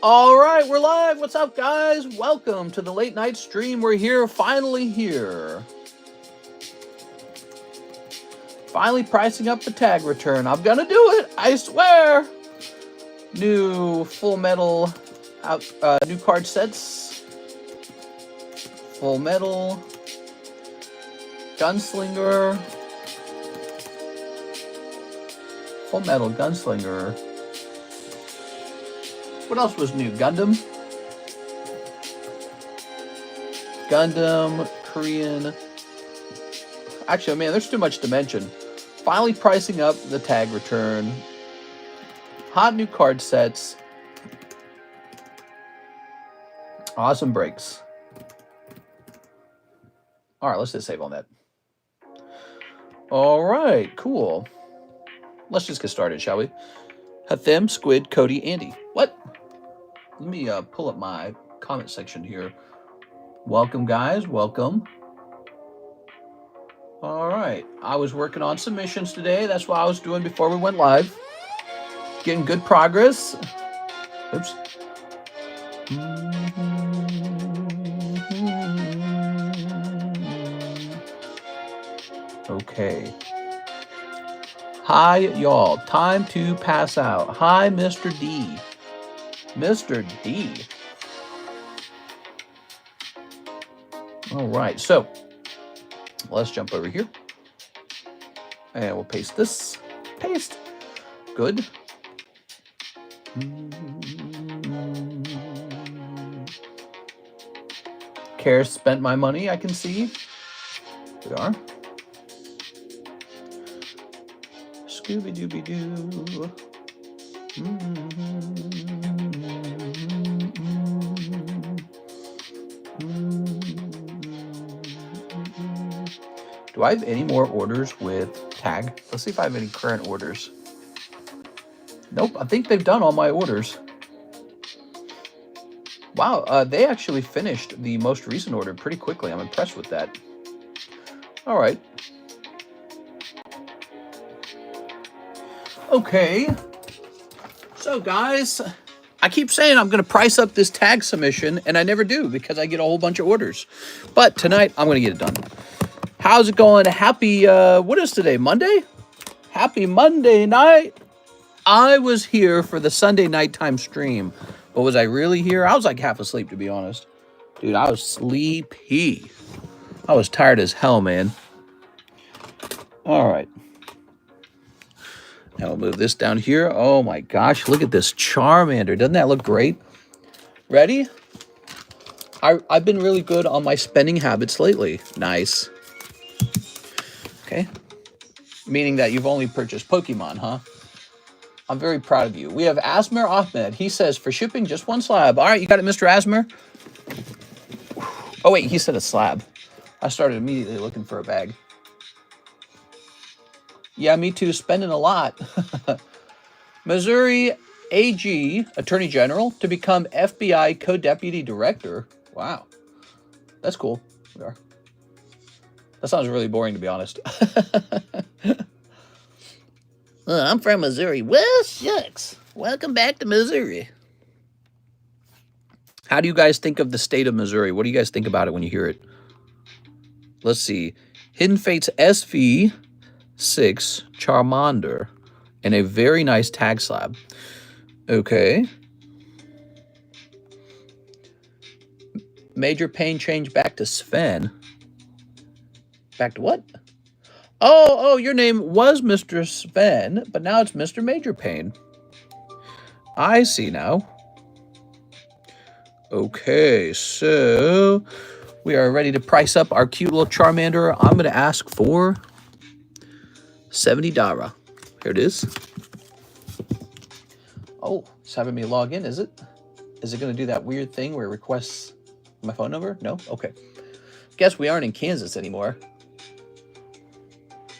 All right, we're live. What's up, guys? Welcome to the late night stream. We're here, finally here. Finally pricing up the tag return. I'm gonna do it, I swear. New Full Metal, new card sets. Full Metal, Gunslinger, Full Metal Gunslinger. What else was new? Gundam, Korean. Actually, man, there's too much to mention. Finally pricing up the tag return. Hot new card sets. Awesome breaks. All right, let's just save on that. All right, cool. Let's just get started, shall we? Hathem, Squid, Cody, Andy. What? Let me pull up my comment section here. Welcome, guys. Welcome. All right. I was working on submissions today. That's what I was doing before we went live. Getting good progress. Oops. Okay. Hi, y'all. Time to pass out. Hi, Mr. D. Mr. D. All right, so let's jump over here. And we'll paste this. Paste. Good. Care spent my money, I can see. We are. Scooby-Dooby-Doo. Do I have any more orders with tag? Let's see if I have any current orders. Nope, I think they've done all my orders. Wow, they actually finished the most recent order pretty quickly. I'm impressed with that. All right. Okay. So, guys, I keep saying I'm going to price up this tag submission, and I never do because I get a whole bunch of orders. But tonight, I'm going to get it done. How's it going? Happy, what is today, Monday? Happy Monday night. I was here for the Sunday nighttime stream. But was I really here? I was like half asleep, to be honest. Dude, I was sleepy. I was tired as hell, man. All right. Now we'll move this down here. Oh my gosh, look at this Charmander. Doesn't that look great? Ready? I've been really good on my spending habits lately. Nice. Okay. Meaning that you've only purchased Pokemon, huh? I'm very proud of you. We have Asmer Ahmed. He says, for shipping, just one slab. All right, you got it, Mr. Asmer? Oh, wait, he said a slab. I started immediately looking for a bag. Yeah, me too. Spending a lot. Missouri AG, Attorney General, to become FBI Co-Deputy Director. Wow. That's cool. We are. That sounds really boring, to be honest. I'm from Missouri. Well, shucks. Welcome back to Missouri. How do you guys think of the state of Missouri? What do you guys think about it when you hear it? Let's see. Hidden Fates SV6 Charmander and a very nice tag slab. Okay. Major Pain change back to Sven. Back to what? Oh, your name was Mr. Sven, but now it's Mr. Major Pain. I see now. Okay, so we are ready to price up our cute little Charmander. I'm going to ask for 70 Dara. Here it is. Oh, it's having me log in, is it? Is it going to do that weird thing where it requests my phone number? No? Okay. Guess we aren't in Kansas anymore.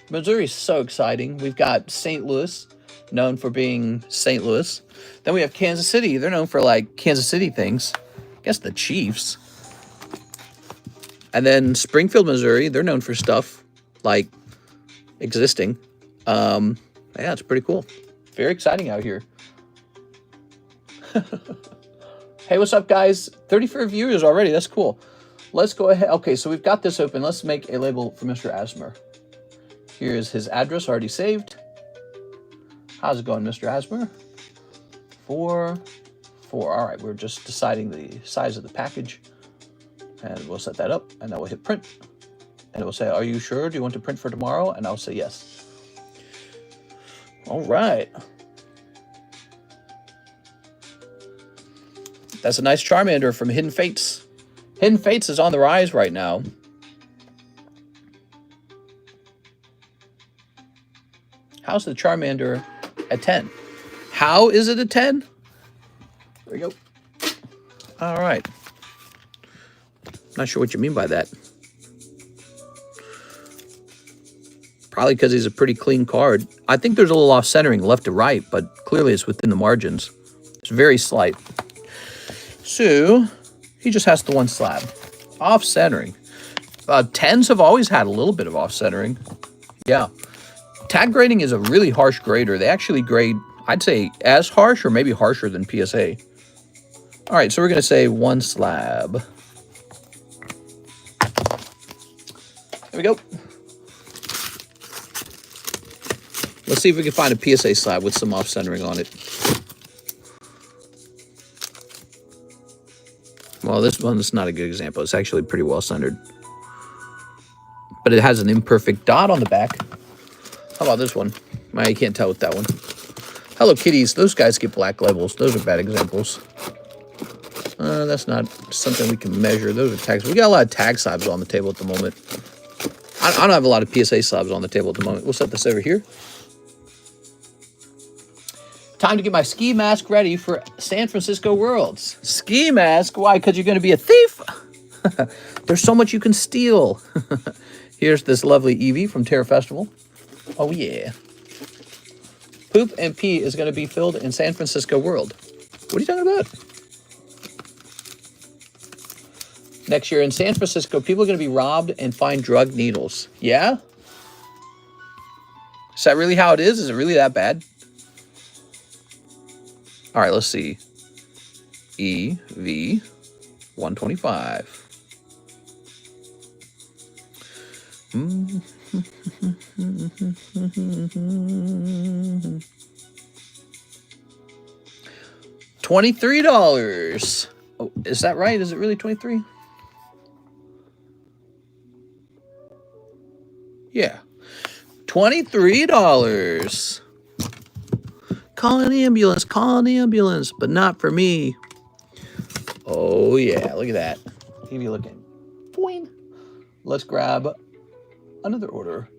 Missouri's so exciting. We've got St. Louis, known for being St. Louis. Then we have Kansas City. They're known for, like, Kansas City things. I guess the Chiefs. And then Springfield, Missouri, they're known for stuff like existing. Yeah, it's pretty cool. Very exciting out here. Hey, what's up, guys? 34 viewers already. That's cool. Let's go ahead. Okay, so we've got this open. Let's make a label for Mr. Asmer. Here's his address already saved. How's it going, Mr. Asmer? 4. All right, we're just deciding the size of the package. And we'll set that up, and then we'll hit print. And it will say, are you sure? Do you want to print for tomorrow? And I'll say yes. All right. That's a nice Charmander from Hidden Fates. Hidden Fates is on the rise right now. How's the Charmander at 10? How is it at 10? There we go. All right. Not sure what you mean by that. Probably because he's a pretty clean card. I think there's a little off-centering left to right, but clearly it's within the margins. It's very slight. So, he just has the one slab. Off-centering. 10s have always had a little bit of off-centering. Yeah. Tag grading is a really harsh grader. They actually grade, I'd say, as harsh or maybe harsher than PSA. All right, so we're going to say one slab. There we go. Let's see if we can find a PSA slab with some off-centering on it. Well, this one is not a good example. It's actually pretty well centered. But it has an imperfect dot on the back. How about this one? You can't tell with that one. Hello Kitties. Those guys get black levels. Those are bad examples. That's not something we can measure. Those are tags. We got a lot of tag slabs on the table at the moment. I don't have a lot of PSA slabs on the table at the moment. We'll set this over here. Time to get my ski mask ready for San Francisco Worlds. Ski mask? Why? Because you're going to be a thief? There's so much you can steal. Here's this lovely Eevee from Terra Festival. Oh, yeah. Poop and pee is going to be filled in San Francisco World. What are you talking about? Next year in San Francisco, people are going to be robbed and find drug needles. Yeah? Is that really how it is? Is it really that bad? All right, let's see. EV 125. $23. Oh, is that right? Is it really 23? Yeah. $23. Call an ambulance, but not for me. Oh, yeah, look at that. Evie looking. Boing. Let's grab another order.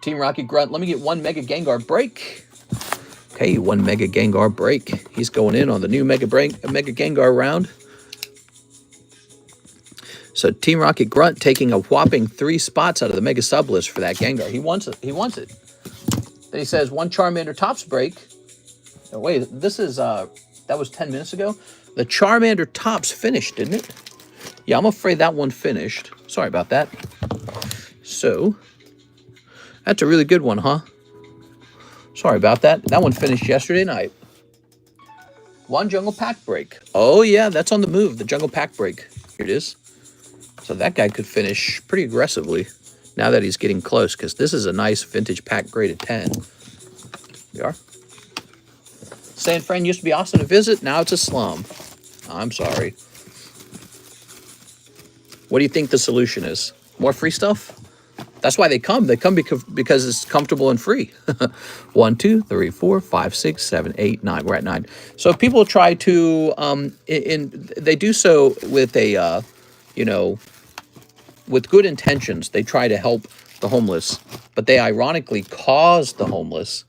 Team Rocky Grunt, let me get one Mega Gengar break. Okay, one Mega Gengar break. He's going in on the new Mega Gengar round. So Team Rocket Grunt taking a whopping 3 spots out of the Mega Sub list for that Gengar. He wants it. He wants it. Then he says, one Charmander tops break. Oh, wait, this is, that was 10 minutes ago? The Charmander tops finished, didn't it? Yeah, I'm afraid that one finished. Sorry about that. So, that's a really good one, huh? Sorry about that. That one finished yesterday night. One Jungle Pack break. Oh, yeah, that's on the move. The Jungle Pack break. Here it is. So that guy could finish pretty aggressively now that he's getting close, because this is a nice vintage pack graded 10. We are. San Fran used to be awesome to visit. Now it's a slum. I'm sorry. What do you think the solution is? More free stuff? That's why they come. They come because it's comfortable and free. 1, 2, 3, 4, 5, 6, 7, 8, 9. We're at 9. So people try to, they do so with a, with good intentions. They try to help the homeless, but they ironically cause the homeless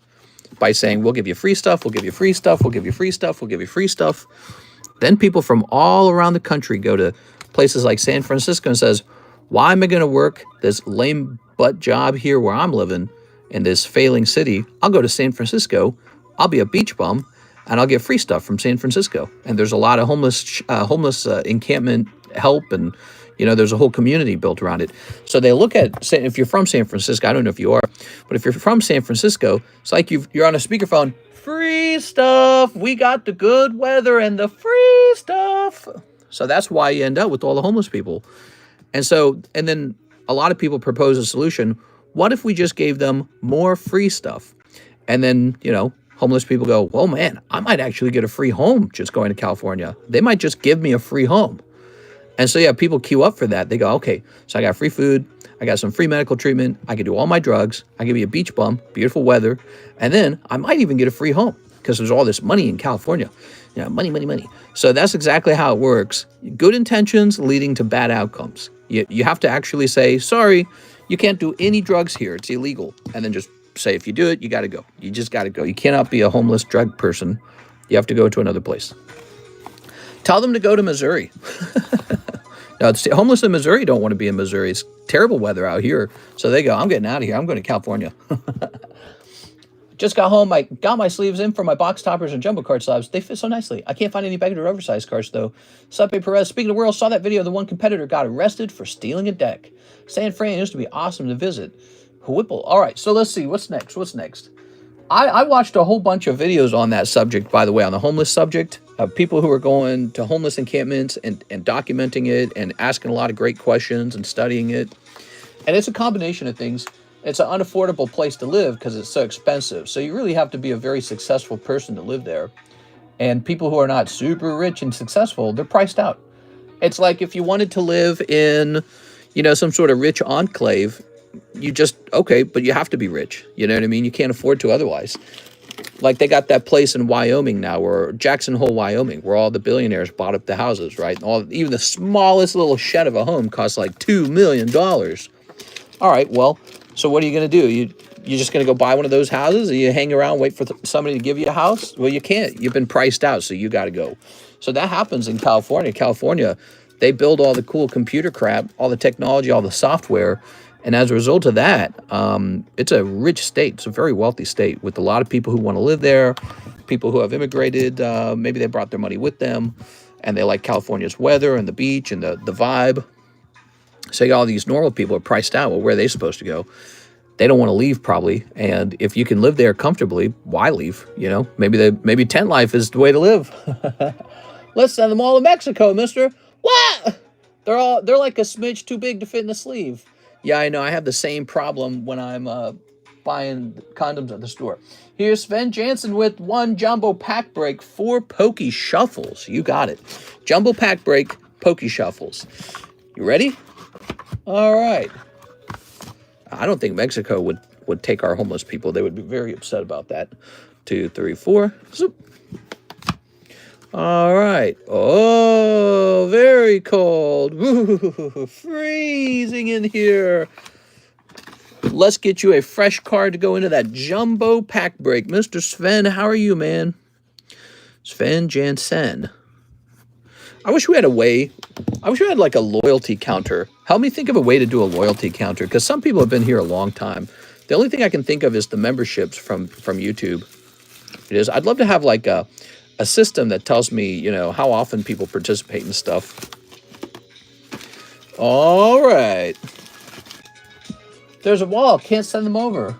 by saying, we'll give you free stuff, we'll give you free stuff, we'll give you free stuff, we'll give you free stuff. Then people from all around the country go to places like San Francisco and says, why am I going to work this lame butt job here where I'm living in this failing city? I'll go to San Francisco, I'll be a beach bum, and I'll get free stuff from San Francisco. And there's a lot of homeless encampment help, and there's a whole community built around it. So they look at, if you're from San Francisco, I don't know if you are, but if you're from San Francisco, it's like you're on a speakerphone, free stuff. We got the good weather and the free stuff. So that's why you end up with all the homeless people. And then a lot of people propose a solution. What if we just gave them more free stuff? And then, homeless people go, well, man, I might actually get a free home just going to California. They might just give me a free home. And so, people queue up for that. They go, okay, so I got free food. I got some free medical treatment. I can do all my drugs. I can be a beach bum, beautiful weather. And then I might even get a free home because there's all this money in California. Money, money, money. So that's exactly how it works. Good intentions leading to bad outcomes. You have to actually say, sorry, you can't do any drugs here. It's illegal. And then just say, if you do it, you got to go. You just got to go. You cannot be a homeless drug person. You have to go to another place. Tell them to go to Missouri. Now, the homeless in Missouri don't want to be in Missouri. It's terrible weather out here. So they go, I'm getting out of here. I'm going to California. Just got home. I got my sleeves in for my box toppers and jumbo card slabs. They fit so nicely. I can't find any bigger or oversized cards, though. Subway Perez, speaking of the world, saw that video. The one competitor got arrested for stealing a deck. San Fran used to be awesome to visit. Whipple. All right, so let's see. What's next? I watched a whole bunch of videos on that subject, by the way, on the homeless subject. People who are going to homeless encampments and documenting it and asking a lot of great questions and studying it. And it's a combination of things. It's an unaffordable place to live because it's so expensive. So you really have to be a very successful person to live there. And people who are not super rich and successful, they're priced out. It's like if you wanted to live in, some sort of rich enclave, but you have to be rich. You know what I mean? You can't afford to otherwise. Like they got that place in Wyoming now, or Jackson Hole, Wyoming, where all the billionaires bought up the houses, right? Even the smallest little shed of a home costs like $2 million. All right, well, so what are you going to do? You're just going to go buy one of those houses, and you hang around, wait for somebody to give you a house? Well, you can't. You've been priced out, so you got to go. So that happens in California. California, they build all the cool computer crap, all the technology, all the software. And as a result of that, it's a rich state. It's a very wealthy state with a lot of people who want to live there, people who have immigrated. Maybe they brought their money with them, and they like California's weather and the beach and the vibe. So all these normal people are priced out. Well, where are they supposed to go? They don't want to leave, probably. And if you can live there comfortably, why leave? Maybe tent life is the way to live. Let's send them all to Mexico, mister. What? They're like a smidge too big to fit in the sleeve. Yeah, I know. I have the same problem when I'm buying condoms at the store. Here's Sven Jansen with 1 jumbo pack break, 4 pokey shuffles. You got it. Jumbo pack break, pokey shuffles. You ready? All right. I don't think Mexico would take our homeless people. They would be very upset about that. 2, 3, 4. Zoop. All right. Oh, very cold. Ooh, freezing in here. Let's get you a fresh card to go into that jumbo pack break. Mr. Sven, how are you, man? Sven Jansen. I wish we had like a loyalty counter. Help me think of a way to do a loyalty counter, because some people have been here a long time. The only thing I can think of is the memberships from YouTube. I'd love to have like a system that tells me, how often people participate in stuff. All right. There's a wall. Can't send them over.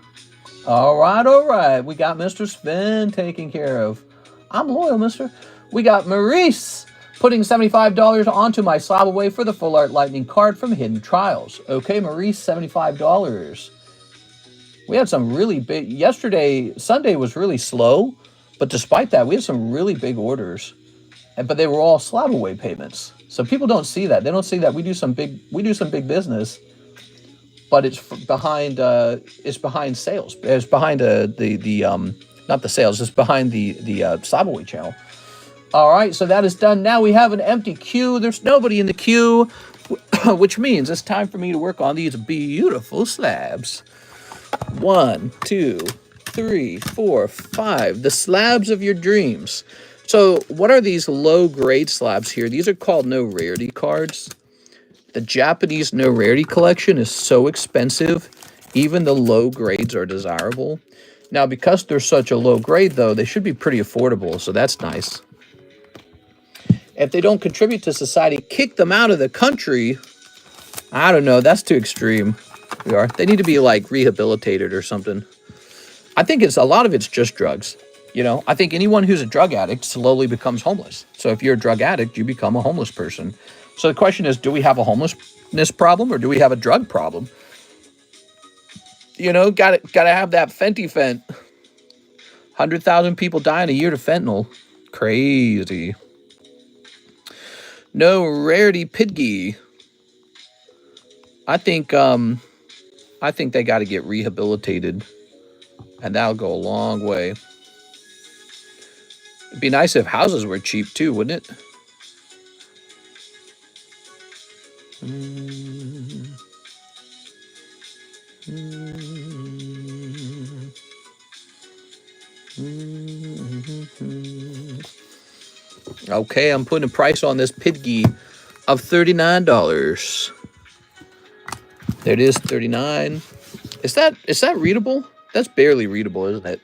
All right. We got Mr. Sven taken care of. I'm loyal, mister. We got Maurice putting $75 onto my slab away for the Full Art Lightning card from Hidden Trials. Okay, Maurice, $75. We had some really big... Sunday was really slow, but despite that, we had some really big orders. But they were all slab away payments. So people don't see that. They don't see that we do some big business, but it's behind sales. It's behind not the sales, it's behind the slab away channel. All right, so that is done. Now we have an empty queue. There's nobody in the queue, which means it's time for me to work on these beautiful slabs. 1, 2, 3, 4, 5. The slabs of your dreams. So what are these low-grade slabs here? These are called no rarity cards. The Japanese no rarity collection is so expensive, even the low grades are desirable. Now, because they're such a low grade, though, they should be pretty affordable, so that's nice. If they don't contribute to society, kick them out of the country. I don't know. That's too extreme. They need to be like rehabilitated or something. I think a lot of it's just drugs. You know, I think anyone who's a drug addict slowly becomes homeless. So if you're a drug addict, you become a homeless person. So the question is, do we have a homelessness problem or do we have a drug problem? You know, gotta have that Fenty Fent. 100,000 people dying a year to fentanyl. Crazy. No rarity pidgey. I think they got to get rehabilitated, and that'll go a long way. It'd be nice if houses were cheap too, wouldn't it? Okay, I'm putting a price on this pidgey of $39. There it is, 39. Is that readable? That's barely readable, isn't it?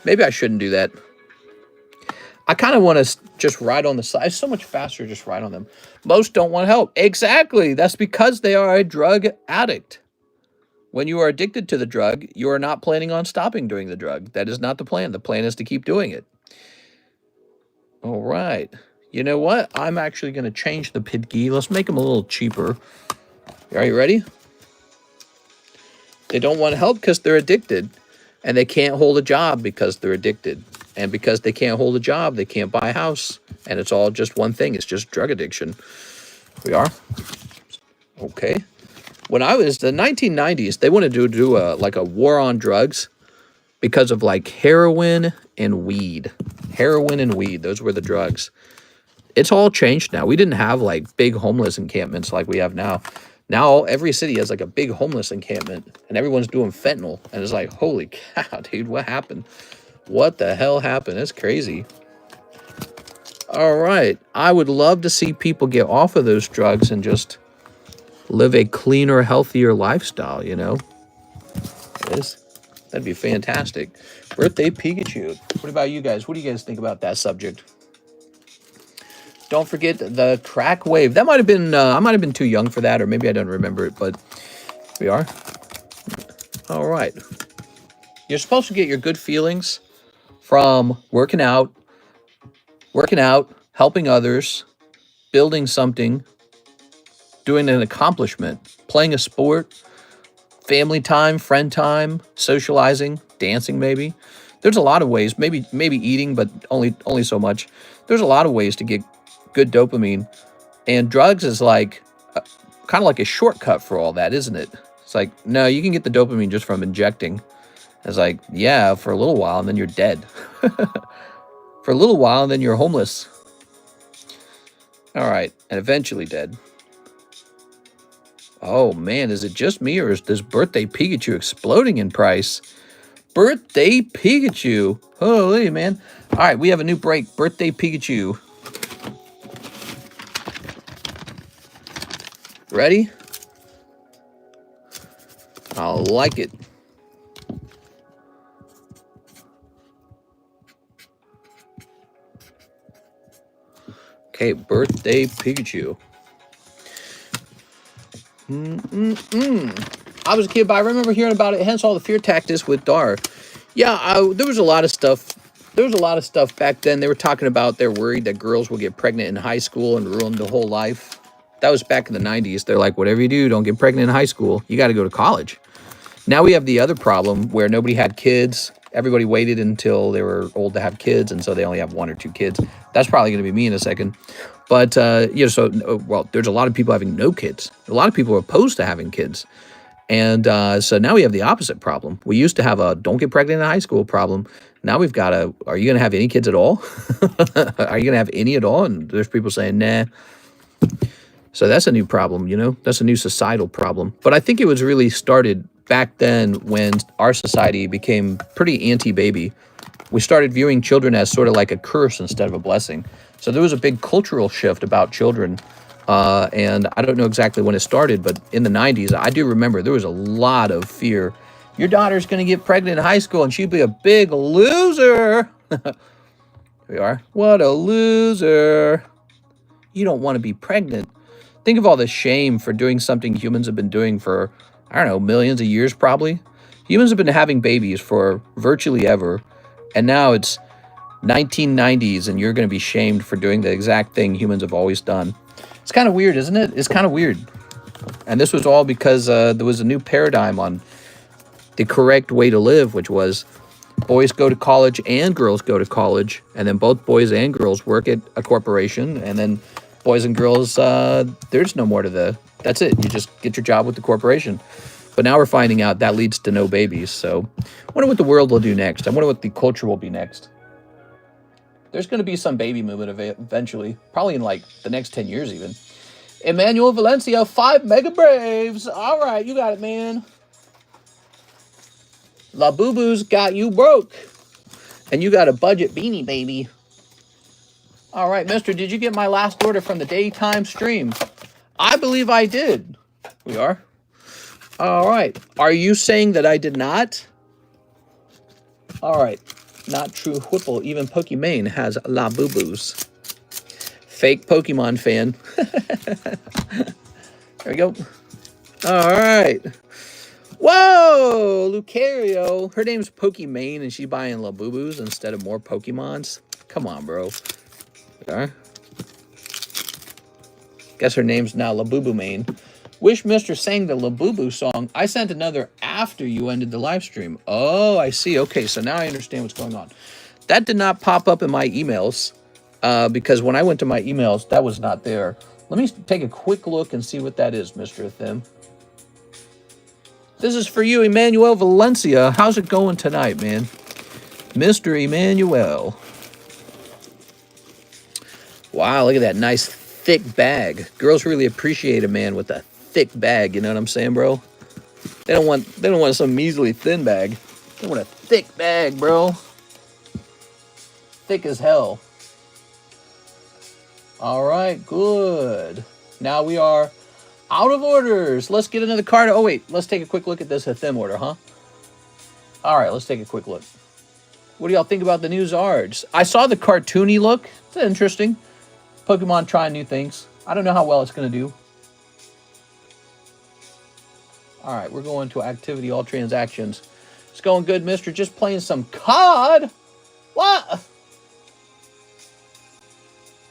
Maybe I shouldn't do that. I kind of want to just ride on the side. It's so much faster to just ride on them. Most don't want help. Exactly. That's because they are a drug addict. When you are addicted to the drug, you are not planning on stopping doing the drug. That is not the plan. The plan is to keep doing it. All right. You know what? I'm actually going to change the pidgey. Let's make them a little cheaper. Are you ready? They don't want help because they're addicted. And they can't hold a job because they're addicted. And because they can't hold a job, they can't buy a house. And it's all just one thing. It's just drug addiction. We are. Okay. When I was the 1990s, they wanted to do like a war on drugs because of like heroin and weed. Heroin and weed. Those were the drugs. It's all changed now. We didn't have like big homeless encampments like we have now. Now every city has like a big homeless encampment and everyone's doing fentanyl. And it's like, holy cow, dude, what happened? What the hell happened? It's crazy. All right. I would love to see people get off of those drugs and just live a cleaner, healthier lifestyle, you know? That'd be fantastic. Birthday Pikachu. What about you guys? What do you guys think about that subject? Don't forget the crack wave. That might have been, I might have been too young for that, or maybe I don't remember it, but we are. All right. You're supposed to get your good feelings from working out, helping others, building something, doing an accomplishment, playing a sport, family time, friend time, socializing, dancing maybe. There's a lot of ways, maybe eating, but only so much. There's a lot of ways to get good dopamine. And drugs is like kind of like a shortcut for all that, isn't it? It's like, no, you can get the dopamine just from injecting. It's like, yeah, for a little while and then you're dead. For a little while and then you're homeless. All right, and eventually dead. Oh man, is it just me or is this birthday Pikachu exploding in price? Birthday Pikachu. Holy man. All right, we have a new break. Birthday Pikachu. Ready? I like it. Okay, birthday Pikachu. I was a kid, but I remember hearing about it. Hence all the fear tactics with Dar. Yeah, there was a lot of stuff. There was a lot of stuff back then. They were talking about they're worried that girls will get pregnant in high school and ruin the whole life. That was back in the 90s. They're like, whatever you do, don't get pregnant in high school. You got to go to college. Now we have the other problem where nobody had kids. Everybody waited until they were old to have kids, and so they only have 1 or 2 kids. That's probably going to be me in a second. But, well, there's a lot of people having no kids. A lot of people are opposed to having kids. And so now we have the opposite problem. We used to have a don't get pregnant in high school problem. Now we've got a, are you going to have any kids at all? Are you going to have any at all? And there's people saying, nah. So that's a new problem, you know? That's a new societal problem. But I think it was really started back then when our society became pretty anti-baby. We started viewing children as sort of like a curse instead of a blessing. So there was a big cultural shift about children. And I don't know exactly when it started, but in the 90s, I do remember there was a lot of fear. Your daughter's going to get pregnant in high school and she'll be a big loser. Here we are. What a loser. You don't want to be pregnant. Think of all the shame for doing something humans have been doing for, I don't know, millions of years probably. Humans have been having babies for virtually ever. And now it's 1990s, and you're going to be shamed for doing the exact thing humans have always done. It's kind of weird, isn't it? It's kind of weird. And this was all because there was a new paradigm on the correct way to live, which was boys go to college and girls go to college, and then both boys and girls work at a corporation, and then boys and girls, there's no more to that's it. You just get your job with the corporation. But now we're finding out that leads to no babies. So I wonder what the world will do next. I wonder what the culture will be next. There's going to be some baby movement eventually, probably in like the next 10 years even. Emmanuel Valencia, 5 mega braves. All right, you got it, man. La Boo Boo's got you broke. And you got a budget beanie, baby. All right, mister, did you get my last order from the daytime stream? I believe I did. We are. All right. Are you saying that I did not? All right. Not true, Whipple. Even Pokimane has La Boo Boos. Fake Pokemon fan. There we go. All right. Whoa, Lucario. Her name's Pokimane, and she's buying La Boo Boos instead of more Pokemons. Come on, bro. Okay. Guess her name's now La Boo Boo Mane. Wish Mister sang the La Boo Boo song. I sent another after you ended the live stream. Oh, I see. Okay, so now I understand what's going on. That did not pop up in my emails because when I went to my emails, that was not there. Let me take a quick look and see what that is, Mr. Thim. This is for you, Emmanuel Valencia. How's it going tonight, man? Mr. Emmanuel. Wow, look at that nice thick bag. Girls really appreciate a man with a thick bag, you know what I'm saying, bro? They don't want some measly thin bag. They want a thick bag, bro. Thick as hell. All right, good. Now we are out of orders. Let's get another card. Oh, wait. Let's take a quick look at this Thim order, huh? All right, let's take a quick look. What do y'all think about the new Zards? I saw the cartoony look. It's interesting. Pokemon trying new things. I don't know how well it's going to do. All right, we're going to activity, all transactions. It's going good, mister. Just playing some COD. What?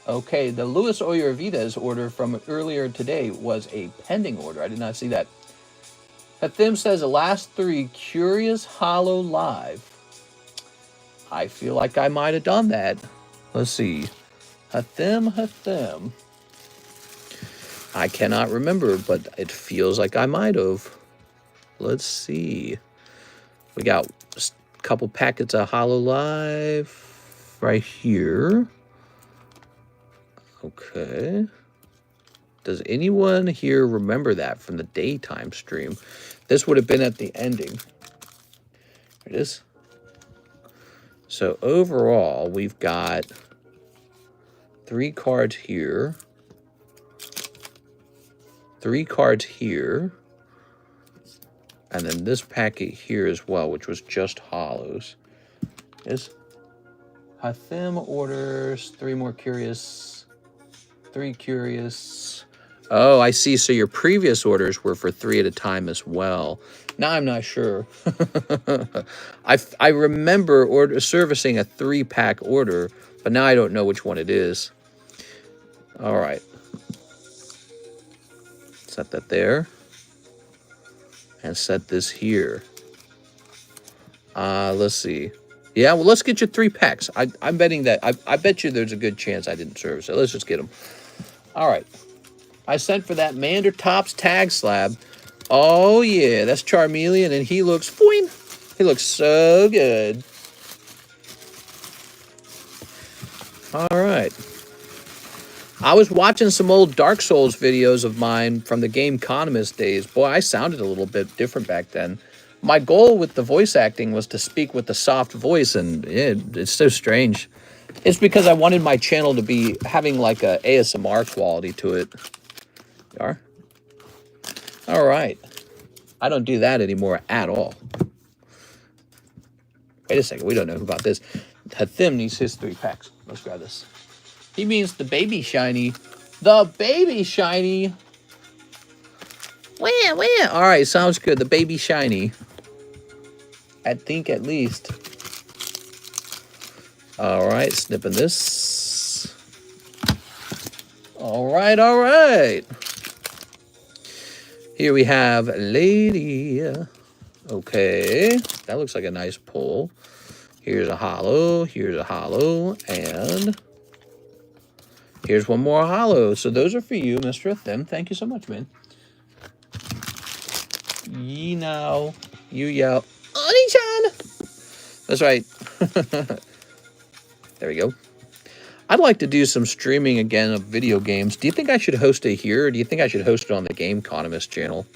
Okay, the Luis Oyervides order from earlier today was a pending order. I did not see that. Hathim says the last 3 Curious Hollow Live. I feel like I might have done that. Let's see. Hathim. I cannot remember, but it feels like I might have. Let's see. We got a couple packets of Hollow Live right here. Okay. Does anyone here remember that from the daytime stream? This would have been at the ending. There it is. So overall, we've got 3 cards here. 3 cards here. And then this packet here as well, which was just hollows. Is Hathim orders 3 more curious. 3 curious. Oh, I see. So your previous orders were for 3 at a time as well. Now I'm not sure. I remember servicing a 3-pack order, but now I don't know which one it is. All right. Set that there. And set this here. Let's see. Yeah, well, let's get you 3 packs. I'm betting that. I bet you there's a good chance I didn't service it. Let's just get them. All right. I sent for that Mander Tops tag slab. Oh, yeah. That's Charmeleon, and he looks fine. He looks so good. All right. I was watching some old Dark Souls videos of mine from the TheCardconomist days. Boy, I sounded a little bit different back then. My goal with the voice acting was to speak with a soft voice, and it's so strange. It's because I wanted my channel to be having like a ASMR quality to it. You are? All right. I don't do that anymore at all. Wait a second. We don't know about this. Hathim needs his 3 packs. Let's grab this. He means the baby shiny. The baby shiny. Where? All right, sounds good. The baby shiny. I think at least. All right, snipping this. All right, all right. Here we have Lady. Okay, that looks like a nice pull. Here's a hollow, and here's one more hollow. So those are for you, Mr. Them. Thank you so much, man. Ye know, you yell, Oni-chan! That's right. There we go. I'd like to do some streaming again of video games. Do you think I should host it here, or do you think I should host it on the TheCardconomist channel?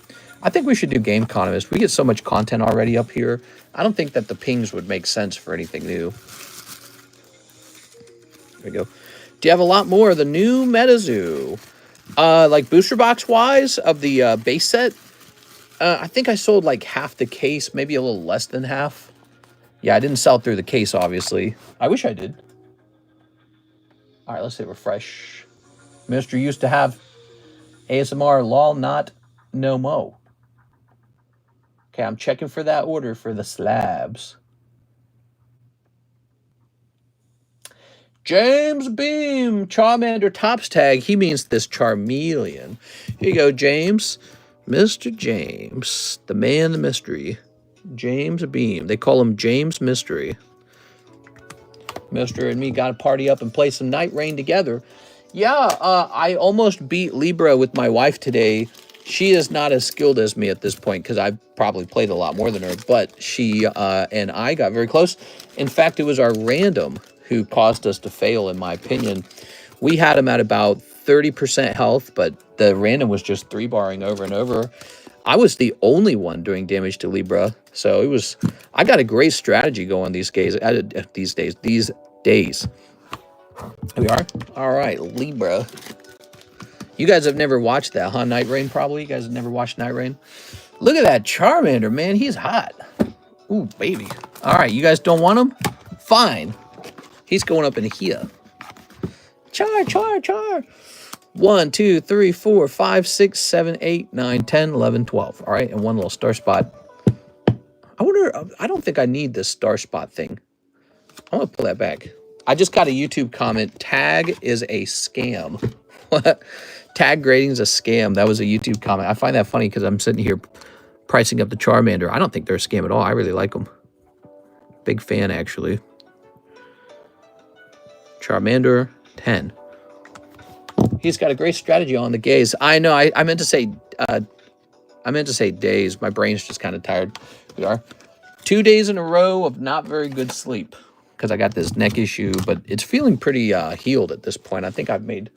I think we should do TheCardconomist. We get so much content already up here. I don't think that the pings would make sense for anything new. There we go. Do you have a lot more of the new Metazoo? Like booster box wise of the base set? I think I sold like half the case, maybe a little less than half. Yeah, I didn't sell through the case, obviously. I wish I did. All right, let's hit refresh. Mr. used to have ASMR lol not no mo. Okay, I'm checking for that order for the slabs. James Beam, Charmander Tops tag. He means this Charmeleon. Here you go, James. Mr. James, the man, the mystery. James Beam. They call him James Mystery. Mister and me got to party up and play some Night Rain together. Yeah, I almost beat Libra with my wife today. She is not as skilled as me at this point because I've probably played a lot more than her, but she and I got very close. In fact, it was our random who caused us to fail, in my opinion. We had him at about 30% health, but the random was just 3-barring over and over. I was the only one doing damage to Libra, so it was. I got a great strategy going these days. These days. Here we are. All right, Libra. You guys have never watched that, huh? Night Rain, probably. You guys have never watched Night Rain. Look at that Charmander, man. He's hot. Ooh, baby. All right, you guys don't want him? Fine. He's going up in here. Char. 1, 2, 3, 4, 5, 6, 7, 8, 9, 10, 11, 12. All right, and one little star spot. I wonder, I don't think I need this star spot thing. I'm going to pull that back. I just got a YouTube comment. Tag is a scam. What? Tag grading is a scam. That was a YouTube comment. I find that funny because I'm sitting here pricing up the Charmander. I don't think they're a scam at all. I really like them. Big fan, actually. Charmander 10. He's got a great strategy on the gaze. I know. I meant to say days. My brain's just kind of tired. We are 2 days in a row of not very good sleep because I got this neck issue, but it's feeling pretty healed at this point. I think I've made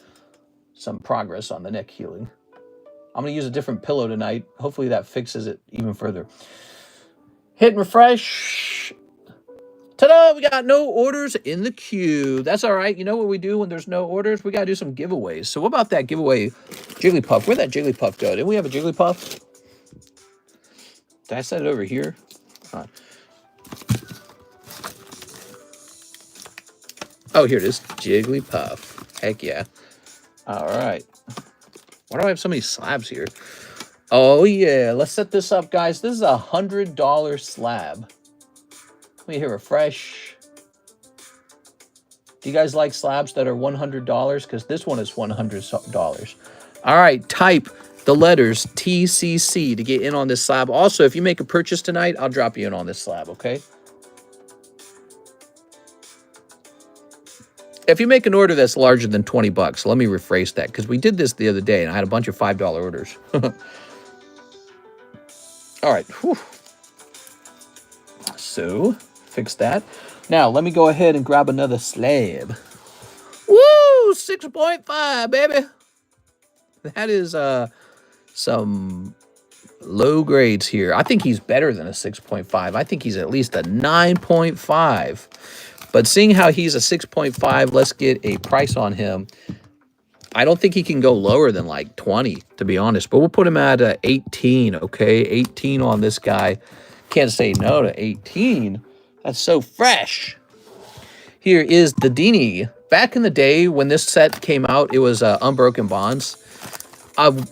some progress on the neck healing. I'm going to use a different pillow tonight. Hopefully that fixes it even further. Hit and refresh. Ta-da! We got no orders in the queue. That's all right. You know what we do when there's no orders? We got to do some giveaways. So what about that giveaway Jigglypuff? Where'd that Jigglypuff go? Didn't we have a Jigglypuff? Did I set it over here? Oh, here it is. Jigglypuff. Heck yeah. All right. Why do I have so many slabs here? Oh, yeah. Let's set this up, guys. This is a $100 slab. Let me hit refresh. Do you guys like slabs that are $100? Because this one is $100. All right, type the letters TCC to get in on this slab. Also, if you make a purchase tonight, I'll drop you in on this slab, okay? If you make an order that's larger than 20 bucks, let me rephrase that, because we did this the other day, and I had a bunch of $5 orders. All right. Whew. So, fix that. Now, let me go ahead and grab another slab. Woo! 6.5, baby. That is some low grades here. I think he's better than a 6.5. I think he's at least a 9.5. But seeing how he's a 6.5, let's get a price on him. I don't think he can go lower than like 20, to be honest. But we'll put him at 18, okay? 18 on this guy. Can't say no to 18. That's so fresh. Here is the Dini. Back in the day when this set came out, it was Unbroken Bonds.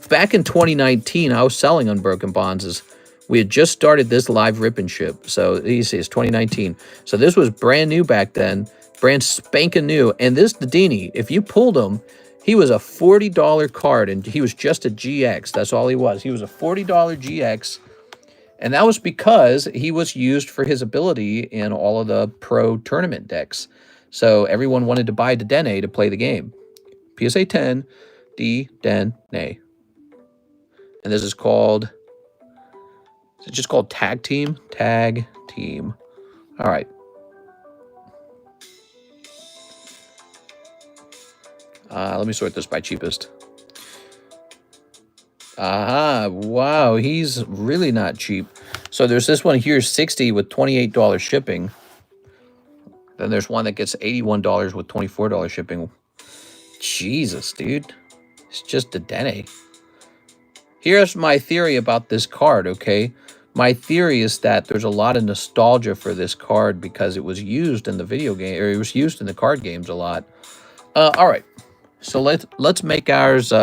Back in 2019, I was selling Unbroken Bonds. We had just started this live rip and ship. So you see, it's 2019. So this was brand new back then. Brand spanking new. And this Dedini, if you pulled him, he was a $40 card, and he was just a GX. That's all he was. He was a $40 GX, and that was because he was used for his ability in all of the pro tournament decks. So everyone wanted to buy Dedenne to play the game. PSA 10, Dedenne. And this is called, is it just called Tag Team? Tag Team. All right. Let me sort this by cheapest. Aha, wow, he's really not cheap. So there's this one here, 60 with $28 shipping. Then there's one that gets $81 with $24 shipping. Jesus, dude. It's just a Dedenne. Here's my theory about this card, okay? My theory is that there's a lot of nostalgia for this card because it was used in the video game, or it was used in the card games a lot. All right. So let's make ours,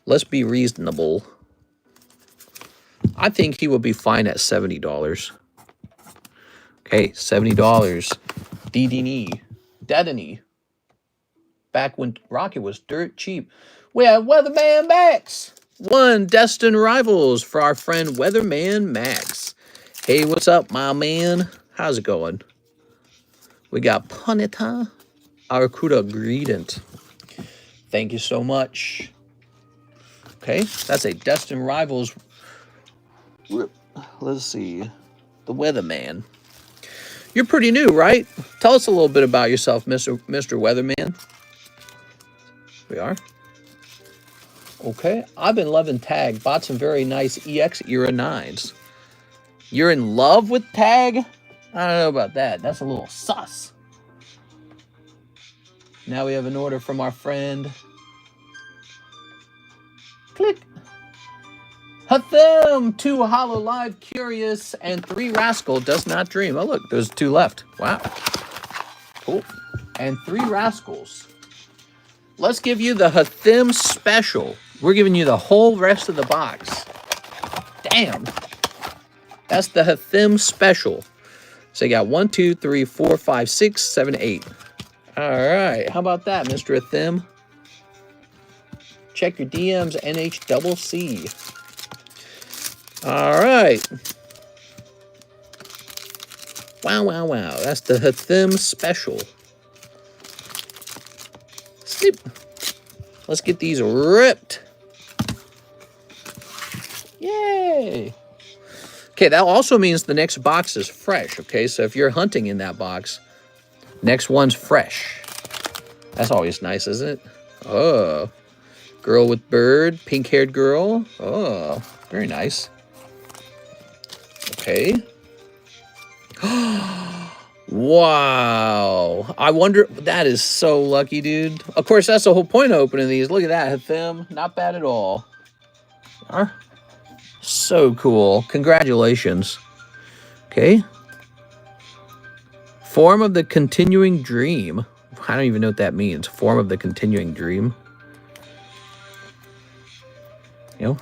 let's be reasonable. I think he will be fine at $70. Okay, $70. Dedenne. Back when Rocket was dirt cheap. We have Weatherman Max. One Destined Rivals for our friend Weatherman Max. Hey, what's up, my man? How's it going? We got Punita. Arakuda Greedent. Thank you so much. Okay, that's a Destined Rivals. Let's see. The Weatherman. You're pretty new, right? Tell us a little bit about yourself, Mr. Weatherman. We are. Okay, I've been loving Tag. Bought some very nice EX Era 9s. You're in love with Tag? I don't know about that. That's a little sus. Now we have an order from our friend. Click. Hatham, 2 Hollow Live Curious, and 3 Rascal Does Not Dream. Oh, look, there's 2 left. Wow. Cool. And 3 Rascals. Let's give you the Hatham Special. We're giving you the whole rest of the box. Damn. That's the Hatham Special. So you got 1, 2, 3, 4, 5, 6, 7, 8. All right, how about that, Mr. Athim? Check your DMs, NHCC. All right. Wow, wow, wow. That's the Hatham Special. Snip. Let's get these ripped. Yay. Okay, that also means the next box is fresh, okay? So if you're hunting in that box, next one's fresh. That's always nice, isn't it? Oh. Girl with bird, pink-haired girl. Oh, very nice. Okay. Wow. I wonder, that is so lucky, dude. Of course, that's the whole point of opening these. Look at that, Hatham. Not bad at all. So cool. Congratulations. Okay. Form of the Continuing Dream. I don't even know what that means. Form of the Continuing Dream. You know?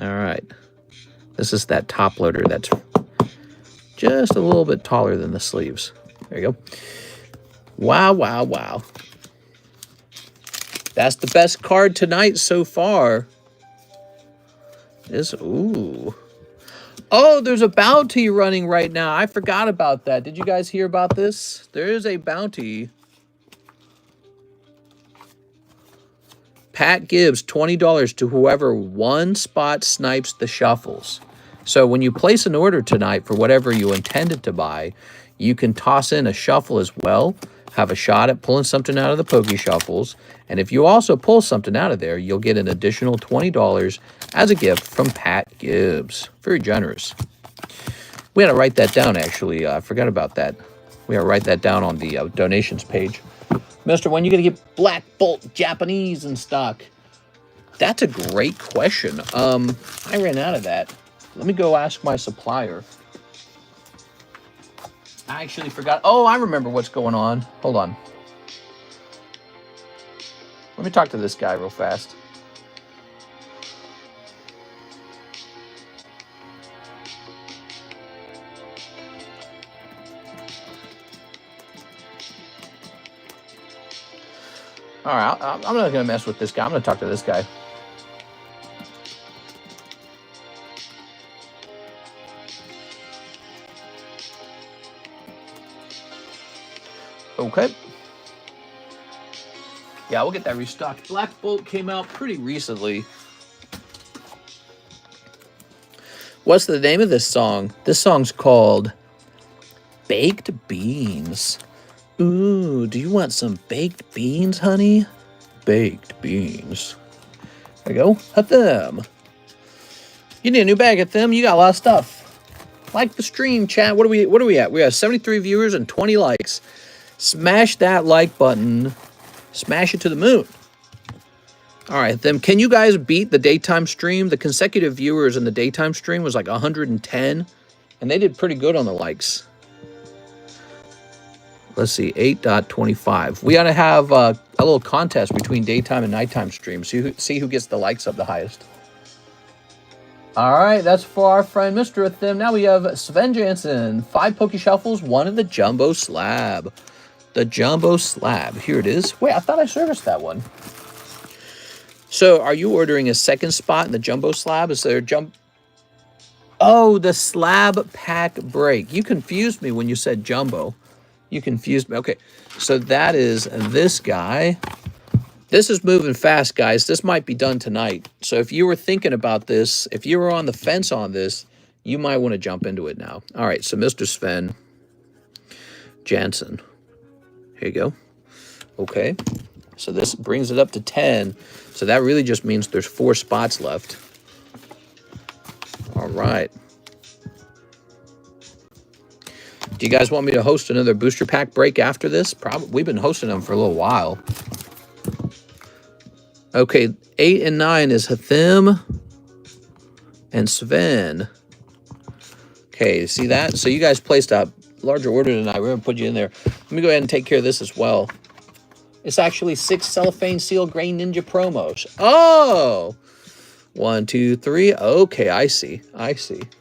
All right. This is that top loader that's just a little bit taller than the sleeves. There you go. Wow, wow, wow. That's the best card tonight so far. Ooh. Oh, there's a bounty running right now. I forgot about that. Did you guys hear about this? There is a bounty. Pat gives $20 to whoever one spot snipes the shuffles. So when you place an order tonight for whatever you intended to buy, you can toss in a shuffle as well, have a shot at pulling something out of the Pokey Shuffles, and if you also pull something out of there, you'll get an additional $20 as a gift from Pat Gibbs. Very generous. We had to write that down, actually. I forgot about that. We had to write that down on the donations page. Mister, when are you going to get Black Bolt Japanese in stock? That's a great question. I ran out of that. Let me go ask my supplier. I actually forgot. Oh, I remember what's going on. Hold on. Let me talk to this guy real fast. All right, I'm not going to mess with this guy. I'm going to talk to this guy. Okay. Yeah, we'll get that restocked. Black Bolt came out pretty recently. What's the name of this song? This song's called Baked Beans. Ooh, do you want some baked beans, honey? Baked beans. There you go. At them. You need a new bag at them. You got a lot of stuff. Like the stream, chat. What are we at? We have 73 viewers and 20 likes. Smash that like button. Smash it to the moon. All right, then can you guys beat the daytime stream? The consecutive viewers in the daytime stream was like 110, and they did pretty good on the likes. Let's see, 8.25. We ought to have a little contest between daytime and nighttime streams. See who gets the likes up the highest. All right, that's for our friend Mr. Athim. Now we have Sven Jansen. 5 Poke Shuffles, 1 of the Jumbo Slab. The Jumbo Slab. Here it is. Wait, I thought I serviced that one. So are you ordering a second spot in the Jumbo Slab? Is there a Oh, the Slab Pack Break. You confused me when you said Jumbo. You confused me. Okay, so that is this guy. This is moving fast, guys. This might be done tonight. So if you were thinking about this, if you were on the fence on this, you might want to jump into it now. All right, so Mr. Sven Jansen. Here you go. Okay, so this brings it up to 10. So that really just means there's 4 spots left. All right. Do you guys want me to host another booster pack break after this? Probably. We've been hosting them for a little while. Okay, 8 and 9 is Hathim and Sven. Okay, see that? So you guys placed a larger order tonight. We're going to put you in there. Let me go ahead and take care of this as well. It's actually 6 cellophane seal gray ninja promos. Oh! 1, 2, 3. Okay, I see.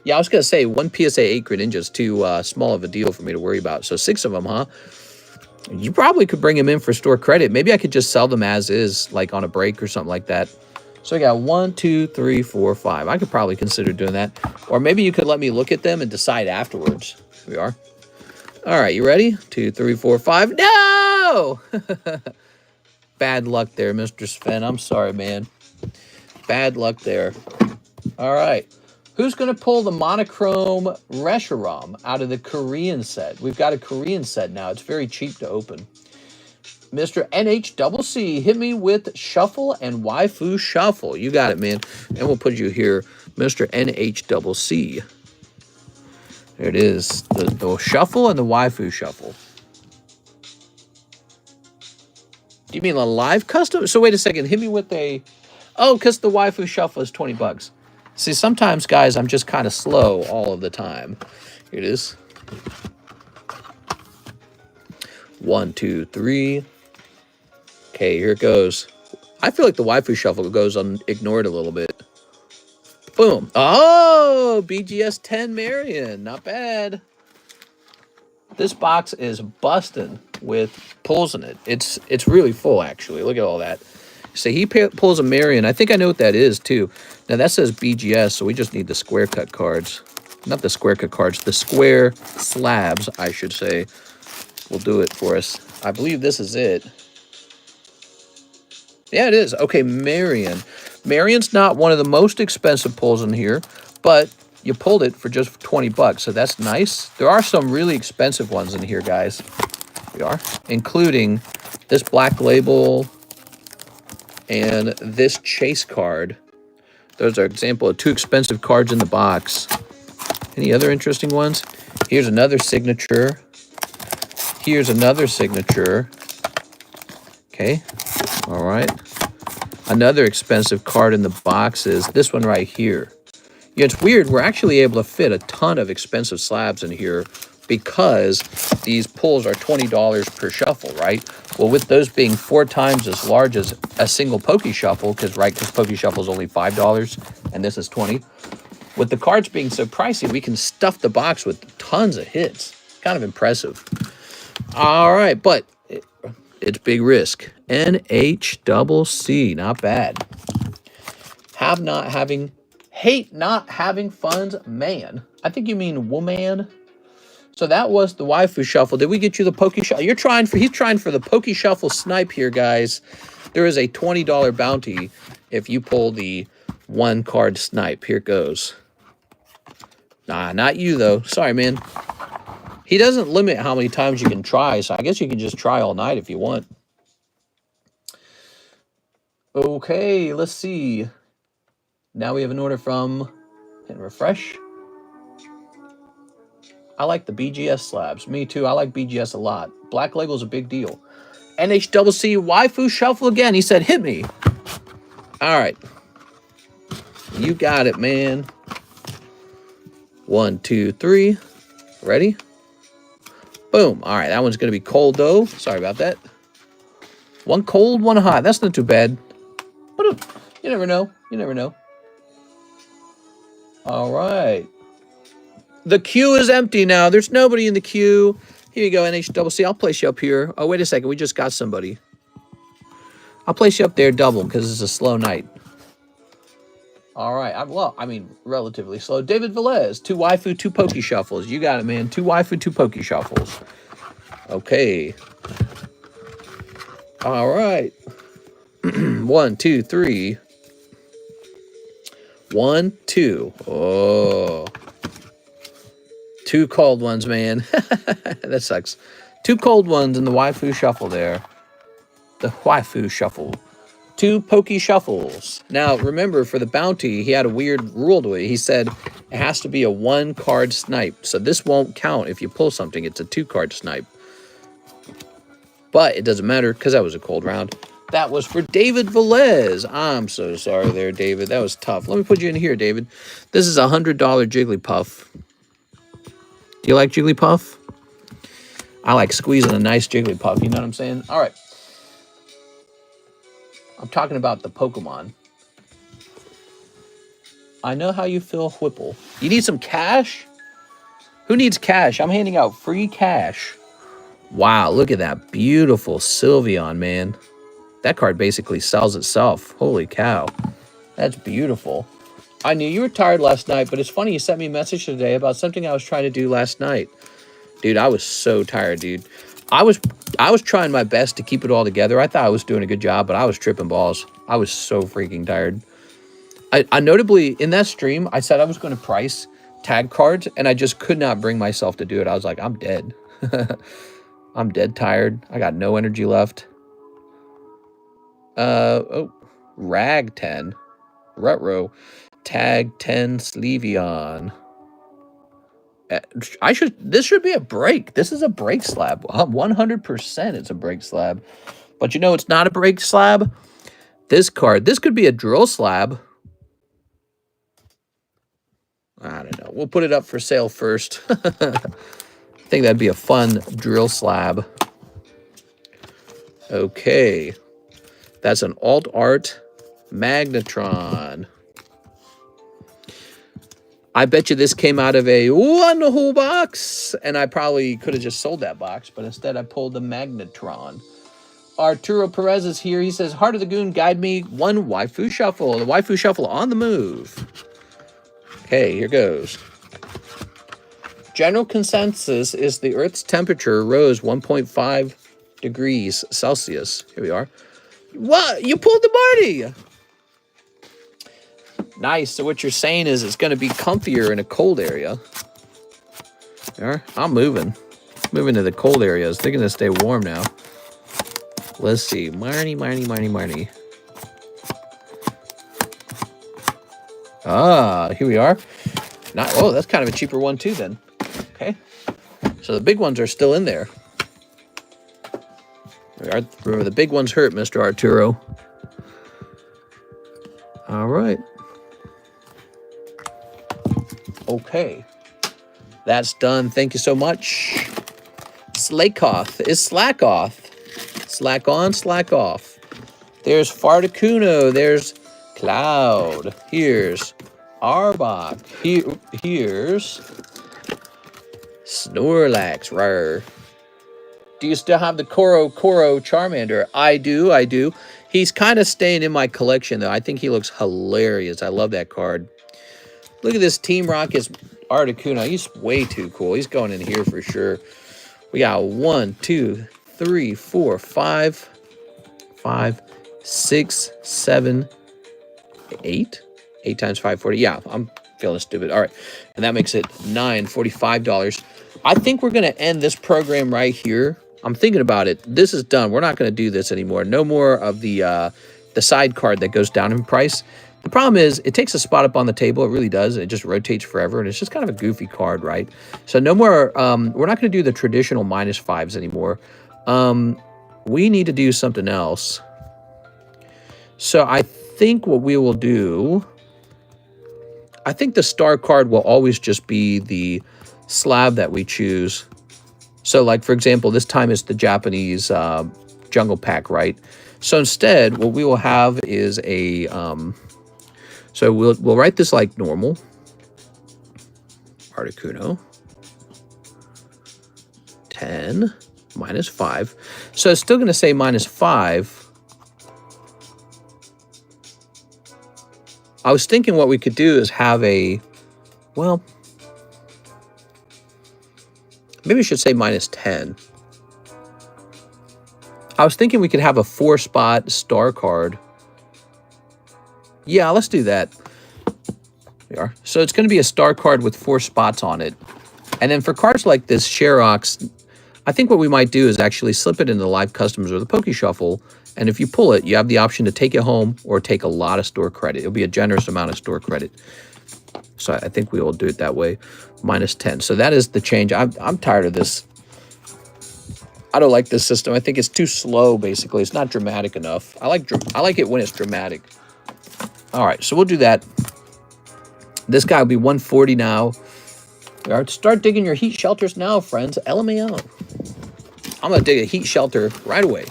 Yeah, I was going to say 1 PSA 8 Greninja is too small of a deal for me to worry about. So 6 of them, huh? You probably could bring them in for store credit. Maybe I could just sell them as is, like on a break or something like that. So I got 1, 2, 3, 4, 5. I could probably consider doing that. Or maybe you could let me look at them and decide afterwards. Here we are. All right, you ready? 2, 3, 4, 5. No! Bad luck there, Mr. Sven. I'm sorry, man. Bad luck there. All right. Who's going to pull the monochrome Reshiram out of the Korean set? We've got a Korean set now. It's very cheap to open. Mr. NHCC, hit me with Shuffle and Waifu Shuffle. You got it, man. And we'll put you here, Mr. NHCC. There it is. The Shuffle and the Waifu Shuffle. Do you mean a live custom? So wait a second. Hit me with a... Oh, because the Waifu Shuffle is 20 bucks. See, sometimes, guys, I'm just kind of slow all of the time. Here it is. 1, 2, 3. Okay, here it goes. I feel like the Waifu Shuffle goes unignored a little bit. Boom. Oh, BGS 10 Marion. Not bad. This box is busting with pulls in it. It's really full, actually. Look at all that. So he pulls a Marion. I think I know what that is, too. Now, that says BGS, so we just need the square cut cards. Not the square cut cards. The square slabs, I should say, will do it for us. I believe this is it. Yeah, it is. Okay, Marion. Marion's not one of the most expensive pulls in here, but you pulled it for just 20 bucks, so that's nice. There are some really expensive ones in here, guys. We are. Including this black label... and this chase card. Those are an example of 2 expensive cards in the box. Any other interesting ones? Here's another signature. Here's another signature. Okay. All right. Another expensive card in the box is this one right here. Yeah, it's weird. We're actually able to fit a ton of expensive slabs in here because these pulls are $20 per shuffle, right? Well, with those being 4 times as large as a single Poke Shuffle, because Poke Shuffle is only $5 and this is 20. With the cards being so pricey, we can stuff the box with tons of hits. Kind of impressive. All right, but it's big risk. NHCC, not bad. Hate not having funds, man. I think you mean woman. So that was the waifu shuffle. Did we get you the pokey shuffle? He's trying for the pokey shuffle snipe here, guys. There is a $20 bounty if you pull the 1 card snipe. Here it goes. Nah, not you though. Sorry, man. He doesn't limit how many times you can try, so I guess you can just try all night if you want. Okay, let's see. Now we have an order from, and refresh. I like the BGS slabs. Me too. I like BGS a lot. Black Label's a big deal. NHCC waifu shuffle again. He said, hit me. All right. You got it, man. 1, 2, 3. Ready? Boom. All right, that one's going to be cold, though. Sorry about that. 1 cold, 1 hot. That's not too bad. But you never know. You never know. All right. The queue is empty now. There's nobody in the queue. Here you go, NHCC. I'll place you up here. Oh, wait a second. We just got somebody. I'll place you up there double because it's a slow night. All right. Well, I mean, relatively slow. David Velez, 2 waifu, 2 pokey shuffles. You got it, man. 2 waifu, 2 pokey shuffles. Okay. All right. 1, 2, 3. 1, 2. Oh. 2 cold ones, man. That sucks. 2 cold ones in the waifu shuffle there. The waifu shuffle. 2 pokey shuffles. Now, remember, for the bounty, he had a weird rule to it. He said it has to be a 1 card snipe. So this won't count if you pull something. It's a 2 card snipe. But it doesn't matter because that was a cold round. That was for David Velez. I'm so sorry there, David. That was tough. Let me put you in here, David. This is a $100 Jigglypuff. Do you like Jigglypuff? I like squeezing a nice Jigglypuff. You know what I'm saying? All right. I'm talking about the Pokemon. I know how you feel, Whipple. You need some cash? Who needs cash? I'm handing out free cash. Wow, look at that beautiful Sylveon, man. That card basically sells itself. Holy cow. That's beautiful. I knew you were tired last night, but it's funny you sent me a message today about something I was trying to do last night. Dude, I was so tired, dude. I was trying my best to keep it all together. I thought I was doing a good job, but I was tripping balls. I was so freaking tired. I notably, in that stream, I said I was going to price tag cards, and I just could not bring myself to do it. I was like, I'm dead. I'm dead tired. I got no energy left. Rag 10. Retro. Tag 10 Sleeveon. This should be a break. This is a break slab. 100% it's a break slab. But you know it's not a break slab? This card. This could be a drill slab. I don't know. We'll put it up for sale first. I think that'd be a fun drill slab. Okay. That's an alt art Magnetron. I bet you this came out of a one whole box, and I probably could have just sold that box, but instead I pulled the Magnetron. Arturo Perez is here. He says, Heart of the Goon, guide me 1 waifu shuffle. The waifu shuffle on the move. Okay, here goes. General consensus is the Earth's temperature rose 1.5 degrees Celsius. Here we are. What? You pulled the Marty! Nice. So what you're saying is it's going to be comfier in a cold area. There. I'm moving. Moving to the cold areas. They're going to stay warm now. Let's see. Marnie. Ah, here we are. Oh, that's kind of a cheaper one too then. Okay. So the big ones are still in there. Remember, the big ones hurt, Mr. Arturo. All right. Okay. That's done. Thank you so much. Slakoth is Slackoth. Slack on, slack off. There's Farticuno. There's Cloud. Here's Arbok. Here's Snorlax. Rawr. Do you still have the Koro Charmander? I do, I do. He's kind of staying in my collection, though. I think he looks hilarious. I love that card. Look at this Team Rocket's Articuno. He's way too cool. He's going in here for sure. We got 1, 2, 3, 4, 5, 6, 7, 8. 8 times 540. Yeah, I'm feeling stupid. All right. And that makes it $945. I think we're going to end this program right here. I'm thinking about it. This is done. We're not going to do this anymore. No more of the side card that goes down in price. The problem is it takes a spot up on the table. It really does. It just rotates forever, and it's just kind of a goofy card, right? So no more. We're not going to do the traditional -5s anymore. We need to do something else. So I think what we will do, I think the star card will always just be the slab that we choose. So like, for example, this time it's the Japanese jungle pack, right? So instead, what we will have is a, so we'll write this like normal. Articuno. 10 -5. So it's still going to say -5. I was thinking what we could do is have a, well, maybe I should say -10. I was thinking we could have a 4-spot star card. Yeah, let's do that. There we are. So it's going to be a star card with 4 spots on it. And then for cards like this, Sherox, I think what we might do is actually slip it into the live customs or the Poke Shuffle. And if you pull it, you have the option to take it home or take a lot of store credit. It'll be a generous amount of store credit. So I think we will do it that way. -10. So that is the change. I'm tired of this. I don't like this system. I think it's too slow, basically. It's not dramatic enough. I like it when it's dramatic. All right, so we'll do that. This guy will be 140 now. All right, start digging your heat shelters now, friends. LMAO. I'm going to dig a heat shelter right away.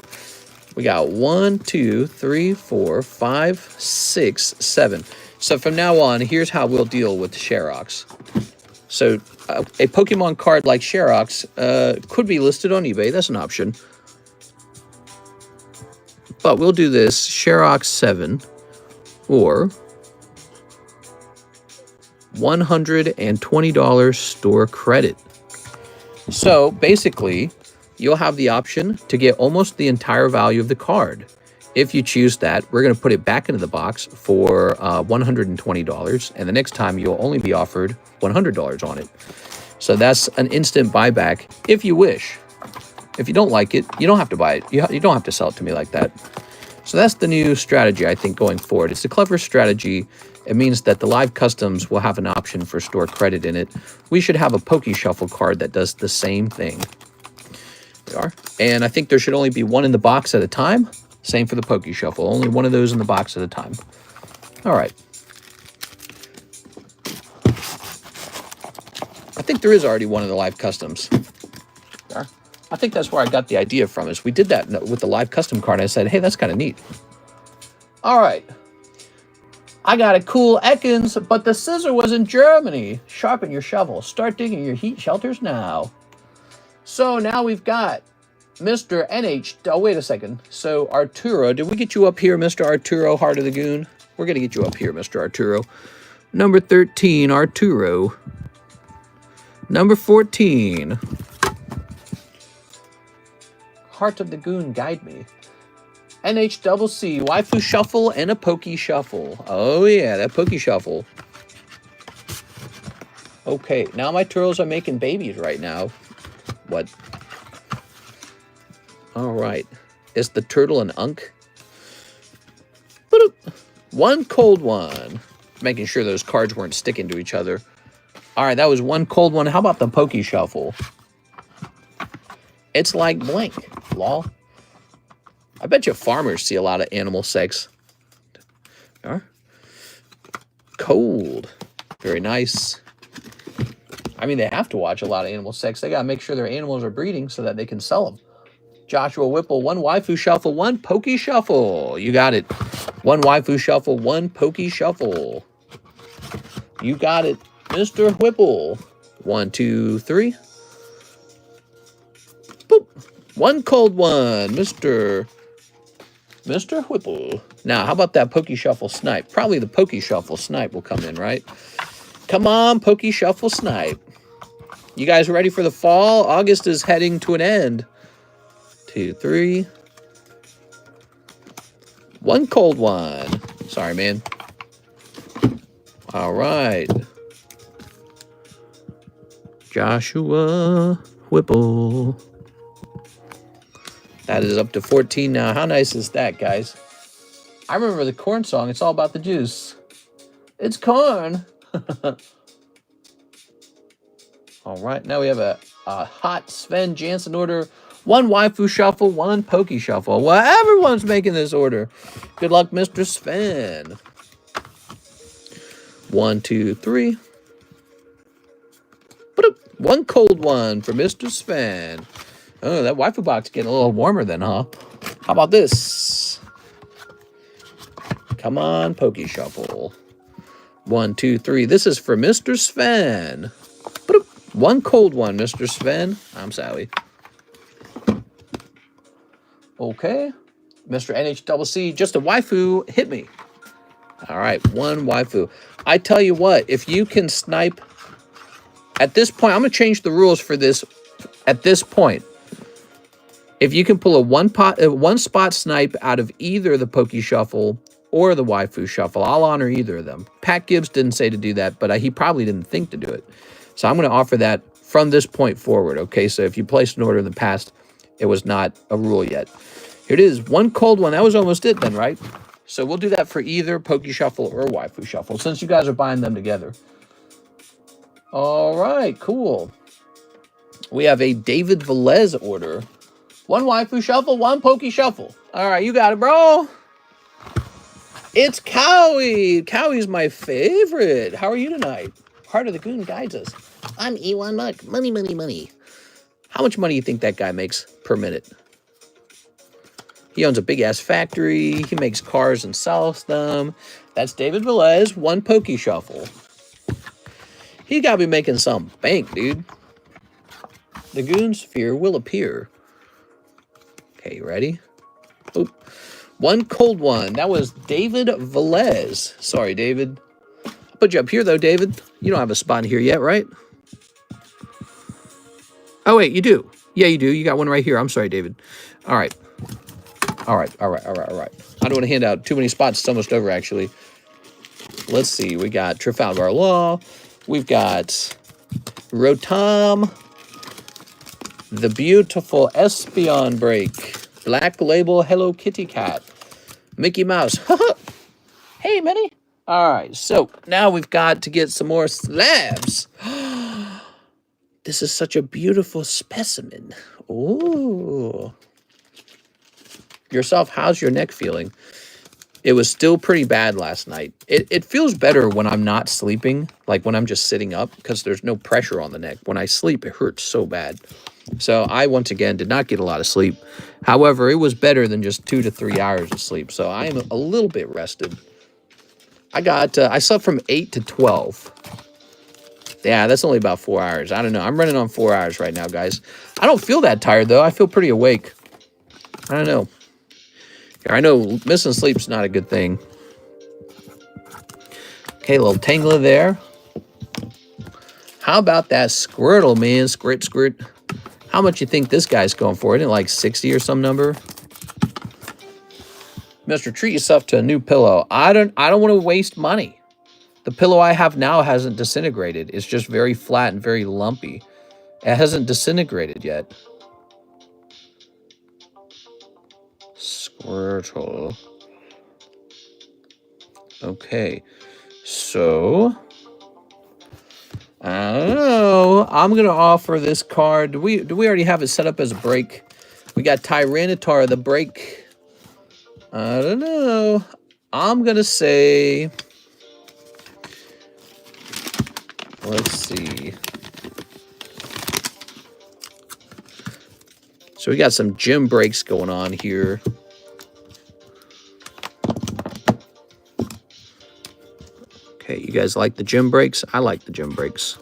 We got 1, 2, 3, 4, 5, 6, 7. So from now on, here's how we'll deal with Sherox. So a Pokemon card like Sherox could be listed on eBay. That's an option. But we'll do this Sherox 7 or $120 store credit. So basically, you'll have the option to get almost the entire value of the card. If you choose that, we're going to put it back into the box for $120. And the next time, you'll only be offered $100 on it. So that's an instant buyback if you wish. If you don't like it, you don't have to buy it. You don't have to sell it to me like that. So that's the new strategy, I think, going forward. It's a clever strategy. It means that the live customs will have an option for store credit in it. We should have a Poke Shuffle card that does the same thing. There we are. And I think there should only be one in the box at a time. Same for the Poke Shuffle. Only one of those in the box at a time. All right. I think there is already one of the live customs. There. I think that's where I got the idea from, is we did that with the live custom card. I said, hey, that's kind of neat. All right. I got a cool Ekans, but the scissor was in Germany. Sharpen your shovel. Start digging your heat shelters now. So now we've got Mr. NH. Oh, wait a second. So Arturo, did we get you up here, Mr. Arturo, Heart of the Goon? We're going to get you up here, Mr. Arturo. Number 13, Arturo. Number 14. Heart of the Goon, guide me. NHCC, Waifu Shuffle, and a Poke Shuffle. Oh, yeah, that Poke Shuffle. Okay, now my turtles are making babies right now. What? All right. It's the turtle and Unk. One cold one. Making sure those cards weren't sticking to each other. All right, that was one cold one. How about the Poke Shuffle? It's like blank. Lol. I bet you farmers see a lot of animal sex. Cold. Very nice. I mean, they have to watch a lot of animal sex. They got to make sure their animals are breeding so that they can sell them. Joshua Whipple, one Waifu Shuffle, one Poke Shuffle. You got it. One Waifu Shuffle, one Poke Shuffle. You got it, Mr. Whipple. 1, 2, 3. Boop. One cold one, Mr. Whipple. Now, how about that Pokey Shuffle Snipe? Probably the Pokey Shuffle Snipe will come in, right? Come on, Pokey Shuffle Snipe. You guys ready for the fall? August is heading to an end. 2, 3. One cold one. Sorry, man. All right. Joshua Whipple. That is up to 14 now. How nice is that, guys? I remember the corn song. It's all about the juice. It's corn. All right. Now we have a hot Sven Jansen order. One waifu shuffle, one pokey shuffle. Well, everyone's making this order. Good luck, Mr. Sven. 1, 2, 3. One cold one for Mr. Sven. Oh, that waifu box getting a little warmer then, huh? How about this? Come on, pokey shuffle. 1, 2, 3. This is for Mr. Sven. One cold one, Mr. Sven. I'm Sally. Okay. Mr. NHCC, just a waifu, hit me. All right, one waifu. I tell you what, if you can snipe at this point, I'm going to change the rules for this at this point. If you can pull a one spot snipe out of either the Pokey Shuffle or the Waifu Shuffle, I'll honor either of them. Pat Gibbs didn't say to do that, but he probably didn't think to do it. So I'm going to offer that from this point forward, okay? So if you placed an order in the past, it was not a rule yet. Here it is, one cold one. That was almost it then, right? So we'll do that for either Pokey Shuffle or Waifu Shuffle, since you guys are buying them together. All right, cool. We have a David Velez order. One Waifu Shuffle, one Pokey Shuffle. All right, you got it, bro. It's Cowie. Cowie's my favorite. How are you tonight? Heart of the Goon guides us. I'm E1 Muck. Money, money, money. How much money do you think that guy makes per minute? He owns a big-ass factory. He makes cars and sells them. That's David Velez, one Pokey Shuffle. He got to be making some bank, dude. The Goon's fear will appear. Okay, you ready? Oh, one cold one. That was David Velez. Sorry, David. I'll put you up here, though, David. You don't have a spot in here yet, right? Oh, wait, you do. Yeah, you do. You got one right here. I'm sorry, David. All right. All right. I don't want to hand out too many spots. It's almost over, actually. Let's see. We got Trafalgar Law. We've got Rotom. The beautiful Espeon Break. Black Label Hello Kitty Cat. Mickey Mouse. Hey, Minnie. All right. So now we've got to get some more slabs. This is such a beautiful specimen. Ooh. Yourself, how's your neck feeling? It was still pretty bad last night. It feels better when I'm not sleeping, like when I'm just sitting up, because there's no pressure on the neck. When I sleep, it hurts so bad. So I, once again, did not get a lot of sleep. However, it was better than just 2 to 3 hours of sleep. So I am a little bit rested. I slept from 8 to 12. Yeah, that's only about 4 hours. I don't know. I'm running on 4 hours right now, guys. I don't feel that tired, though. I feel pretty awake. I don't know. I know missing sleep's not a good thing. Okay, a little Tangler there. How about that Squirtle, man? Squirt. How much you think this guy's going for? Isn't it like 60 or some number? Mister, treat yourself to a new pillow. I don't want to waste money. The pillow I have now hasn't disintegrated. It's just very flat and very lumpy. It hasn't disintegrated yet. Squirtle. Okay. So, I don't know. I'm going to offer this card. Do we already have it set up as a break? We got Tyranitar, the break. I don't know. I'm going to say... Let's see. So we got some gym breaks going on here. Okay, you guys like the gym breaks? I like the gym breaks.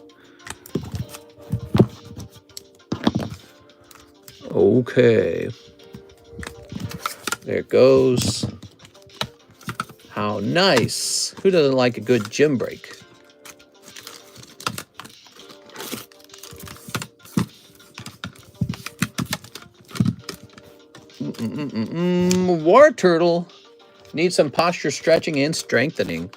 Oh, Okay. There it goes. How nice. Who doesn't like a good gym break? War turtle. Need some posture stretching and strengthening.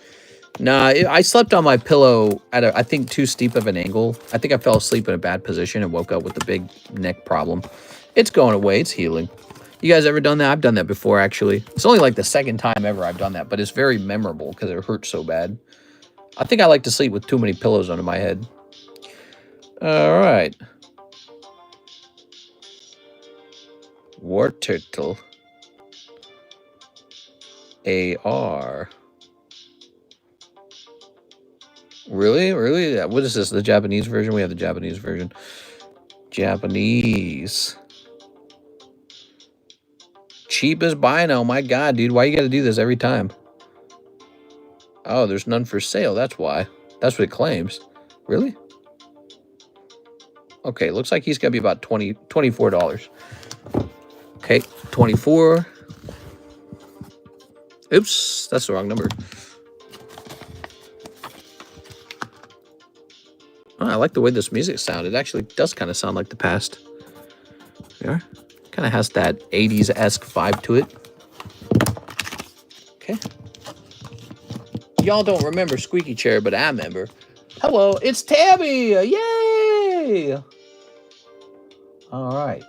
Nah, I slept on my pillow at I think too steep of an angle. I think I fell asleep in a bad position and woke up with a big neck problem. It's going away. It's healing. You guys ever done that? I've done that before, actually. It's only like the second time ever I've done that, but it's very memorable because it hurts so bad. I think I like to sleep with too many pillows under my head. All right. War turtle. AR. Really? Really? What is this? The Japanese version? We have the Japanese version. Japanese. Cheap as Bino. My God, dude. Why you got to do this every time? Oh, there's none for sale. That's why. That's what it claims. Really? Okay, looks like he's going to be about $24. Okay, 24. Oops, that's the wrong number. Oh, I like the way this music sounded. It actually does kind of sound like the past. There. Kind of has that 80s-esque vibe to it. Okay. Y'all don't remember Squeaky Chair, but I remember. Hello, it's Tabby! Yay! All right.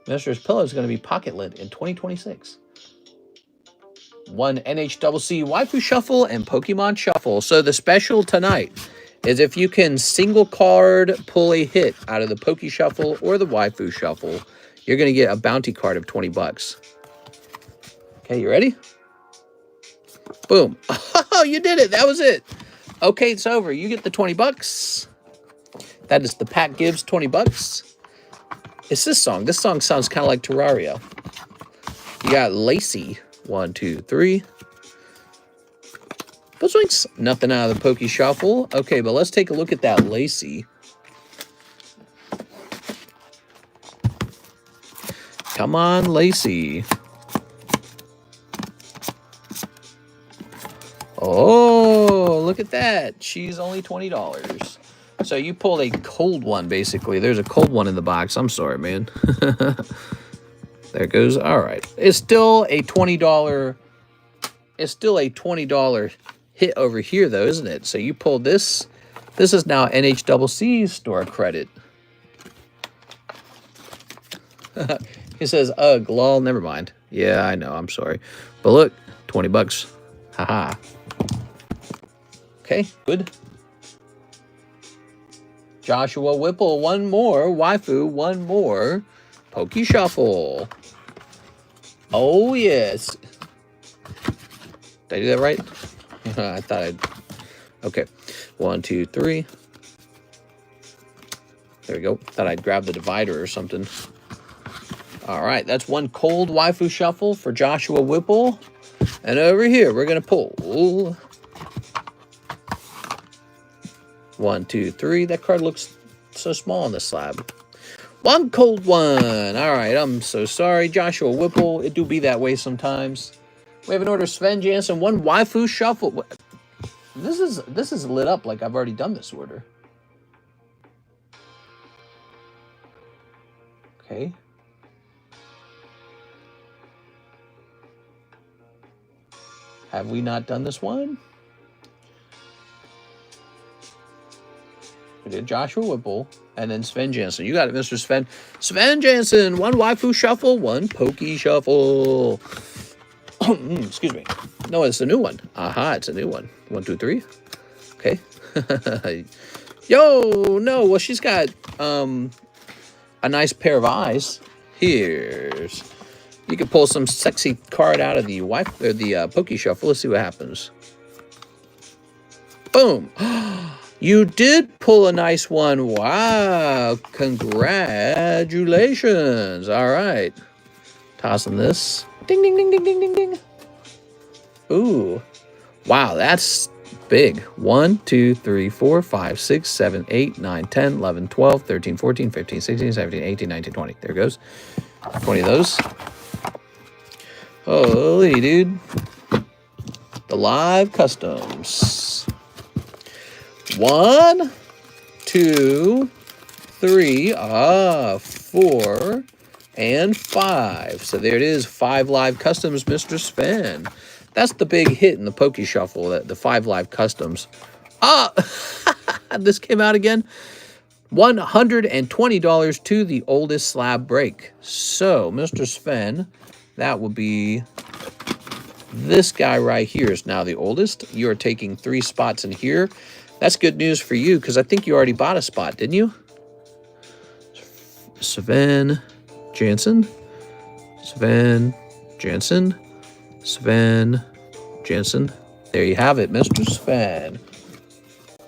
Mistress Pillow is going to be pocket lit in 2026. One NHCC Waifu Shuffle and Pokemon Shuffle. So the special tonight is if you can single card pull a hit out of the Poke Shuffle or the Waifu Shuffle, you're going to get a bounty card of 20 bucks. Okay, you ready? Boom. Oh, you did it. That was it. Okay, it's over. You get the 20 bucks. That is the pack gives 20 bucks. It's this song. This song sounds kind of like Terraria. You got Lacey. 1, 2, 3. Buzzwinks. Nothing out of the Poke Shuffle. Okay, but let's take a look at that Lacey. Come on, Lacey. Oh, look at that. She's only $20. So you pulled a cold one, basically. There's a cold one in the box. I'm sorry, man. There it goes. All right. It's still a $20. It's still a $20 hit over here, though, isn't it? So you pulled this. This is now NHCC store credit. He says, ugh, lol, never mind. Yeah, I know. I'm sorry. But look, 20 bucks. Haha. Okay, good. Joshua Whipple, one more. Waifu, one more. Poke Shuffle. Oh, yes. Did I do that right? I thought I'd... Okay. 1, 2, 3. There we go. Thought I'd grab the divider or something. All right. That's one cold Waifu Shuffle for Joshua Whipple. And over here, we're going to pull... 1, 2, 3. That card looks so small on the slab. One cold one. All right, I'm so sorry, Joshua Whipple. It do be that way sometimes. We have an order, Sven Jansen. One Waifu Shuffle. This is lit up like I've already done this order. Okay. Have we not done this one? We did Joshua Whipple and then Sven Jansen. You got it, Mr. Sven. Sven Jansen, one Waifu Shuffle, one Poke Shuffle. Excuse me. No, it's a new one. Aha, it's a new one. 1, 2, 3. Okay. Yo, no. Well, she's got a nice pair of eyes. Here's. You can pull some sexy card out of the Poke Shuffle. Let's see what happens. Boom. You did pull a nice one. Wow. Congratulations. All right. Tossing this. Ding, ding, ding, ding, ding, ding, ding. Ooh. Wow, that's Big. 1, 2, 3, 4, 5, 6, 7, 8, 9, 10, 11, 12, 13, 14, 15, 16, 17, 18, 19, 20. There goes. 20 of those. Holy dude. The live customs. 1, 2, 3, 4, and 5. So there it is. 5 live customs, Mr. Sven. That's the big hit in the Poke Shuffle, the 5 live customs. This came out again. $120 to the oldest slab break. So, Mr. Sven, that would be this guy right here is now the oldest. You are taking 3 spots in here. That's good news for you because I think you already bought a spot, didn't you? Sven Jansen. Sven Jansen. Sven Jansen. There you have it, Mr. Sven.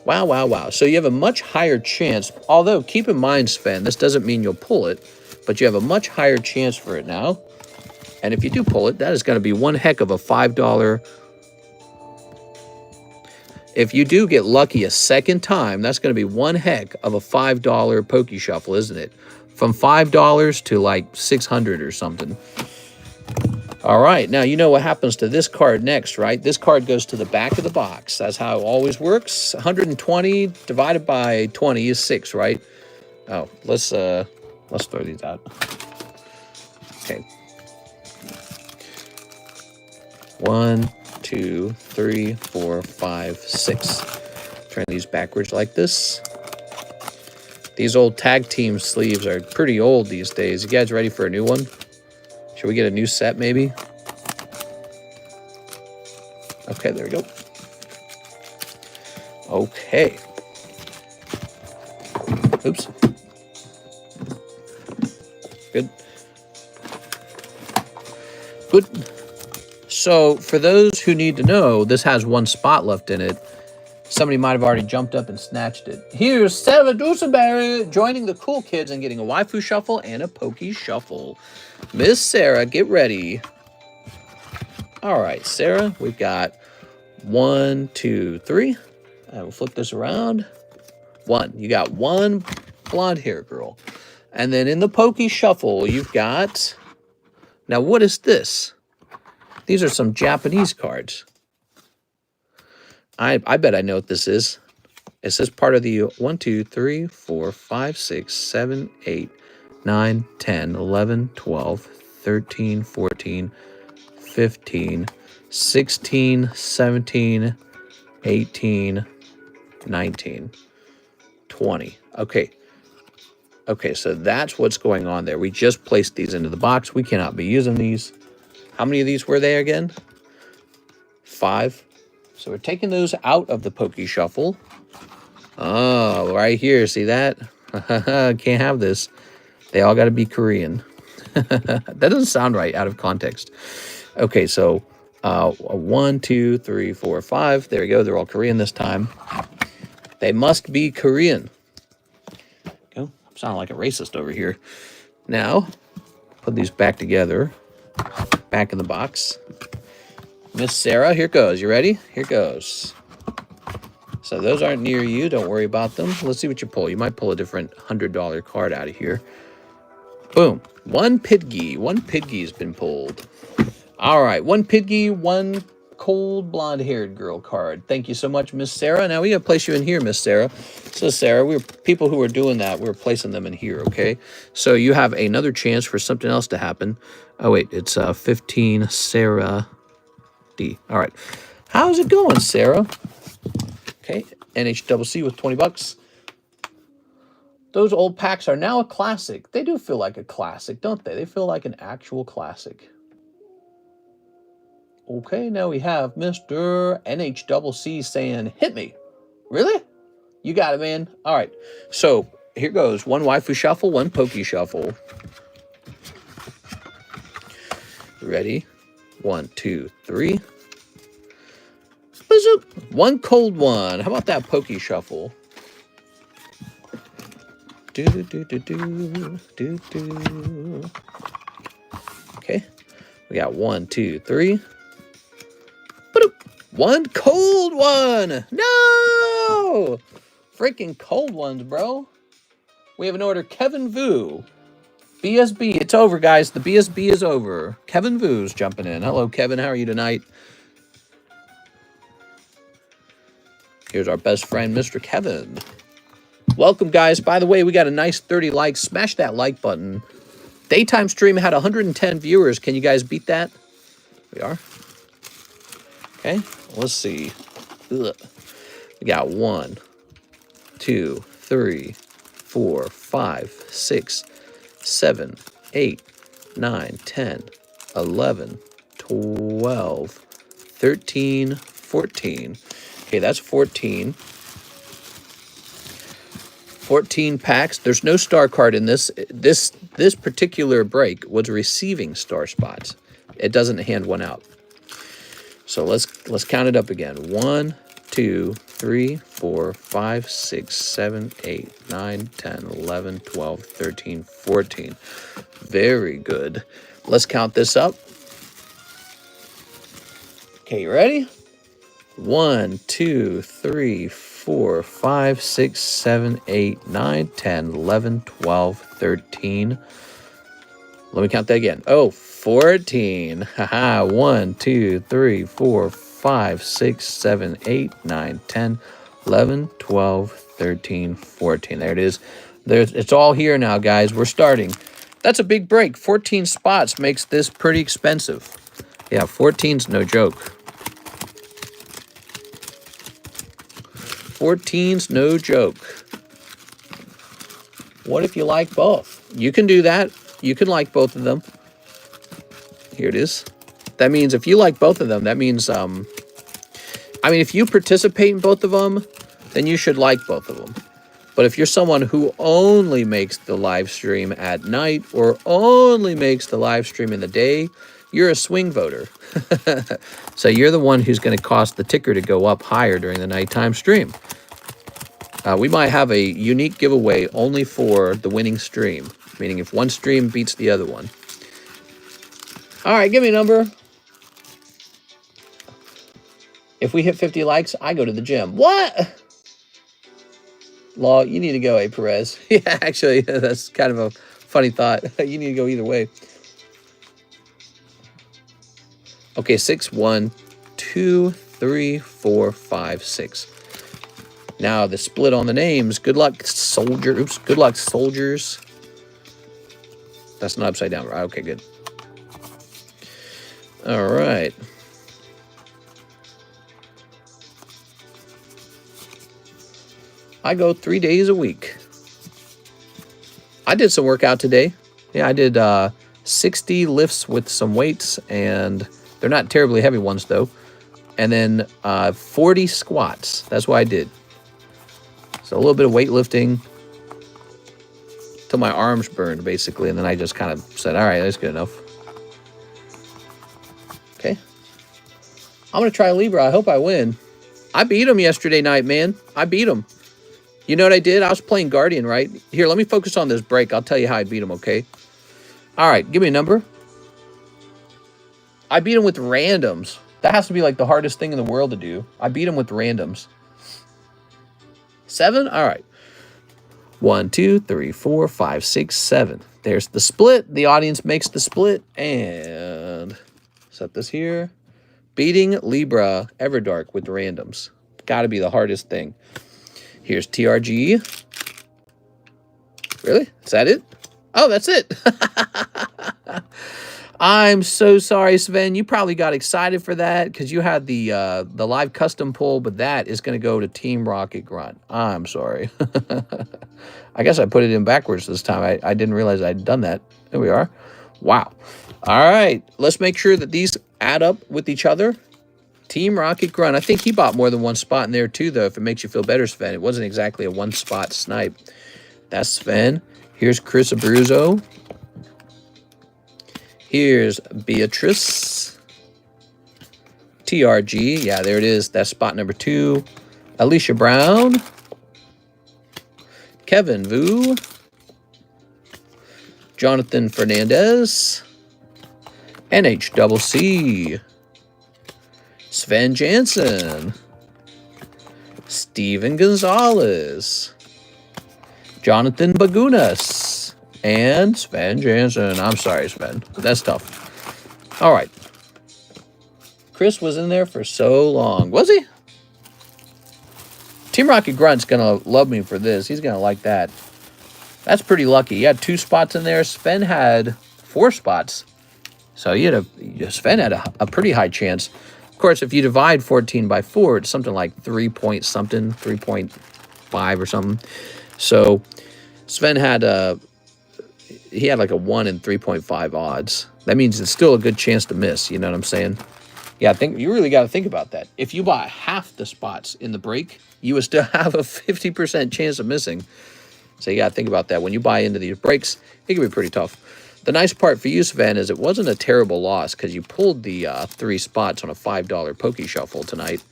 Wow, wow, wow. So you have a much higher chance, although keep in mind, Sven, this doesn't mean you'll pull it, but you have a much higher chance for it now. And if you do pull it, that is going to be one heck of a $5. If you do get lucky a second time, that's going to be one heck of a $5 Poke Shuffle, isn't it? From $5 to like $600 or something. All right, now you know what happens to this card next, right? This card goes to the back of the box. That's how it always works. 120 divided by 20 is 6, right? Oh, let's throw these out. Okay. 1, 2, 3, 4, 5, 6. Turn these backwards like this. These old tag team sleeves are pretty old these days. You guys ready for a new one? Should we get a new set, maybe? Okay, there we go. Okay. Oops. Good. Good. So, for those who need to know, this has 1 spot left in it. Somebody might have already jumped up and snatched it. Here's Sarah Dusenberry joining the cool kids and getting a waifu shuffle and a Poke Shuffle. Miss Sarah, get ready. All right, Sarah, we've got 1, 2, 3. I will flip this around. 1. You got 1 blonde hair girl. And then in the Poke Shuffle, you've got... Now, what is this? These are some Japanese cards. I bet I know what this is. Is this part of the 1, 2, 3, 4, 5, 6, 7, 8, 9, 10, 11, 12, 13, 14, 15, 16, 17, 18, 19, 20. Okay. Okay, so that's what's going on there. We just placed these into the box. We cannot be using these. How many of these were there again? 5. So we're taking those out of the Poke Shuffle. Oh, right here. See that? Can't have this. They all got to be Korean. That doesn't sound right out of context. Okay, so 1, 2, 3, 4, 5. There we go. They're all Korean this time. They must be Korean. Go. I'm sounding like a racist over here. Now, put these back together. Back in the box. Miss Sarah, here goes. You ready? Here goes. So those aren't near you. Don't worry about them. Let's see what you pull. You might pull a different $100 card out of here. Boom. 1 Pidgey. 1 Pidgey has been pulled. All right. 1 Pidgey, 1 cold blonde-haired girl card. Thank you so much, Miss Sarah. Now we got to place you in here, Miss Sarah. So, Sarah, we're people who are doing that. We're placing them in here, okay? So you have another chance for something else to happen. Oh, wait. It's 15 Sarah D. All right. How's it going, Sarah? Okay. NHCC with 20 bucks. Those old packs are now a classic. They do feel like a classic, don't they? They feel like an actual classic. Okay, now we have Mr. NHCC saying, hit me. Really? You got it, man. All right. So here goes. 1 waifu shuffle, 1 Poke Shuffle. Ready? 1, 2, 3. 1 cold one. How about that Poke Shuffle? Okay. We got 1, 2, 3. One cold one. No! Freaking cold ones, bro. We have an order. Kevin Vu. BSB. It's over, guys. The BSB is over. Kevin Vu's jumping in. Hello, Kevin. How are you tonight? Here's our best friend, Mr. Kevin. Welcome, guys. By the way, we got a nice 30 likes. Smash that like button. Daytime stream had 110 viewers. Can you guys beat that? We are. Okay, let's see. Ugh. We got 1, 2, 3, 4, 5, 6, 7, 8, 9, 10, 11, 12, 13, 14. Okay, that's 14. 14 packs. There's no star card in this. This particular break was receiving star spots. It doesn't hand one out. So let's count it up again. 1, 2, 3, 4, 5, 6, 7, 8, 9, 10, 11, 12, 13, 14. Very good. Let's count this up. Okay, you ready? 1, 2, 3, 4, 5, 6, 7, 8, 9, 10, 11, 12, 13. Let me count that again. Oh, 14. Haha. 1, 2, 3, 4, 5, 6, 7, 8, 9, 10, 11, 12, 13, 14. There it is. It's all here now, guys. We're starting. That's a big break. 14 spots makes this pretty expensive. Yeah, 14's no joke. 14's no joke. What if you like both? You can do that. You can like both of them. Here it is. That means if you like both of them, that means, I mean, if you participate in both of them, then you should like both of them. But if you're someone who only makes the live stream at night or only makes the live stream in the day, you're a swing voter. So you're the one who's going to cause the ticker to go up higher during the nighttime stream. We might have a unique giveaway only for the winning stream, meaning if one stream beats the other one. All right, give me a number. If we hit 50 likes, I go to the gym. What? Law, you need to go, Perez. Yeah, actually, that's kind of a funny thought. You need to go either way. Okay, 6, 1, 2, 3, 4, 5, 6. Now the split on the names. Good luck, soldier. Oops. Good luck, soldiers. That's not upside down. Okay, good. All right. I go 3 days a week. I did some workout today. Yeah, I did 60 lifts with some weights, and they're not terribly heavy ones, though. And then 40 squats. That's what I did. So a little bit of weightlifting till my arms burned, basically. And then I just kind of said, all right, that's good enough. Okay. I'm going to try Libra. I hope I win. I beat him yesterday night, man. I beat him. You know what I did? I was playing Guardian, right? Here, let me focus on this break. I'll tell you how I beat him, okay? All right, give me a number. I beat him with randoms. That has to be like the hardest thing in the world to do. I beat him with randoms. 7? All right. 1, 2, 3, 4, 5, 6, 7. There's the split. The audience makes the split. And set this here. Beating Libra Everdark with randoms. Got to be the hardest thing. Here's TRG. Really? Is that it? Oh, that's it. I'm so sorry, Sven. You probably got excited for that because you had the live custom pull, but that is going to go to Team Rocket Grunt. I'm sorry. I guess I put it in backwards this time. I didn't realize I'd done that. There we are. Wow. All right. Let's make sure that these add up with each other. Team Rocket Grunt. I think he bought more than one spot in there too, though, if it makes you feel better, Sven. It wasn't exactly a one-spot snipe. That's Sven. Here's Chris Abruzzo. Here's Beatrice. TRG. Yeah, there it is. That's spot number 2. Alicia Brown. Kevin Vu. Jonathan Fernandez. NHCC. Sven Jansen, Steven Gonzalez, Jonathan Bagunas, and Sven Jansen. I'm sorry, Sven. That's tough. All right. Chris was in there for so long. Was he? Team Rocket Grunt's going to love me for this. He's going to like that. That's pretty lucky. He had 2 spots in there. Sven had 4 spots. So Sven had a pretty high chance. Of course, if you divide 14 by 4, it's something like 3 point something, 3.5 or something. So Sven had he had like a 1 in 3.5 odds. That means it's still a good chance to miss. You know what I'm saying? Yeah, you really got to think about that. If you bought half the spots in the break, you would still have a 50% chance of missing. So you got to think about that. When you buy into these breaks, it can be pretty tough. The nice part for you, Sven, is it wasn't a terrible loss because you pulled the 3 spots on a $5 Pokey Shuffle tonight.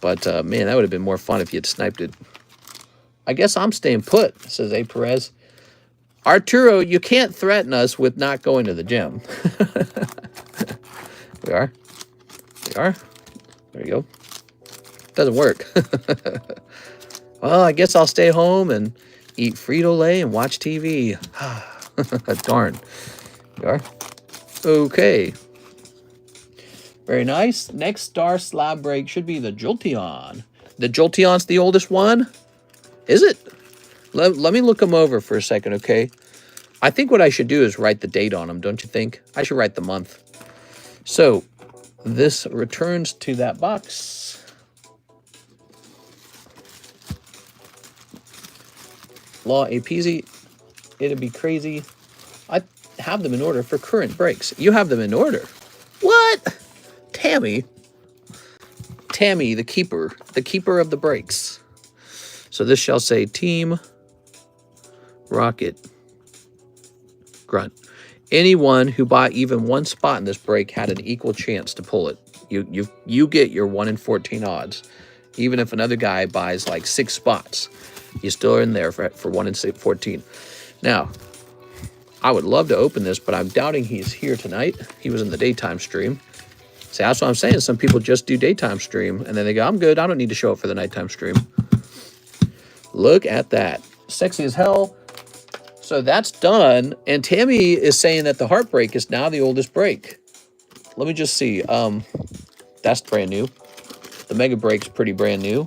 But, man, that would have been more fun if you had sniped it. I guess I'm staying put, says A. Perez. Arturo, you can't threaten us with not going to the gym. We are. We are. There you go. Doesn't work. Well, I guess I'll stay home and eat Frito-Lay and watch TV. Darn. You are. Okay. Very nice. Next star slab break should be the Jolteon. The Jolteon's the oldest one? Is it? Let me look them over for a second, okay? I think what I should do is write the date on them, don't you think? I should write the month. So, this returns to that box. Law A peasy. It'd be crazy. I have them in order for current breaks. You have them in order. What? Tammy, the keeper of the breaks. So this shall say Team Rocket Grunt. Anyone who bought even 1 spot in this break had an equal chance to pull it. You get your 1 in 14 odds. Even if another guy buys like 6 spots, you still are in there for 1 in 14. Now, I would love to open this, but I'm doubting he's here tonight. He was in the daytime stream. See, that's what I'm saying. Some people just do daytime stream, and then they go, I'm good. I don't need to show up for the nighttime stream. Look at that. Sexy as hell. So that's done. And Tammy is saying that the Heartbreak is now the oldest break. Let me just see. That's brand new. The Mega Break's pretty brand new.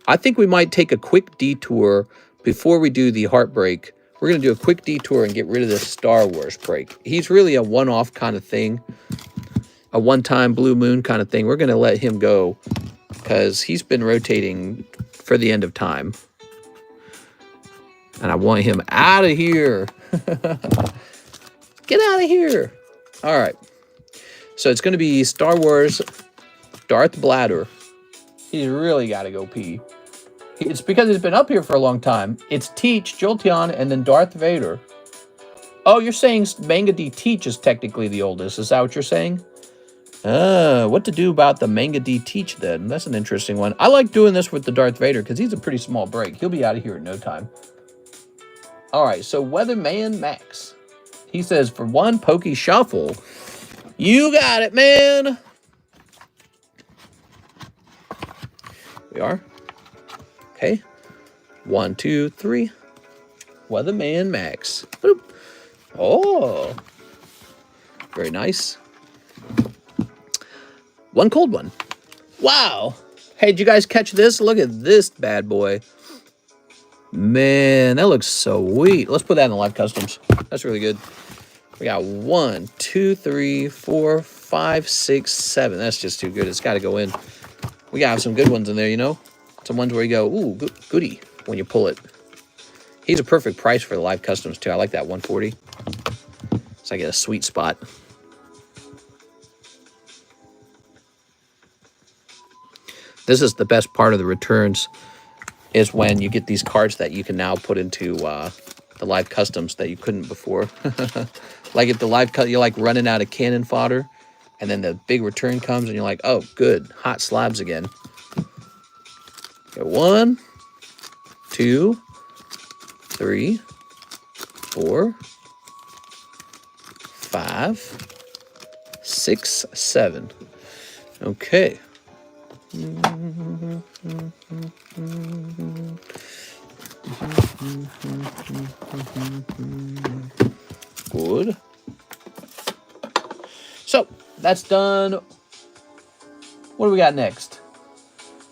I think we might take a quick detour before we do the Heartbreak. We're going to do a quick detour and get rid of this Star Wars break. He's really a one-off kind of thing. A one-time blue moon kind of thing. We're going to let him go because he's been rotating for the end of time. And I want him out of here. Get out of here. All right. So it's going to be Star Wars Darth Bladder. He's really got to go pee. It's because he's been up here for a long time. It's Teach, Jolteon, and then Darth Vader. Oh, you're saying Manga D Teach is technically the oldest. Is that what you're saying? What to do about the Manga D Teach then? That's an interesting one. I like doing this with the Darth Vader because he's a pretty small break. He'll be out of here in no time. All right, so Weatherman Max. He says, for 1 Pokey Shuffle, you got it, man. We are. Okay. 1, 2, 3. Weatherman Max. Boop. Oh. Very nice. 1 cold one. Wow. Hey, did you guys catch this? Look at this bad boy. Man, that looks sweet. Let's put that in the live customs. That's really good. We got 1, 2, 3, 4, 5, 6, 7. That's just too good. It's got to go in. We got to have some good ones in there, you know? Some ones where you go, ooh, goody, when you pull it. He's a perfect price for the live customs, too. I like that 140. So I get a sweet spot. This is the best part of the returns, is when you get these cards that you can now put into the live customs that you couldn't before. Like if the live cut, you're like running out of cannon fodder, and then the big return comes, and you're like, oh, good, hot slabs again. Okay, 1, 2, 3, 4, 5, 6, 7. Okay. Good. So, that's done. What do we got next?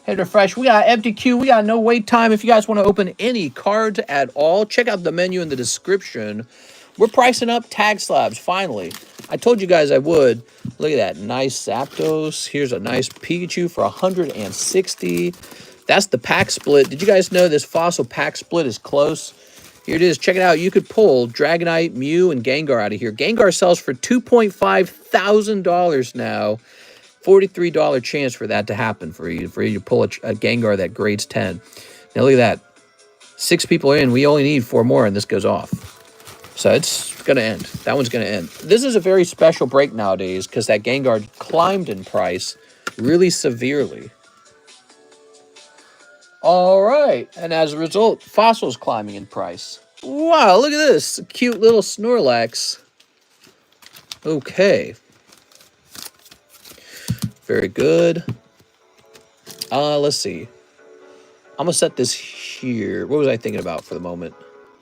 Hit refresh. We got empty queue. We got no wait time. If you guys want to open any cards at all, check out the menu in the description. We're pricing up tag slabs, finally. I told you guys I would. Look at that. Nice Zapdos. Here's a nice Pikachu for 160. That's the pack split. Did you guys know this fossil pack split is close? Here it is. Check it out. You could pull Dragonite, Mew, and Gengar out of here. Gengar sells for $2.5 thousand now. $43 chance for that to happen for you to pull a Gengar that grades 10. Now look at that. 6 people are in. We only need 4 more, and this goes off. So it's going to end. That one's going to end. This is a very special break nowadays because that Gengar climbed in price really severely. All right. And as a result, Fossil's climbing in price. Wow, look at this. Cute little Snorlax. Okay. Very good. Let's see. I'm going to set this here. What was I thinking about for the moment?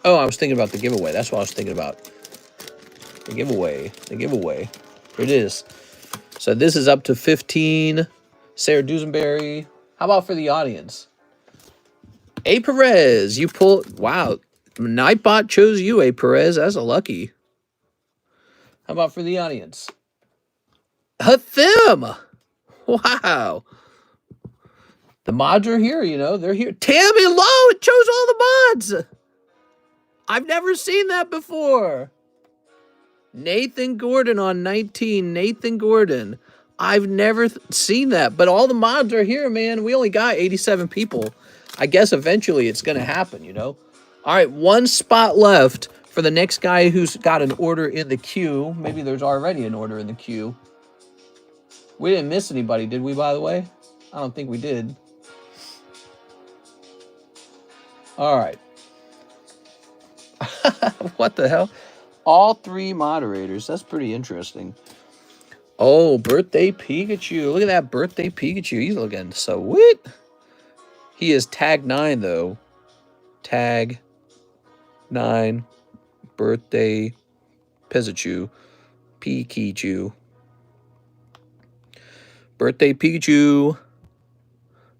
Oh, I was thinking about the giveaway. That's what I was thinking about. The giveaway. The giveaway. Here it is. So this is up to 15. Sarah Dusenberry. How about for the audience? A. Perez. You pull. Wow. Nightbot chose you, A. Perez. That's a lucky. How about for the audience? Hathim. Wow. The mods are here, you know. They're here. Tammy Lowe chose all the mods. I've never seen that before. Nathan Gordon on 19. Nathan Gordon. I've never seen that. But all the mods are here, man. We only got 87 people. I guess eventually it's going to happen, you know. All right, 1 spot left for the next guy who's got an order in the queue. Maybe there's already an order in the queue. We didn't miss anybody, did we, by the way? I don't think we did. All right. What the hell? All 3 moderators. That's pretty interesting. Oh, birthday Pikachu. Look at that birthday Pikachu. He's looking so sweet. He is tag 9, though. Tag 9. Birthday Pikachu. Pikachu. Birthday Pikachu.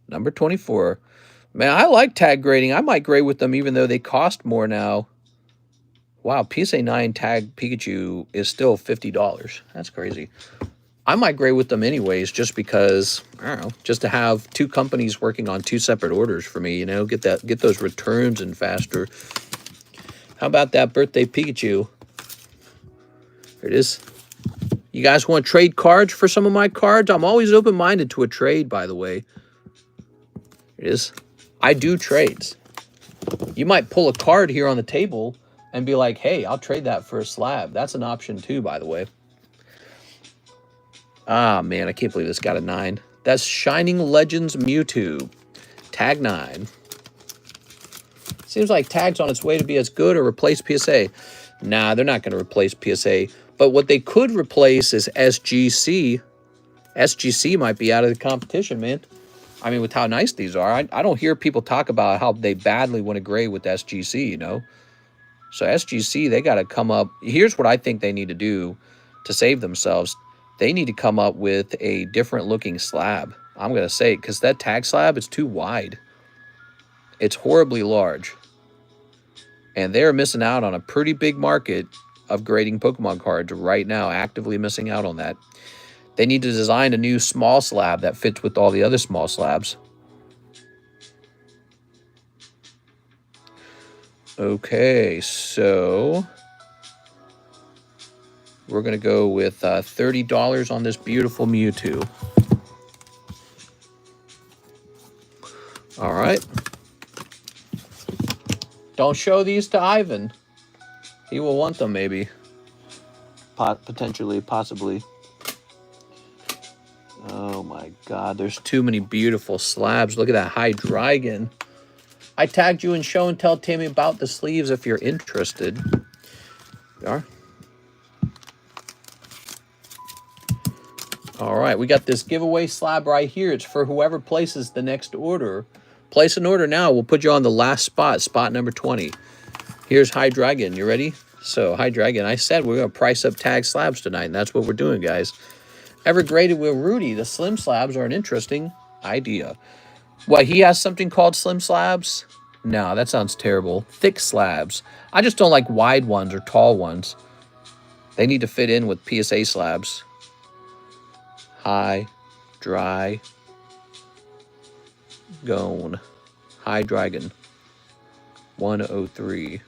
Number 24. Man, I like tag grading. I might grade with them even though they cost more now. Wow, PSA 9 tag Pikachu is still $50. That's crazy. I might grade with them anyways just because, I don't know, just to have 2 companies working on 2 separate orders for me, you know, get those returns in faster. How about that birthday Pikachu? Here it is. You guys want to trade cards for some of my cards? I'm always open-minded to a trade, by the way. Here it is. I do trades. You might pull a card here on the table and be like, hey, I'll trade that for a slab. That's an option too, by the way. Ah, man, I can't believe this got a 9. That's Shining Legends Mewtwo. Tag 9. Seems like Tag's on its way to be as good or replace PSA. Nah, they're not going to replace PSA. But what they could replace is SGC. SGC might be out of the competition, man. I mean, with how nice these are. I don't hear people talk about how they badly want to grade with SGC, you know. So SGC, they got to come up. Here's what I think they need to do to save themselves. They need to come up with a different looking slab. I'm going to say it because that tag slab is too wide. It's horribly large. And they're missing out on a pretty big market of grading Pokemon cards right now, actively missing out on that. They need to design a new small slab that fits with all the other small slabs. Okay, so we're going to go with $30 on this beautiful Mewtwo. All right. Don't show these to Ivan. He will want them, maybe. Potentially, possibly. Oh my God, there's too many beautiful slabs. Look at that Hydreigon. I tagged you in show and tell Tammy about the sleeves if you're interested. You are? All right, we got this giveaway slab right here. It's for whoever places the next order. Place an order now. We'll put you on the last spot, spot number 20. Here's High Dragon. You ready? So, High Dragon, I said we're going to price up tag slabs tonight, and that's what we're doing, guys. Ever graded with Rudy, the slim slabs are an interesting idea. What, he has something called slim slabs? No, that sounds terrible. Thick slabs. I just don't like wide ones or tall ones. They need to fit in with PSA slabs. High, dry, gone. High Dragon. 103.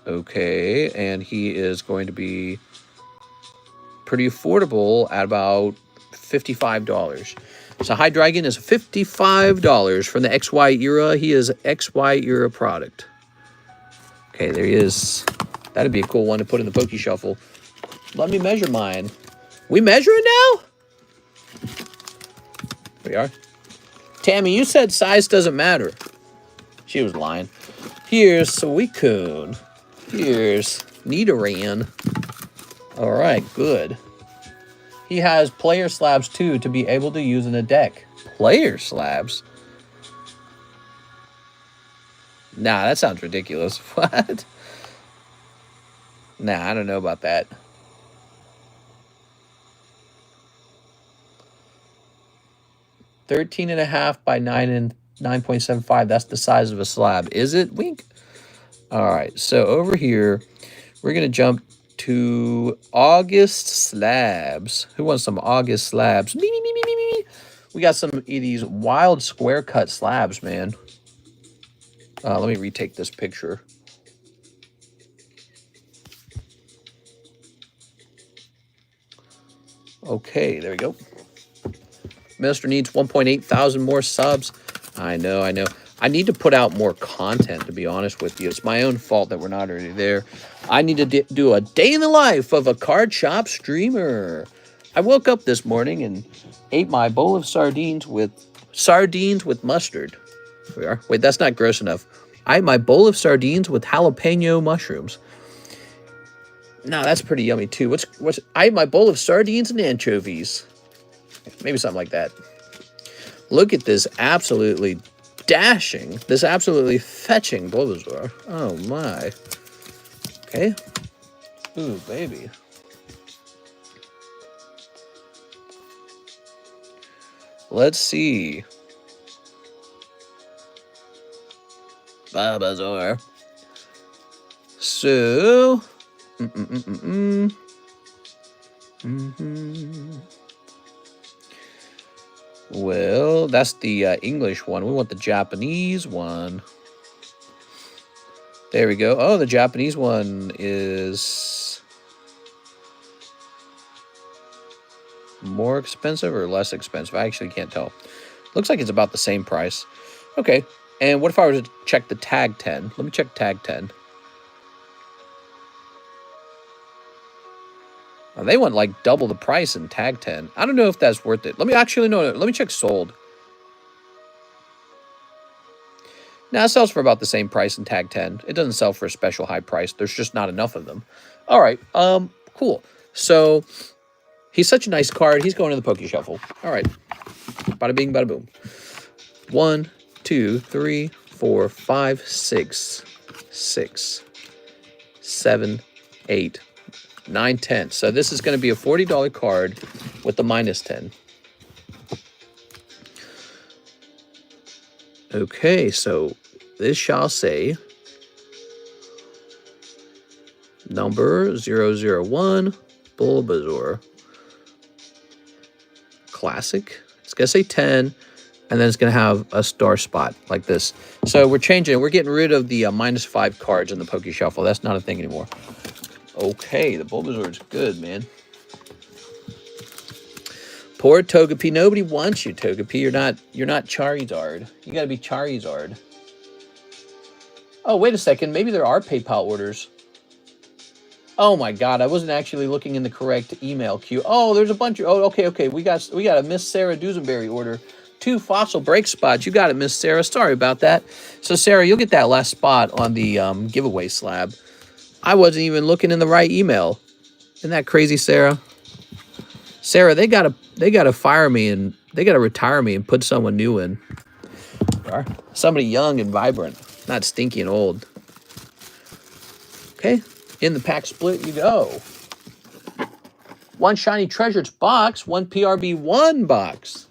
Okay, and he is going to be pretty affordable at about $55. So High Dragon is $55 from the XY era. He is XY era product. Okay, there he is. That'd be a cool one to put in the Poke Shuffle. Let me measure mine. We measure it now? We are. Tammy, you said size doesn't matter. She was lying. Here's Suicune. Here's Nidoran. All right, good. He has player slabs, too, to be able to use in a deck. Player slabs? Nah, that sounds ridiculous. What? Nah, I don't know about that. $13.5 by 9.75. That's the size of a slab. Is it? Wink. All right. So over here, we're going to jump to August slabs. Who wants some August slabs? Me, me, me, me, me, me. We got some of these wild square cut slabs, man. Let me retake this picture. Okay, there we go. Minister needs 1.8 thousand more subs. I know. I need to put out more content, to be honest with you. It's my own fault that we're not already there. I need to do a day in the life of a card shop streamer. I woke up this morning and ate my bowl of sardines with mustard. Here we are. Wait, that's not gross enough. I ate my bowl of sardines with jalapeno mushrooms. No, that's pretty yummy too. I ate my bowl of sardines and anchovies. Maybe something like that. Look at this absolutely dashing, this absolutely fetching Bulbasaur. Oh my. Okay. Ooh, baby. Let's see. Bulbasaur. So. Well, that's the English one. We want the Japanese one. There we go. Oh, the Japanese one is more expensive or less expensive? I actually can't tell. Looks like it's about the same price. Okay. And what if I were to check the tag 10? Let me check tag 10. Oh, they want like double the price in tag 10. I don't know if that's worth it. Let me check sold. Now it sells for about the same price in tag 10. It doesn't sell for a special high price. There's just not enough of them. All right. Cool. So he's such a nice card. He's going to the Poke Shuffle. All right. Bada bing, bada boom. 1, 2, 3, 4, 5, 6, 7, 8, 9, 10. So this is going to be a $40 card with the -10. Okay, so this shall say number 001 Bulbasaur. Classic. It's going to say 10, and then it's going to have a star spot like this. So we're changing it. We're getting rid of the -5 cards in the Poke Shuffle. That's not a thing anymore. Okay, the Bulbasaur is good, man. Poor Togepi. Nobody wants you, Togepi. You're not Charizard. You gotta be Charizard. Oh, wait a second. Maybe there are PayPal orders. Oh my God, I wasn't actually looking in the correct email queue. Oh, there's a bunch of. Oh, okay. We got a Miss Sarah Dusenberry order. 2 fossil break spots. You got it, Miss Sarah. Sorry about that. So Sarah, you'll get that last spot on the giveaway slab. I wasn't even looking in the right email. Isn't that crazy, Sarah? Sarah, they gotta fire me and they gotta retire me and put someone new in. Somebody young and vibrant, not stinky and old. Okay, in the pack split you go. One Shiny Treasures box, one PRB1 box.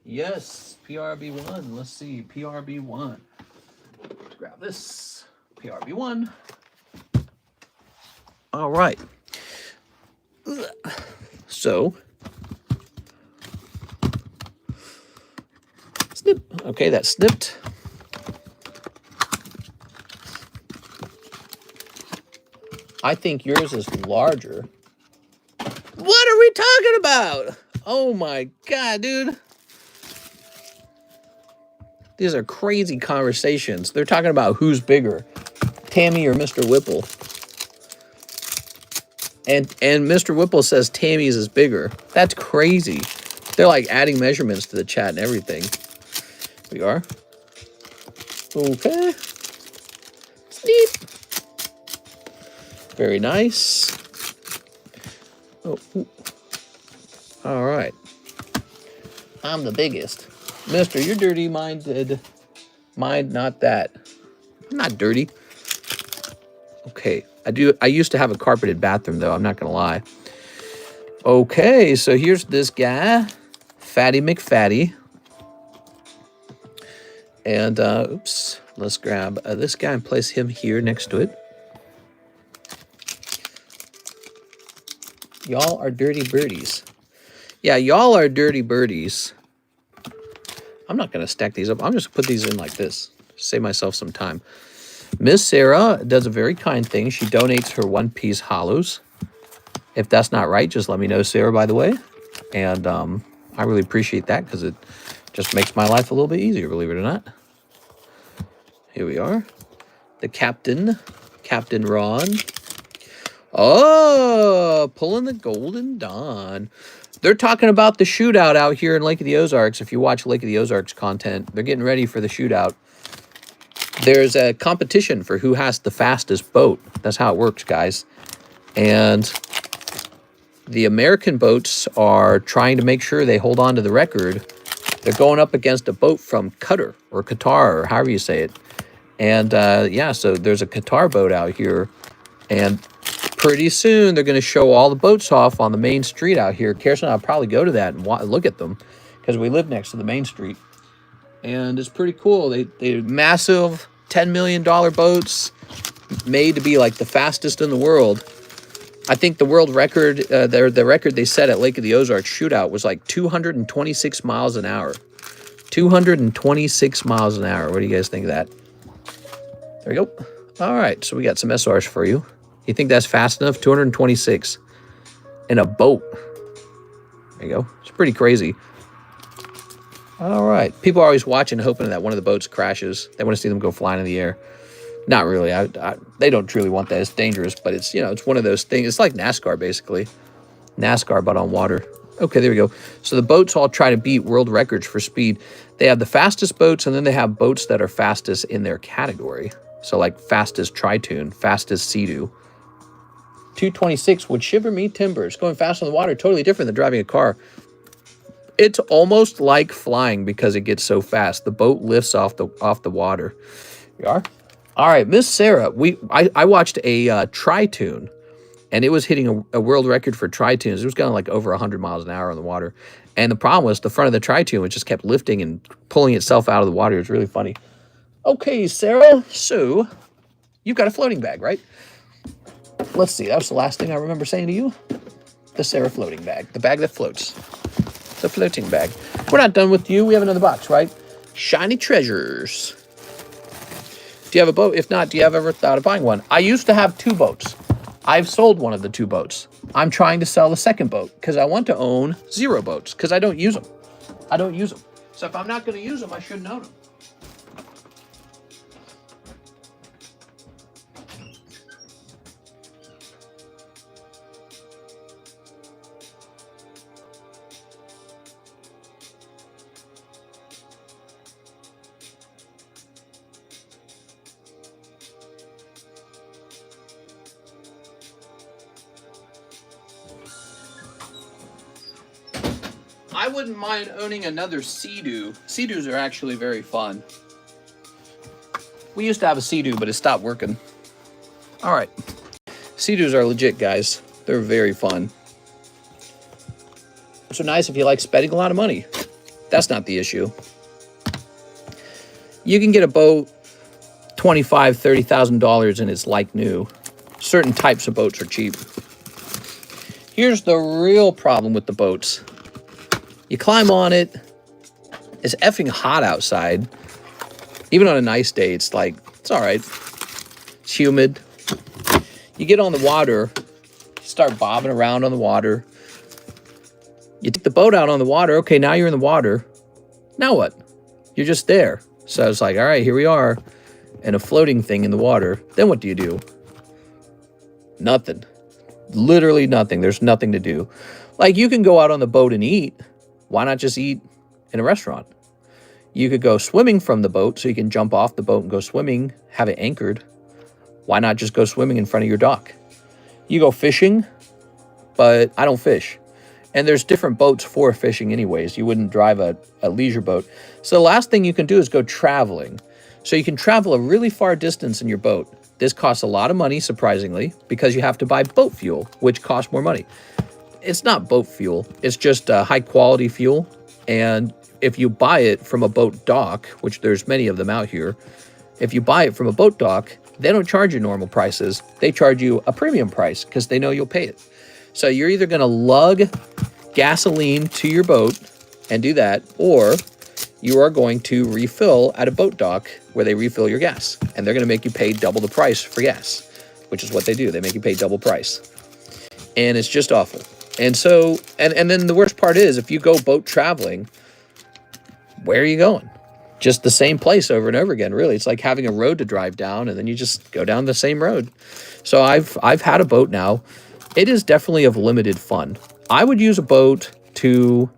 Yes, PRB1. Let's see, PRB1. Let's grab this, PRB1. All right. So, snip. Okay, that's snipped. I think yours is larger. What are we talking about? Oh my God, dude. These are crazy conversations. They're talking about who's bigger, Tammy or Mr. Whipple. And Mr. Whipple says Tammy's is bigger. That's crazy. They're like adding measurements to the chat and everything. We are. Okay. Sneep. Very nice. Oh. Ooh. All right. I'm the biggest. Mister, you're dirty-minded. Mind not that. I'm not dirty. Okay. I used to have a carpeted bathroom, though. I'm not going to lie. Okay, so here's this guy. Fatty McFatty. And, oops. Let's grab this guy and place him here next to it. Y'all are dirty birdies. Yeah, y'all are dirty birdies. I'm not going to stack these up. I'm just going to put these in like this. Save myself some time. Miss Sarah does a very kind thing. She donates her one-piece hollows. If that's not right, just let me know, Sarah, by the way. And I really appreciate that because it just makes my life a little bit easier, believe it or not. Here we are. The Captain Ron. Oh, pulling the Golden Dawn. They're talking about the shootout out here in Lake of the Ozarks. If you watch Lake of the Ozarks content, they're getting ready for the shootout. There's a competition for who has the fastest boat. That's how it works, guys. And the American boats are trying to make sure they hold on to the record. They're going up against a boat from Qatar or Qatar or however you say it. And yeah, so there's a Qatar boat out here. And pretty soon they're going to show all the boats off on the main street out here. Kirsten and I'll probably go to that and look at them because we live next to the main street. And it's pretty cool. They're massive $10 million boats made to be like the fastest in the world. I think the world record, the record they set at Lake of the Ozarks shootout was like 226 miles an hour. 226 miles an hour. What do you guys think of that? There we go. All right, so we got some SRs for you. You think that's fast enough? 226 in a boat. There you go. It's pretty crazy. All right. People are always watching, hoping that one of the boats crashes. They want to see them go flying in the air. Not really. They don't truly want that. It's dangerous, but it's, you know, it's one of those things. It's like NASCAR, basically. NASCAR, but on water. Okay, there we go. So the boats all try to beat world records for speed. They have the fastest boats, and then they have boats that are fastest in their category. So like fastest Tritune, fastest Sea-Doo. 226 would shiver me timbers. Going fast on the water, totally different than driving a car. It's almost like flying because it gets so fast. The boat lifts off the water. Here we are. All right, Miss Sarah. I watched a Tritune, and it was hitting a world record for Tritunes. It was going like over 100 miles an hour on the water. And the problem was the front of the Tritune, which just kept lifting and pulling itself out of the water. It was really funny. Okay, Sarah. So you've got a floating bag, right? Let's see. That was the last thing I remember saying to you. The Sarah floating bag. The bag that floats. The floating bag. We're not done with you. We have another box, right? Shiny Treasures. Do you have a boat? If not, do you have ever thought of buying one? I used to have 2 boats. I've sold one of the 2 boats. I'm trying to sell the second boat because I want to own 0 boats because I don't use them. I don't use them. So if I'm not going to use them, I shouldn't own them. I wouldn't mind owning another Sea-Doo. Sea-Doos are actually very fun. We used to have a Sea-Doo, but it stopped working. All right. Sea-Doos are legit, guys. They're very fun. So nice if you like spending a lot of money. That's not the issue. You can get a boat $25,000, $30,000 and it's like new. Certain types of boats are cheap. Here's the real problem with the boats. You climb on it. It's effing hot outside. Even on a nice day, it's like, it's all right. It's humid. You get on the water, you start bobbing around on the water. You take the boat out on the water. Okay, now you're in the water. Now what? You're just there. So it's like, all right, here we are. And a floating thing in the water. Then what do? Nothing. Literally nothing. There's nothing to do. Like, you can go out on the boat and eat. Why not just eat in a restaurant? You could go swimming from the boat, so you can jump off the boat and go swimming, have it anchored. Why not just go swimming in front of your dock? You go fishing, but I don't fish. And there's different boats for fishing anyways. You wouldn't drive a leisure boat. So the last thing you can do is go traveling. So you can travel a really far distance in your boat. This costs a lot of money, surprisingly, because you have to buy boat fuel, which costs more money. It's not boat fuel. It's just high quality fuel. And if you buy it from a boat dock, which there's many of them out here, if you buy it from a boat dock, they don't charge you normal prices. They charge you a premium price because they know you'll pay it. So you're either going to lug gasoline to your boat and do that, or you are going to refill at a boat dock where they refill your gas. And they're going to make you pay double the price for gas, which is what they do. They make you pay double price. And it's just awful. And so, and then the worst part is, if you go boat traveling, where are you going? Just the same place over and over again, really. It's like having a road to drive down, and then you just go down the same road. So I've had a boat now. It is definitely of limited fun. I would use a boat to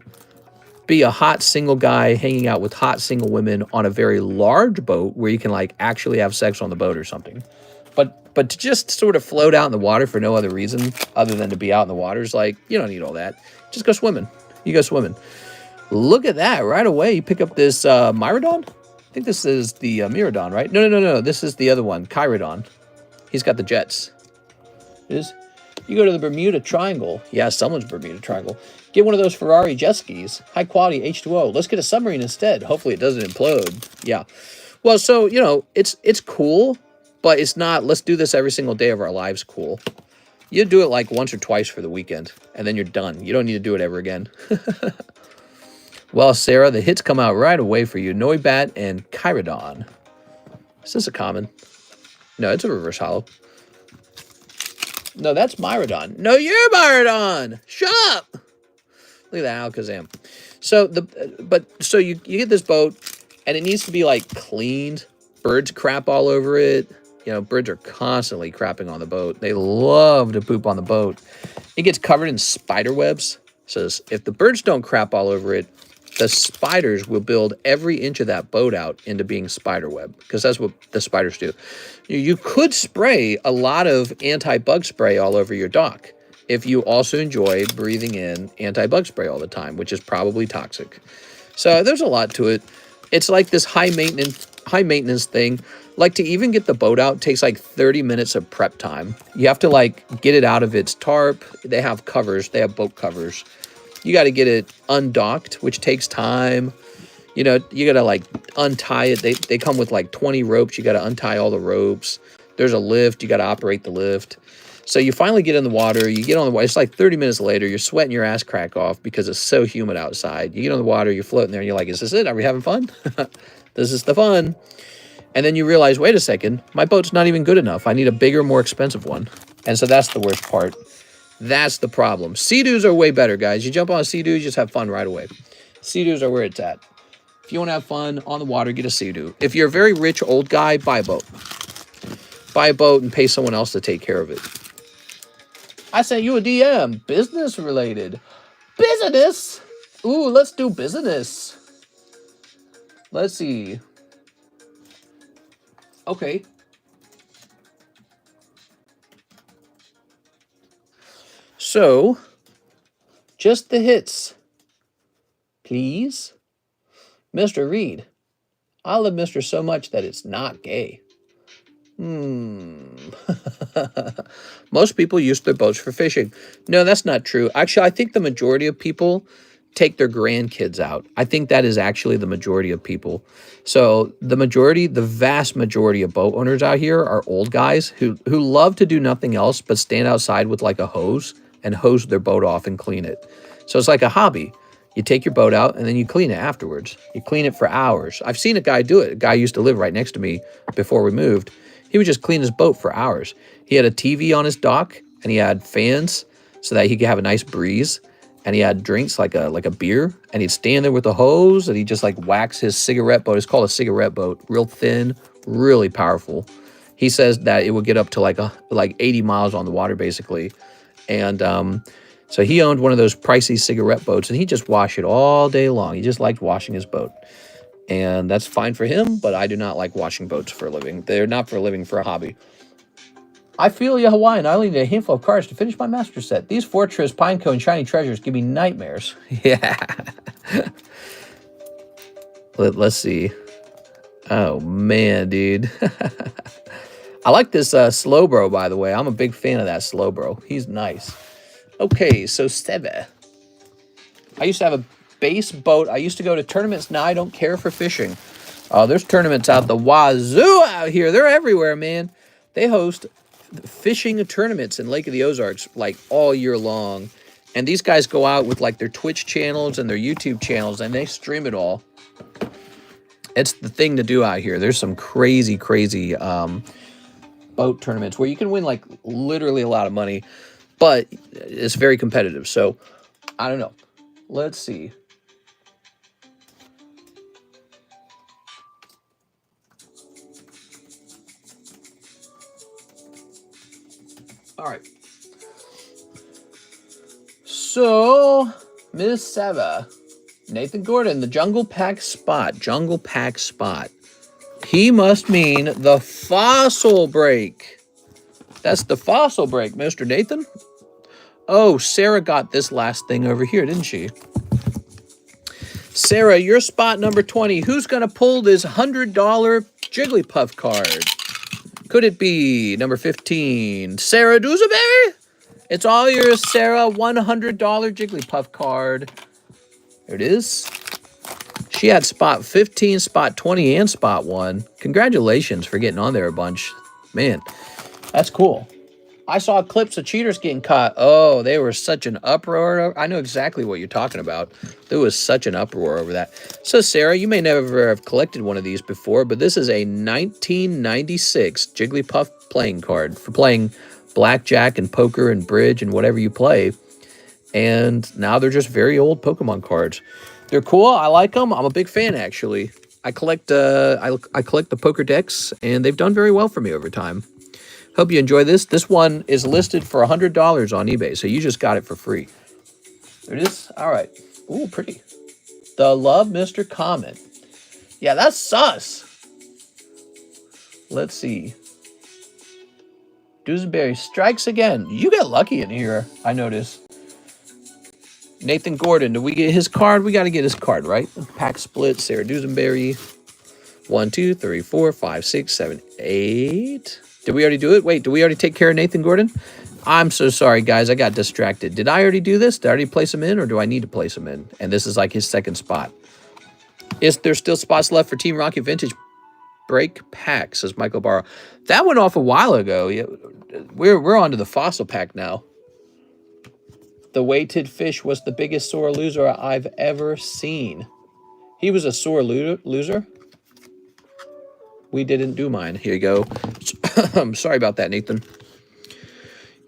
be a hot single guy hanging out with hot single women on a very large boat where you can like actually have sex on the boat or something. But to just sort of float out in the water for no other reason other than to be out in the water is like, you don't need all that. Just go swimming. You go swimming. Look at that. Right away, you pick up this Myrodon? I think this is the Mirodon, right? No. This is the other one, Chirodon. He's got the jets. It is. You go to the Bermuda Triangle. Yeah, someone's Bermuda Triangle. Get one of those Ferrari jet skis. High quality H2O. Let's get a submarine instead. Hopefully it doesn't implode. Yeah. Well, so, you know, it's cool, but it's not, let's do this every single day of our lives cool. You do it like once or twice for the weekend, and then you're done. You don't need to do it ever again. Well, Sarah, the hits come out right away for you. Noibat and Chirodon. Is this a common? No, it's a reverse hollow. No, that's Myrodon. No, you're Myrodon. Shut up. Look at that Alakazam. So you get this boat, and it needs to be like cleaned. Birds crap all over it. You know, birds are constantly crapping on the boat. They love to poop on the boat. It gets covered in spider webs. So if the birds don't crap all over it, the spiders will build every inch of that boat out into being spider web, because that's what the spiders do. You could spray a lot of anti-bug spray all over your dock if you also enjoy breathing in anti-bug spray all the time, which is probably toxic. So there's a lot to it. It's like this high maintenance thing. Like, to even get the boat out takes like 30 minutes of prep time. You have to like get it out of its tarp. They have covers. They have boat covers. You got to get it undocked, which takes time. You know, you got to like untie it. They come with like 20 ropes. You got to untie all the ropes. There's a lift. You got to operate the lift. So you finally get in the water. You get on the water. It's like 30 minutes later. You're sweating your ass crack off because it's so humid outside. You get on the water. You're floating there. And you're like, is this it? Are we having fun? This is the fun. And then you realize, wait a second. My boat's not even good enough. I need a bigger, more expensive one. And so that's the worst part. That's the problem. Sea-Doos are way better, guys. You jump on a Sea-Doo, you just have fun right away. Sea-Doos are where it's at. If you want to have fun on the water, get a Sea-Doo. If you're a very rich old guy, buy a boat. Buy a boat and pay someone else to take care of it. I sent you a DM. Business related. Business? Ooh, let's do business. Let's see. Okay. So, just the hits. Please? Mr. Reed. I love Mr. so much that it's not gay. Most people use their boats for fishing. No, that's not true. Actually, I think the majority of people take their grandkids out. I think that is actually the majority of people. So the vast majority of boat owners out here are old guys who love to do nothing else but stand outside with like a hose and hose their boat off and clean it. So it's like a hobby. You take your boat out and then you clean it afterwards. You clean it for hours. I've seen a guy do it. A guy used to live right next to me before we moved. He would just clean his boat for hours. He had a TV on his dock and he had fans so that he could have a nice breeze. And he had drinks like a beer, and he'd stand there with a hose and he'd just like wax his cigarette boat. It's called a cigarette boat, real thin, really powerful. He says that it would get up to like 80 miles on the water basically. And so he owned one of those pricey cigarette boats and he just washed it all day long. He just liked washing his boat. And that's fine for him, but I do not like washing boats for a living. They're not for a living, for a hobby. I feel you, Hawaiian. I only need a handful of cards to finish my master set. These Fortress, Pinecone, Shiny Treasures give me nightmares. Yeah. Let's see. Oh, man, dude. I like this Slowbro, by the way. I'm a big fan of that Slowbro. He's nice. Okay, so Seve. I used to have a base boat. I used to go to tournaments. Now I don't care for fishing. There's tournaments out the wazoo out here. They're everywhere, man. They host fishing tournaments in Lake of the Ozarks like all year long. And these guys go out with like their Twitch channels and their YouTube channels and they stream it all. It's the thing to do out here. There's some crazy boat tournaments where you can win like literally a lot of money, but it's very competitive. So I don't know. Let's see. All right. So, Ms. Seva, Nathan Gordon, the Jungle Pack spot. Jungle Pack spot. He must mean the fossil break. That's the fossil break, Mr. Nathan. Oh, Sarah got this last thing over here, didn't she? Sarah, you're spot number 20. Who's going to pull this $100 Jigglypuff card? Could it be number 15, Sarah Doozaberry? It's all yours, Sarah. $100 Jigglypuff card. There it is. She had spot 15, spot 20, and spot 1. Congratulations for getting on there a bunch. Man, that's cool. I saw clips of cheaters getting caught. Oh, they were such an uproar. I know exactly what you're talking about. There was such an uproar over that. So, Sarah, you may never have collected one of these before, but this is a 1996 Jigglypuff playing card for playing blackjack and poker and bridge and whatever you play. And now they're just very old Pokemon cards. They're cool. I like them. I'm a big fan, actually. I collect I collect the poker decks, and they've done very well for me over time. Hope you enjoy this. This one is listed for $100 on eBay, so you just got it for free. There it is. All right. Ooh, pretty. The Love Mr. Comment. Yeah, that's sus. Let's see. Doozenberry strikes again. You get lucky in here, I notice. Nathan Gordon, do we get his card? We got to get his card, right? Pack split, Sarah Doozenberry. 1, 2, 3, 4, 5, 6, 7, 8. Did we already do it? Wait, did we already take care of Nathan Gordon? I'm so sorry, guys. I got distracted. Did I already do this? Did I already place him in, or do I need to place him in? And this is like his second spot. Is there still spots left for Team Rocket Vintage Break Pack, says Michael Barrow. That went off a while ago. Yeah, we're on to the fossil pack now. The weighted fish was the biggest sore loser I've ever seen. He was a sore loser? We didn't do mine. Here you go. I'm sorry about that, Nathan.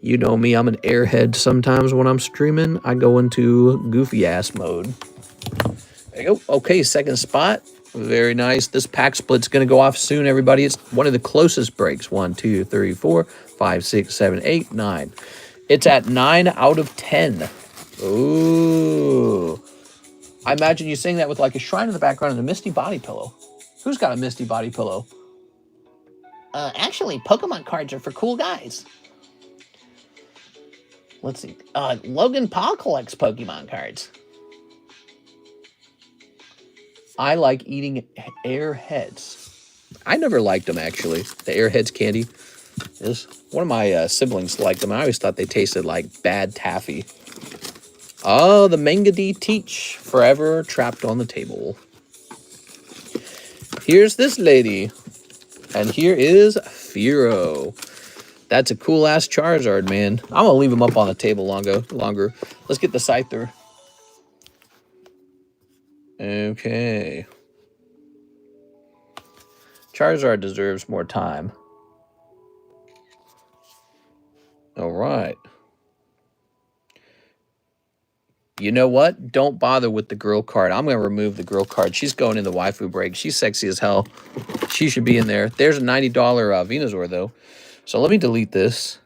You know me, I'm an airhead sometimes when I'm streaming. I go into goofy ass mode. There you go. Okay, second spot. Very nice. This pack split's going to go off soon, everybody. It's one of the closest breaks. 1, 2, 3, 4, 5, 6, 7, 8, 9. It's at 9 out of 10. Ooh. I imagine you saying that with like a shrine in the background and a misty body pillow. Who's got a misty body pillow? Actually, Pokemon cards are for cool guys. Let's see. Logan Paul collects Pokemon cards. I like eating Airheads. I never liked them, actually. The Airheads candy. One of my siblings liked them. I always thought they tasted like bad taffy. Oh, the Mangadi Teach. Forever trapped on the table. Here's this lady. And here is Firo. That's a cool-ass Charizard, man. I'm going to leave him up on the table longer. Let's get the Scyther. Okay. Charizard deserves more time. All right. You know what? Don't bother with the girl card. I'm going to remove the girl card. She's going in the waifu break. She's sexy as hell. She should be in there. There's a $90 Venusaur, though. So let me delete this.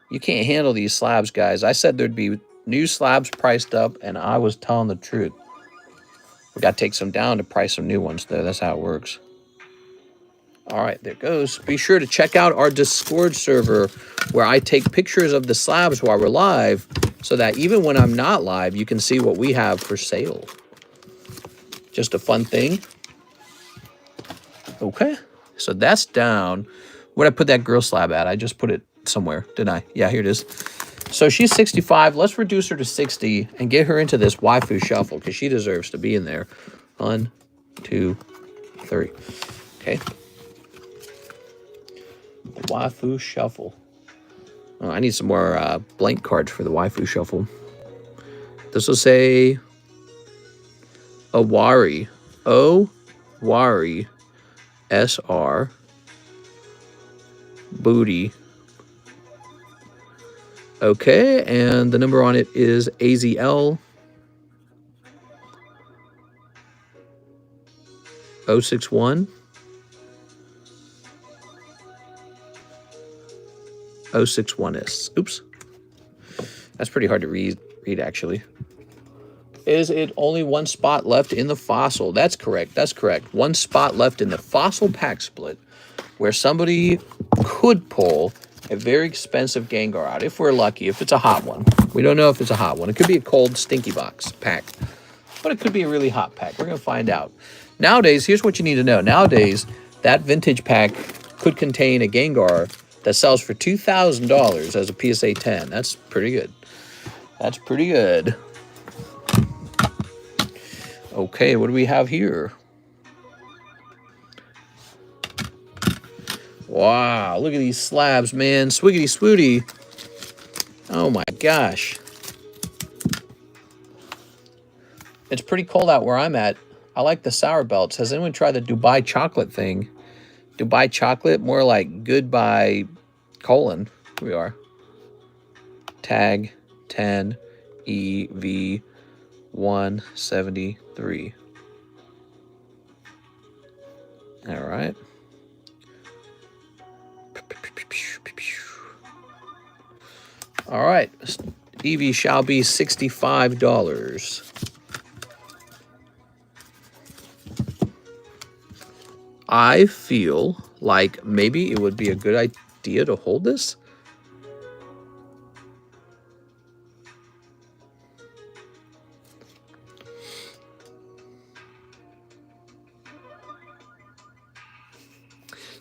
You can't handle these slabs, guys. I said there'd be new slabs priced up, and I was telling the truth. We got to take some down to price some new ones, though. That's how it works. All right, there it goes. Be sure to check out our Discord server where I take pictures of the slabs while we're live so that even when I'm not live, you can see what we have for sale. Just a fun thing. Okay, so that's down. Where'd I put that girl slab at? I just put it somewhere, didn't I? Yeah, here it is. So she's 65. Let's reduce her to 60 and get her into this waifu shuffle because she deserves to be in there. 1, 2, 3. Okay. Waifu shuffle. Oh, I need some more blank cards for the waifu shuffle. This will say Owari. Owari. SR. Booty. Okay, and the number on it is AZL 061 061S. Oops. That's pretty hard to read actually. Is it only one spot left in the fossil? That's correct. That's correct. One spot left in the fossil pack split where somebody could pull a very expensive Gengar out, if we're lucky, if it's a hot one. We don't know if it's a hot one. It could be a cold, stinky box pack, but it could be a really hot pack. We're going to find out. Nowadays, here's what you need to know. Nowadays, that vintage pack could contain a Gengar that sells for $2,000 as a PSA 10. That's pretty good. That's pretty good. Okay, what do we have here? Wow, look at these slabs, man. Swiggity swooty. Oh my gosh. It's pretty cold out where I'm at. I like the sour belts. Has anyone tried the Dubai chocolate thing? Dubai chocolate, more like goodbye colon. Here we are. Tag 10 EV 173. All right. All right. EV shall be $65. I feel like maybe it would be a good idea to hold this.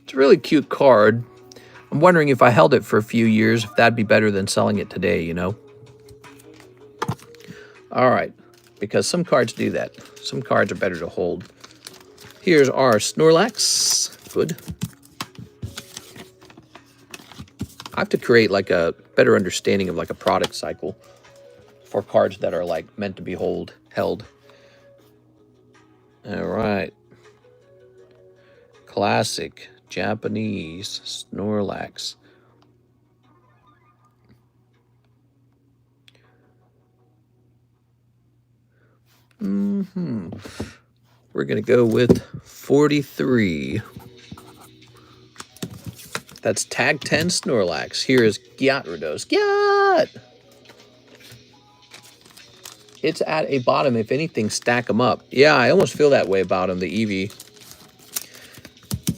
It's a really cute card. I'm wondering if I held it for a few years, if that'd be better than selling it today, you know? All right, because some cards do that. Some cards are better to hold. Here's our Snorlax. Good. I have to create like a better understanding of like a product cycle for cards that are like meant to be held. All right. Classic Japanese Snorlax. We're going to go with 43. That's tag 10 Snorlax. Here is Gyarados. Gyat! It's at a bottom. If anything, stack them up. Yeah, I almost feel that way about him, the Eevee.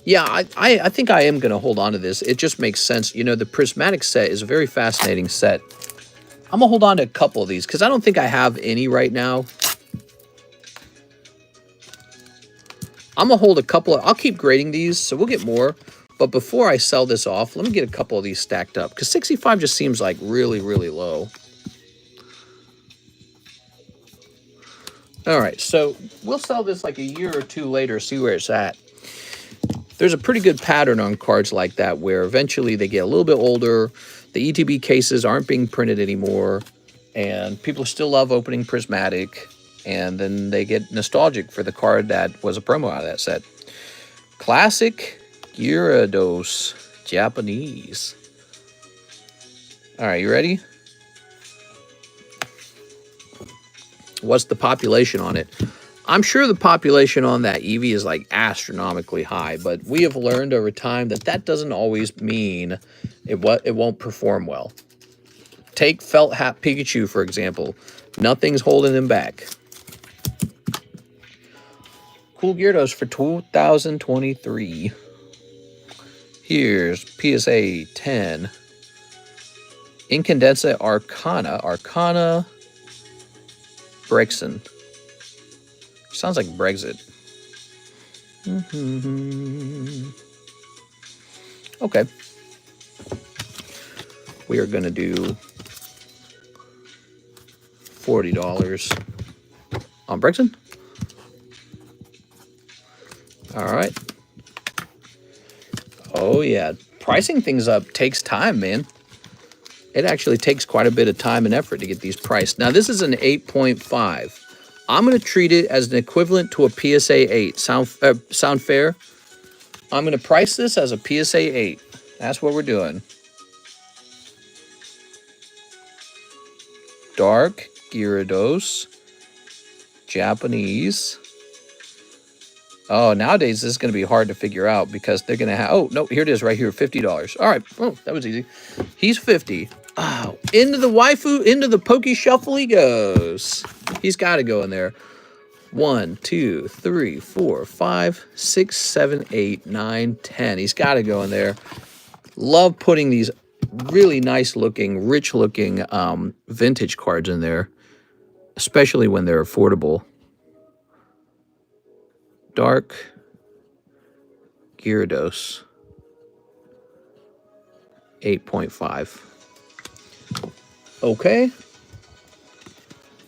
Yeah, I think I am going to hold on to this. It just makes sense. You know, the prismatic set is a very fascinating set. I'm going to hold on to a couple of these because I don't think I have any right now. I'm gonna hold a couple. I'll keep grading these, so we'll get more. But before I sell this off, let me get a couple of these stacked up, because 65 just seems like really, really low. All right, so we'll sell this like a year or two later, see where it's at. There's a pretty good pattern on cards like that where eventually they get a little bit older, the ETB cases aren't being printed anymore, and people still love opening Prismatic, and then they get nostalgic for the card that was a promo out of that set. Classic Gyarados Japanese. All right, you ready? What's the population on it? I'm sure the population on that Eevee is like astronomically high, but we have learned over time that that doesn't always mean it won't perform well. Take Felt Hat Pikachu, for example. Nothing's holding him back. Cool Gyarados for 2023. Here's PSA 10. Incandensa Arcana Brexon. Sounds like Brexit. Okay. We are going to do $40 on Brexit. All right. Oh, yeah. Pricing things up takes time, man. It actually takes quite a bit of time and effort to get these priced. Now, this is an 8.5. I'm going to treat it as an equivalent to a PSA 8. Sound fair? I'm going to price this as a PSA 8. That's what we're doing. Dark Gyarados Japanese. Oh, nowadays this is going to be hard to figure out because they're going to have... Oh, no, here it is right here, $50. All right. Oh, that was easy. He's 50. Oh, into the waifu, into the Poke Shuffle he goes. He's got to go in there. 1, 2, 3, 4, 5, 6, 7, 8, 9, 10. He's got to go in there. Love putting these really nice looking, rich looking vintage cards in there, especially when they're affordable. Dark Gyarados 8.5. Okay.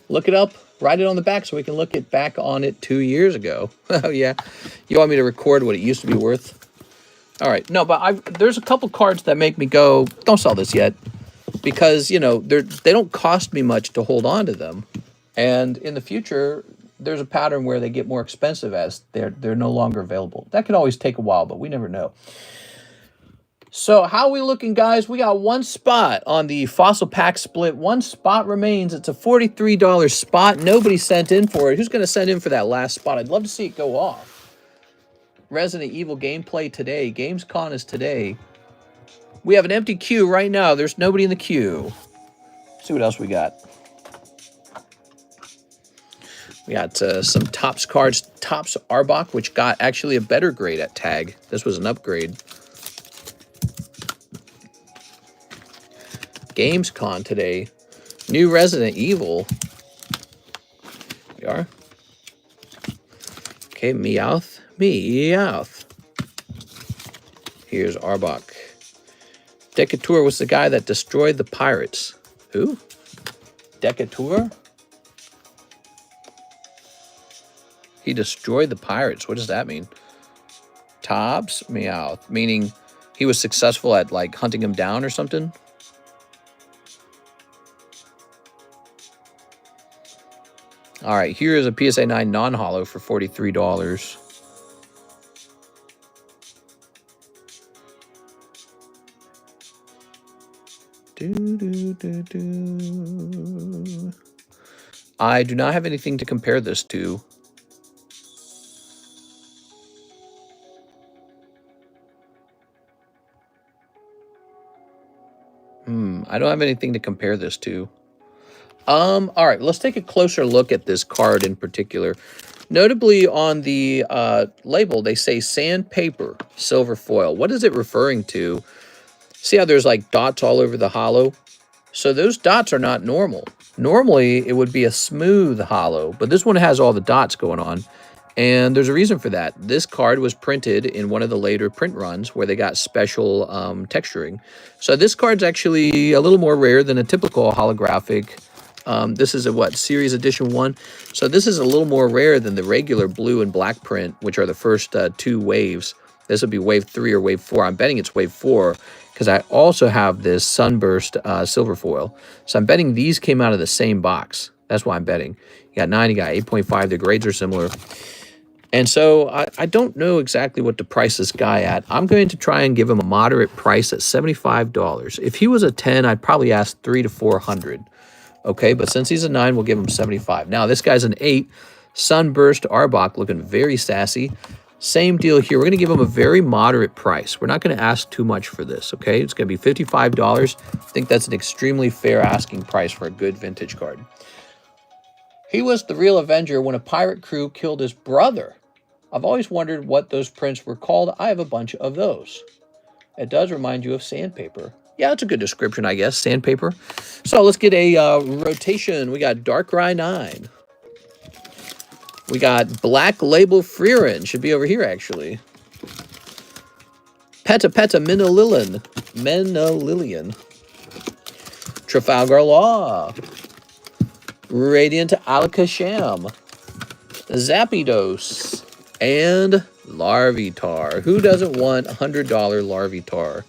Look it up. Write it on the back so we can look it back on it 2 years ago. Oh, yeah. You want me to record what it used to be worth? All right. No, but there's a couple cards that make me go, don't sell this yet. Because, you know, they don't cost me much to hold on to them. And in the future, there's a pattern where they get more expensive as they're no longer available. That could always take a while, but we never know. So how are we looking, guys? We got one spot on the Fossil Pack split. One spot remains. It's a $43 spot. Nobody sent in for it. Who's going to send in for that last spot? I'd love to see it go off. Resident Evil gameplay today. Gamescom is today. We have an empty queue right now. There's nobody in the queue. Let's see what else we got. We got some Topps cards. Topps Arbok, which got actually a better grade at tag. This was an upgrade. Gamescom today. New Resident Evil. We are. Okay, Meowth. Meowth. Here's Arbok. Decatur was the guy that destroyed the pirates. Who? Decatur? He destroyed the pirates. What does that mean? Topps Meowth. Meaning he was successful at, like, hunting him down or something? All right, here is a PSA 9 non-holo for $43. I do not have anything to compare this to. I don't have anything to compare this to. All right, let's take a closer look at this card in particular. Notably on the label, they say sandpaper, silver foil. What is it referring to? See how there's like dots all over the holo? So those dots are not normal. Normally, it would be a smooth holo, but this one has all the dots going on. And there's a reason for that. This card was printed in one of the later print runs where they got special texturing. So this card's actually a little more rare than a typical holographic. This is a what, series edition 1. So this is a little more rare than the regular blue and black print, which are the first 2 waves. This would be wave 3 or wave 4. I'm betting it's wave 4 because I also have this Sunburst silver foil. So I'm betting these came out of the same box. That's why I'm betting. You got 9, you got 8.5. The grades are similar. And so I don't know exactly what to price this guy at. I'm going to try and give him a moderate price at $75. If he was a 10, I'd probably ask $300 to $400. Okay, but since he's a 9, we'll give him 75. Now, this guy's an 8. Sunburst Arbok, looking very sassy. Same deal here. We're going to give him a very moderate price. We're not going to ask too much for this, okay? It's going to be $55. I think that's an extremely fair asking price for a good vintage card. He was the real Avenger when a pirate crew killed his brother. I've always wondered what those prints were called. I have a bunch of those. It does remind you of sandpaper. Yeah, that's a good description, I guess, sandpaper. So let's get a rotation. We got Darkrai 9. We got Black Label Freerin. Should be over here, actually. Peta Menililian. Trafalgar Law. Radiant Alakasham. Zapdos. And Larvitar. Who doesn't want $100 Larvitar?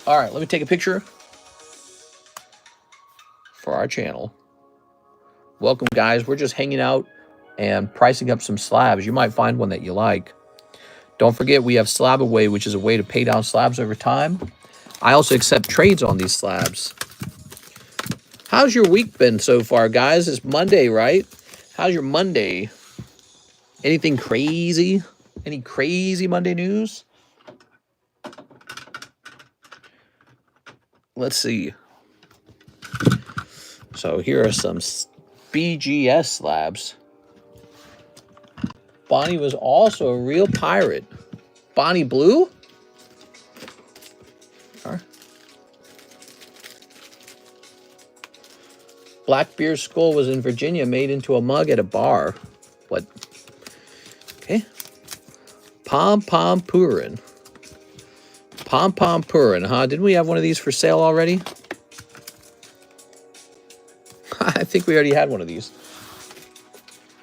All right, let me take a picture for our channel. Welcome, guys. We're just hanging out and pricing up some slabs. You might find one that you like. Don't forget, we have Slab Away, which is a way to pay down slabs over time. I also accept trades on these slabs. How's your week been so far, guys? It's Monday, right? How's your Monday? Anything crazy? Any crazy Monday news? Let's see. So here are some BGS slabs. Bonnie was also a real pirate. Bonnie Blue? Blackbeard's skull was in Virginia, made into a mug at a bar. What? Okay. Pom Purin. Pom Purin, huh? Didn't we have one of these for sale already? I think we already had one of these.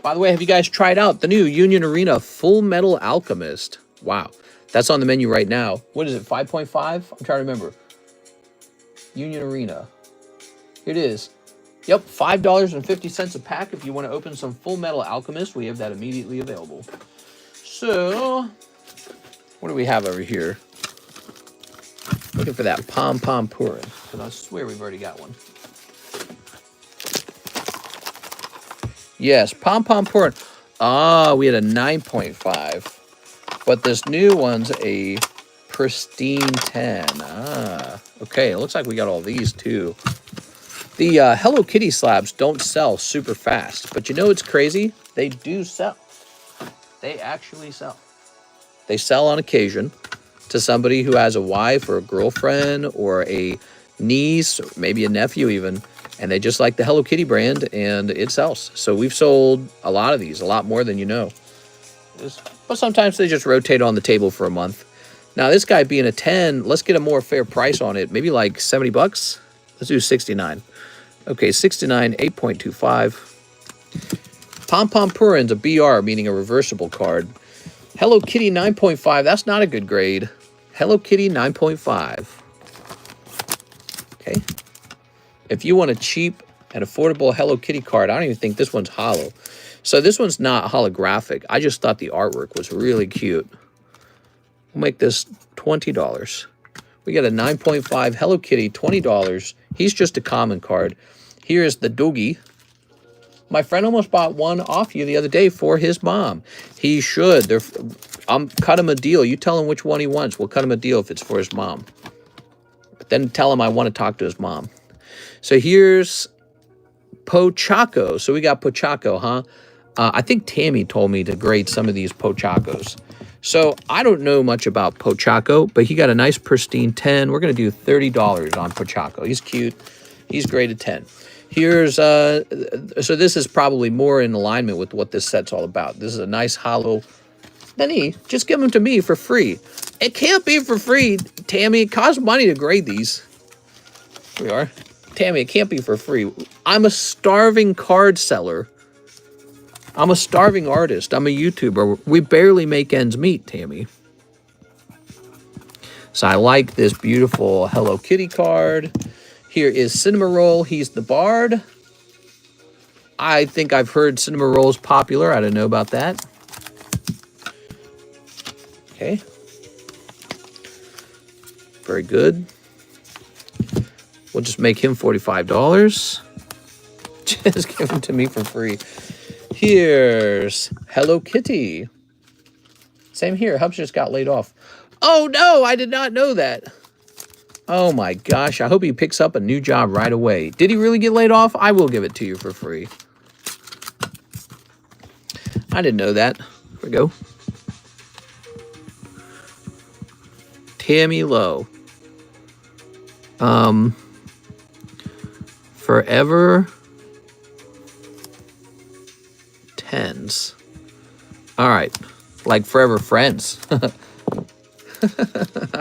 By the way, have you guys tried out the new Union Arena Full Metal Alchemist? Wow. That's on the menu right now. What is it, 5.5? I'm trying to remember. Union Arena. Here it is. Yep, $5.50 a pack if you want to open some Full Metal Alchemist. We have that immediately available. So, what do we have over here? Looking for that Pom Purin, because I swear we've already got one. Yes, Pom Purin. Ah, we had a 9.5. But this new one's a pristine 10. Ah, okay. It looks like we got all these too. The Hello Kitty slabs don't sell super fast. But you know what's crazy? They do sell. They actually sell. They sell on occasion to somebody who has a wife or a girlfriend or a niece, or maybe a nephew even, and they just like the Hello Kitty brand, and it sells. So we've sold a lot of these, a lot more than you know. But sometimes they just rotate on the table for a month. Now, this guy being a 10, let's get a more fair price on it. Maybe like 70 bucks. Let's do 69. Okay, 69, 8.25. Pom Purin's a BR, meaning a reversible card. Hello Kitty 9.5, that's not a good grade. Hello Kitty 9.5. Okay. If you want a cheap and affordable Hello Kitty card, I don't even think this one's hollow. So this one's not holographic. I just thought the artwork was really cute. We'll make this $20. We got a 9.5 Hello Kitty, $20. He's just a common card. Here's the Doogie. My friend almost bought one off you the other day for his mom. He should. Cut him a deal. You tell him which one he wants. We'll cut him a deal if it's for his mom. But then tell him I want to talk to his mom. So here's Pochaco. So we got Pochaco, huh? I think Tammy told me to grade some of these Pochacos. So I don't know much about Pochaco, but he got a nice pristine 10. We're going to do $30 on Pochaco. He's cute. He's graded 10. Here's, so this is probably more in alignment with what this set's all about. This is a nice hollow. Denny, just give them to me for free. It can't be for free, Tammy. It costs money to grade these. Here we are. Tammy, it can't be for free. I'm a starving card seller. I'm a starving artist. I'm a YouTuber. We barely make ends meet, Tammy. So I like this beautiful Hello Kitty card. Here is Cinema Roll. He's the Bard. I think I've heard Cinema Roll's popular. I don't know about that. Okay. Very good. We'll just make him $45. Just give him to me for free. Here's Hello Kitty. Same here. Hubs just got laid off. Oh, no, I did not know that. Oh, my gosh. I hope he picks up a new job right away. Did he really get laid off? I will give it to you for free. I didn't know that. Here we go. Tammy Lowe. Forever Tens. All right. Like Forever Friends. All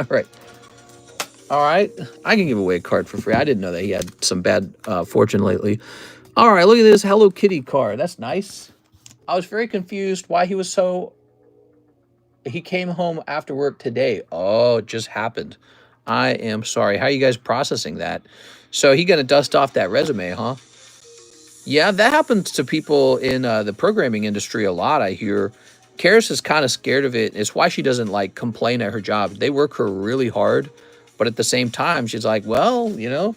right. All right. I can give away a card for free. I didn't know that he had some bad fortune lately. All right. Look at this Hello Kitty card. That's nice. I was very confused why he was so... He came home after work today. Oh, it just happened. I am sorry. How are you guys processing that? So he going to dust off that resume, huh? Yeah, that happens to people in the programming industry a lot, I hear. Karis is kind of scared of it. It's why she doesn't, like, complain at her job. They work her really hard, but at the same time, she's like, well, you know,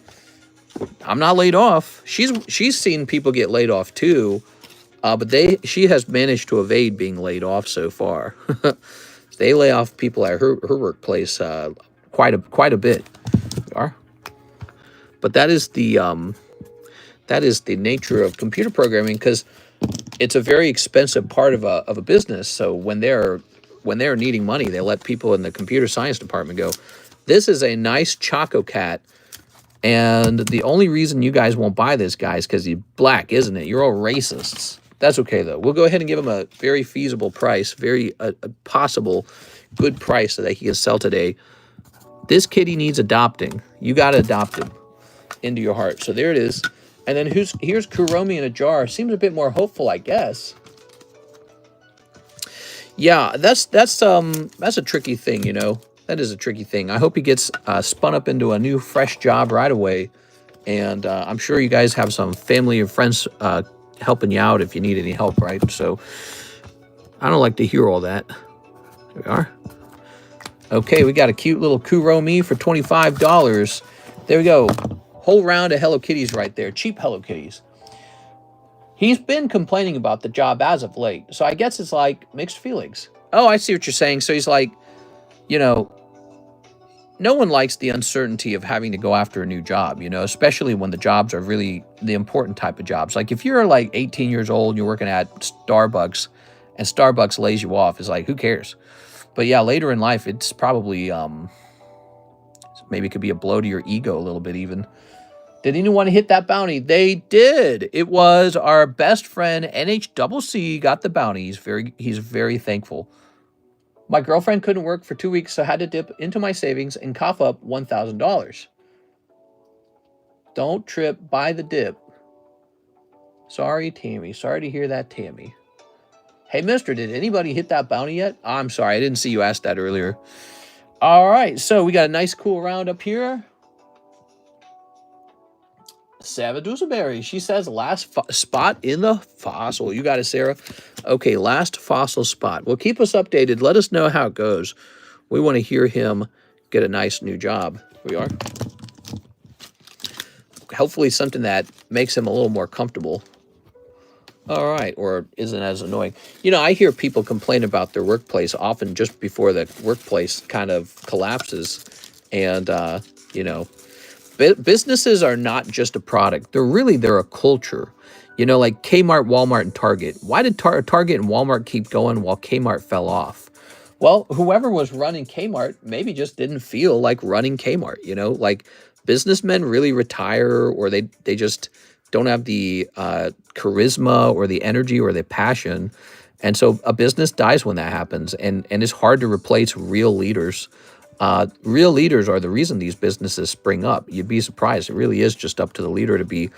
I'm not laid off. She's seen people get laid off, too, but she has managed to evade being laid off so far. They lay off people at her workplace quite a bit. But that is the nature of computer programming, because it's a very expensive part of a business. So when they're needing money, they let people in the computer science department go. This is a nice Choco Cat, and the only reason you guys won't buy this, guys, because he's black, isn't it? You're all racists. That's okay, though. We'll go ahead and give him a very feasible price, very a possible good price so that he can sell today. This kitty needs adopting. You got to adopt him into your heart. So there it is. And then here's Kuromi in a jar. Seems a bit more hopeful, I guess. Yeah, that's a tricky thing, you know. That is a tricky thing. I hope he gets spun up into a new, fresh job right away. And I'm sure you guys have some family or friends helping you out if you need any help, right? So I don't like to hear all that. There we are. Okay, we got a cute little Kuromi for $25. There we go. Whole round of Hello Kitties right there. Cheap Hello Kitties. He's been complaining about the job as of late. So I guess it's like mixed feelings. Oh, I see what you're saying. So he's like, you know, no one likes the uncertainty of having to go after a new job, you know, especially when the jobs are really the important type of jobs. Like if you're like 18 years old and you're working at Starbucks and Starbucks lays you off, it's like, who cares? But yeah, later in life, it's probably, maybe it could be a blow to your ego a little bit even. Did anyone hit that bounty? They did. It was our best friend, NHCC, got the bounty. He's very thankful. My girlfriend couldn't work for 2 weeks, so I had to dip into my savings and cough up $1,000. Don't trip, buy the dip. Sorry, Tammy. Sorry to hear that, Tammy. Hey, mister, did anybody hit that bounty yet? I'm sorry, I didn't see you ask that earlier. All right, so we got a nice cool round up here. Savadusaberry, she says last spot in the fossil. You got it, Sarah. Okay, last fossil spot. Well, keep us updated. Let us know how it goes. We want to hear him get a nice new job. Here we are. Hopefully something that makes him a little more comfortable. All right, or isn't as annoying. You know, I hear people complain about their workplace often just before the workplace kind of collapses. And, you know, businesses are not just a product. They're a culture. You know, like Kmart, Walmart, and Target. Why did Target and Walmart keep going while Kmart fell off? Well, whoever was running Kmart maybe just didn't feel like running Kmart, you know? Like, businessmen really retire, or they just don't have the charisma or the energy or the passion. And so a business dies when that happens. And it's hard to replace real leaders. Real leaders are the reason these businesses spring up. You'd be surprised. It really is just up to the leader to be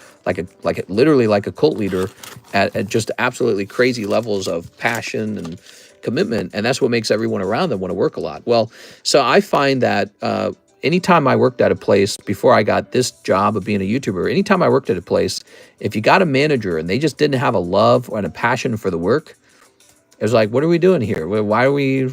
literally like a cult leader at just absolutely crazy levels of passion and commitment. And that's what makes everyone around them want to work a lot. Well, so I find that anytime I worked at a place before I got this job of being a YouTuber, anytime I worked at a place, if you got a manager and they just didn't have a love and a passion for the work, it was like, what are we doing here? Why are we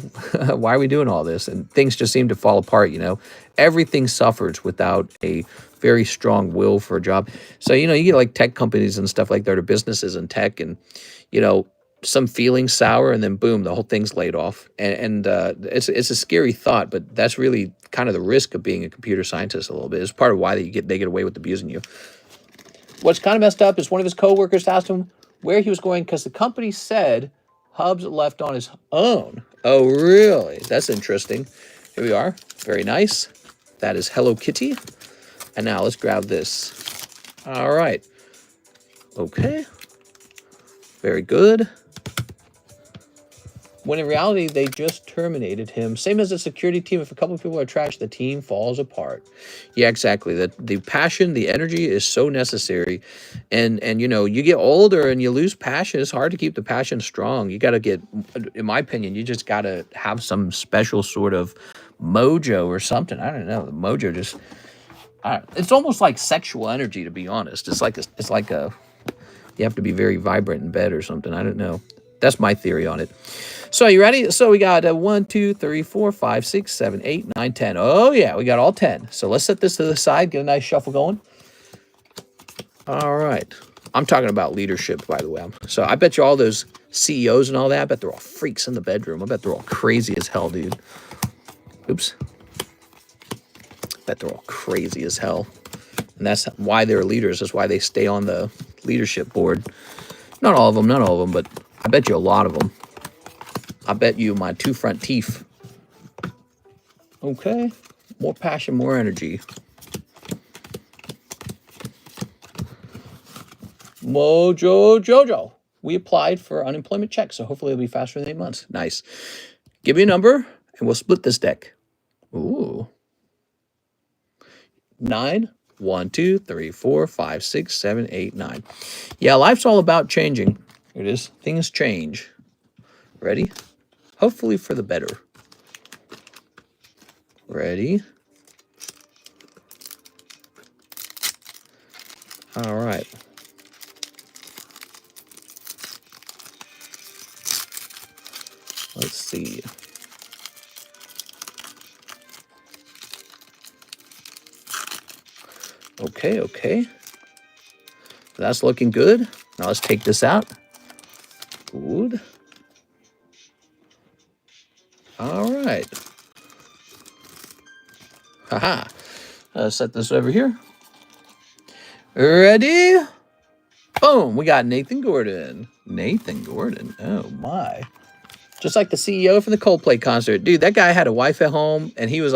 doing all this? And things just seem to fall apart, you know. Everything suffers without a very strong will for a job. So, you know, you get like tech companies and stuff like that, or businesses in tech, and, you know, some feelings sour, and then boom, the whole thing's laid off. And it's a scary thought, but that's really kind of the risk of being a computer scientist a little bit. It's part of why they get away with abusing you. What's kind of messed up is one of his coworkers asked him where he was going because the company said Hubs left on his own. Oh, really? That's interesting. Here we are. Very nice. That is Hello Kitty. And now let's grab this. All right. Okay. Very good. When in reality, they just terminated him. Same as a security team. If a couple of people are trashed, the team falls apart. Yeah, exactly. The passion, the energy is so necessary. And you know, you get older and you lose passion. It's hard to keep the passion strong. You got to get, in my opinion, you just got to have some special sort of mojo or something. I don't know. The mojo just, it's almost like sexual energy, to be honest. It's like you have to be very vibrant in bed or something. I don't know. That's my theory on it. So you ready? So we got 1, 2, 3, 4, 5, 6, 7, 8, 9, 10. Oh yeah, we got all 10. So let's set this to the side, get a nice shuffle going. All right. I'm talking about leadership, by the way. So I bet you all those CEOs and all that, I bet they're all freaks in the bedroom. I bet they're all crazy as hell, dude. Oops. I bet they're all crazy as hell. And that's why they're leaders. That's why they stay on the leadership board. Not all of them, but I bet you a lot of them. I bet you my 2 front teeth. Okay. More passion, more energy. Mojo Jojo. We applied for unemployment check, so hopefully it'll be faster than 8 months. Nice. Give me a number, and we'll split this deck. Ooh. 9. 1, 2, 3, 4, 5, 6, 7, 8, 9. Yeah, life's all about changing. Here it is. Things change. Ready? Hopefully for the better. Ready? All right. Let's see. Okay. That's looking good. Now let's take this out. Good. All right. Haha. Set this over here. Ready? Boom. We got Nathan Gordon. Nathan Gordon. Oh, my. Just like the CEO from the Coldplay concert. Dude, that guy had a wife at home, and he was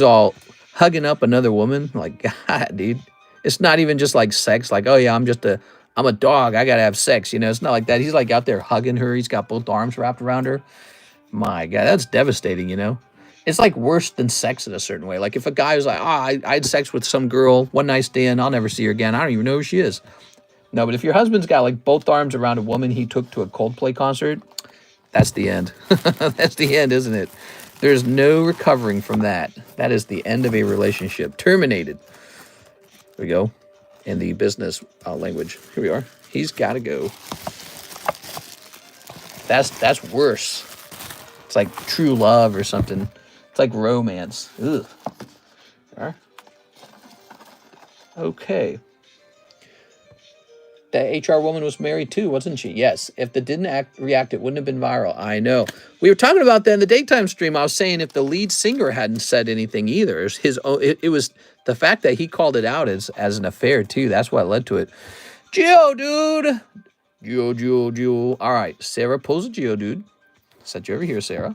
all hugging up another woman. Like, God, dude. It's not even just like sex. Like, oh, yeah, I'm a dog. I got to have sex. You know, it's not like that. He's like out there hugging her. He's got both arms wrapped around her. My God, that's devastating, you know? It's like worse than sex in a certain way. Like if a guy was like, I had sex with some girl, one night stand, I'll never see her again. I don't even know who she is. No, but if your husband's got like both arms around a woman he took to a Coldplay concert, that's the end. That's the end, isn't it? There's no recovering from that. That is the end of a relationship. Terminated. There we go. In the business language. Here we are. He's got to go. That's worse. It's like true love or something. It's like romance. Ugh. Okay. That HR woman was married too, wasn't she? Yes. If the didn't react, it wouldn't have been viral. I know. We were talking about that in the daytime stream. I was saying if the lead singer hadn't said anything either, it was the fact that he called it out as an affair too. That's what led to it. Geodude. Geo. All right. Sarah pulls a Geodude. Set you over here, Sarah.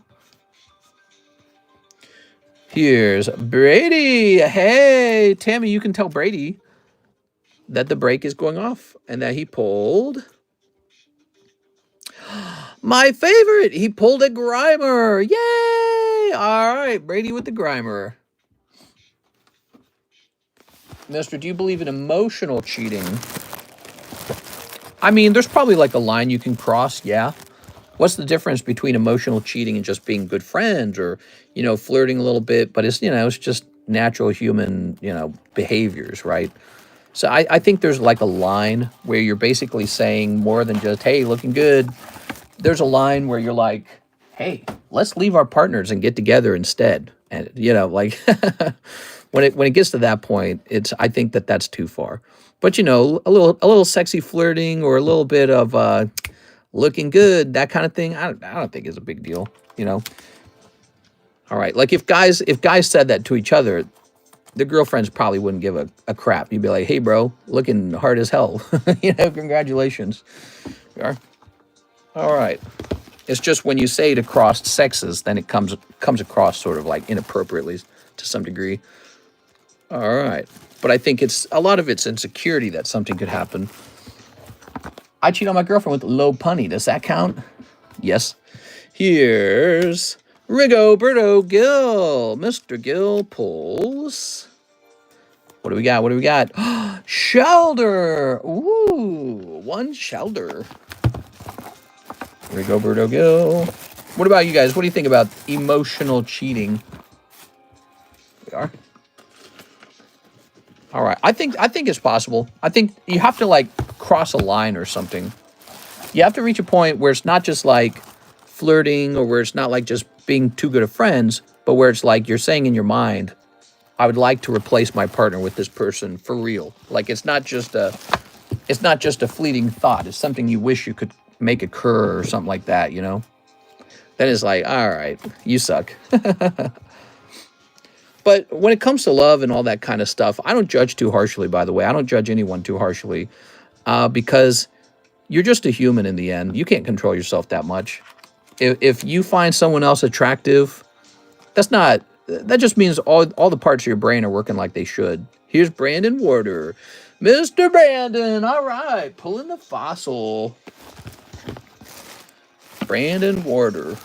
Here's Brady. Hey, Tammy, you can tell Brady. that the break is going off and that he pulled my favorite. He pulled a Grimer. Yay! All right, Brady with the Grimer. Mister, do you believe in emotional cheating? I mean, there's probably like a line you can cross, yeah. What's the difference between emotional cheating and just being good friends or, you know, flirting a little bit? But it's, you know, it's just natural human, you know, behaviors, right? So I think there's like a line where you're basically saying more than just, hey, looking good. There's a line where you're like, hey, let's leave our partners and get together instead. And, you know, like when it gets to that point, I think that's too far. But, you know, a little sexy flirting or a little bit of looking good, that kind of thing, I don't think is a big deal, you know. All right, like if guys said that to each other, the girlfriends probably wouldn't give a crap. You'd be like, hey, bro, looking hard as hell. You know, congratulations. You are. All right. It's just when you say to crossed sexes, then it comes across sort of like inappropriately to some degree. All right. But I think a lot of it's insecurity that something could happen. I cheat on my girlfriend with low punny. Does that count? Yes. Here's Rigoberto Gill. Mr. Gill pulls. What do we got? What do we got? Shelder. Ooh, one Shelder. Rigoberto Gill. What about you guys? What do you think about emotional cheating? We are. All right. I think it's possible. I think you have to like cross a line or something. You have to reach a point where it's not just like flirting or where it's not like just being too good of friends, but where it's like you're saying in your mind, I would like to replace my partner with this person for real. Like it's not just a fleeting thought. It's something you wish you could make occur or something like that, you know? Then it's like, all right, you suck. But when it comes to love and all that kind of stuff, I don't judge too harshly, by the way. I don't judge anyone too harshly because you're just a human in the end. You can't control yourself that much. If you find someone else attractive, that just means all the parts of your brain are working like they should. Here's Brandon Warder. Mr. Brandon, all right, pulling the fossil. Brandon Warder.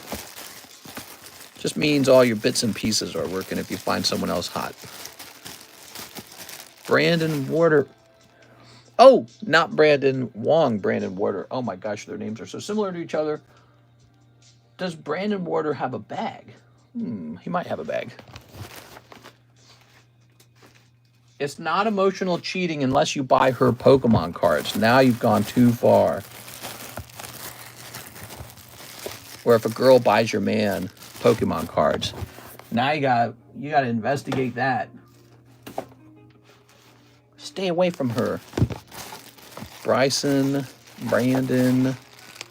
Just means all your bits and pieces are working if you find someone else hot. Brandon Warder. Oh, not Brandon Wong, Brandon Warder. Oh my gosh, their names are so similar to each other. Does Brandon Warder have a bag? He might have a bag. It's not emotional cheating unless you buy her Pokemon cards. Now you've gone too far. Where if a girl buys your man Pokemon cards, now you gotta investigate that. Stay away from her. Bryson, Brandon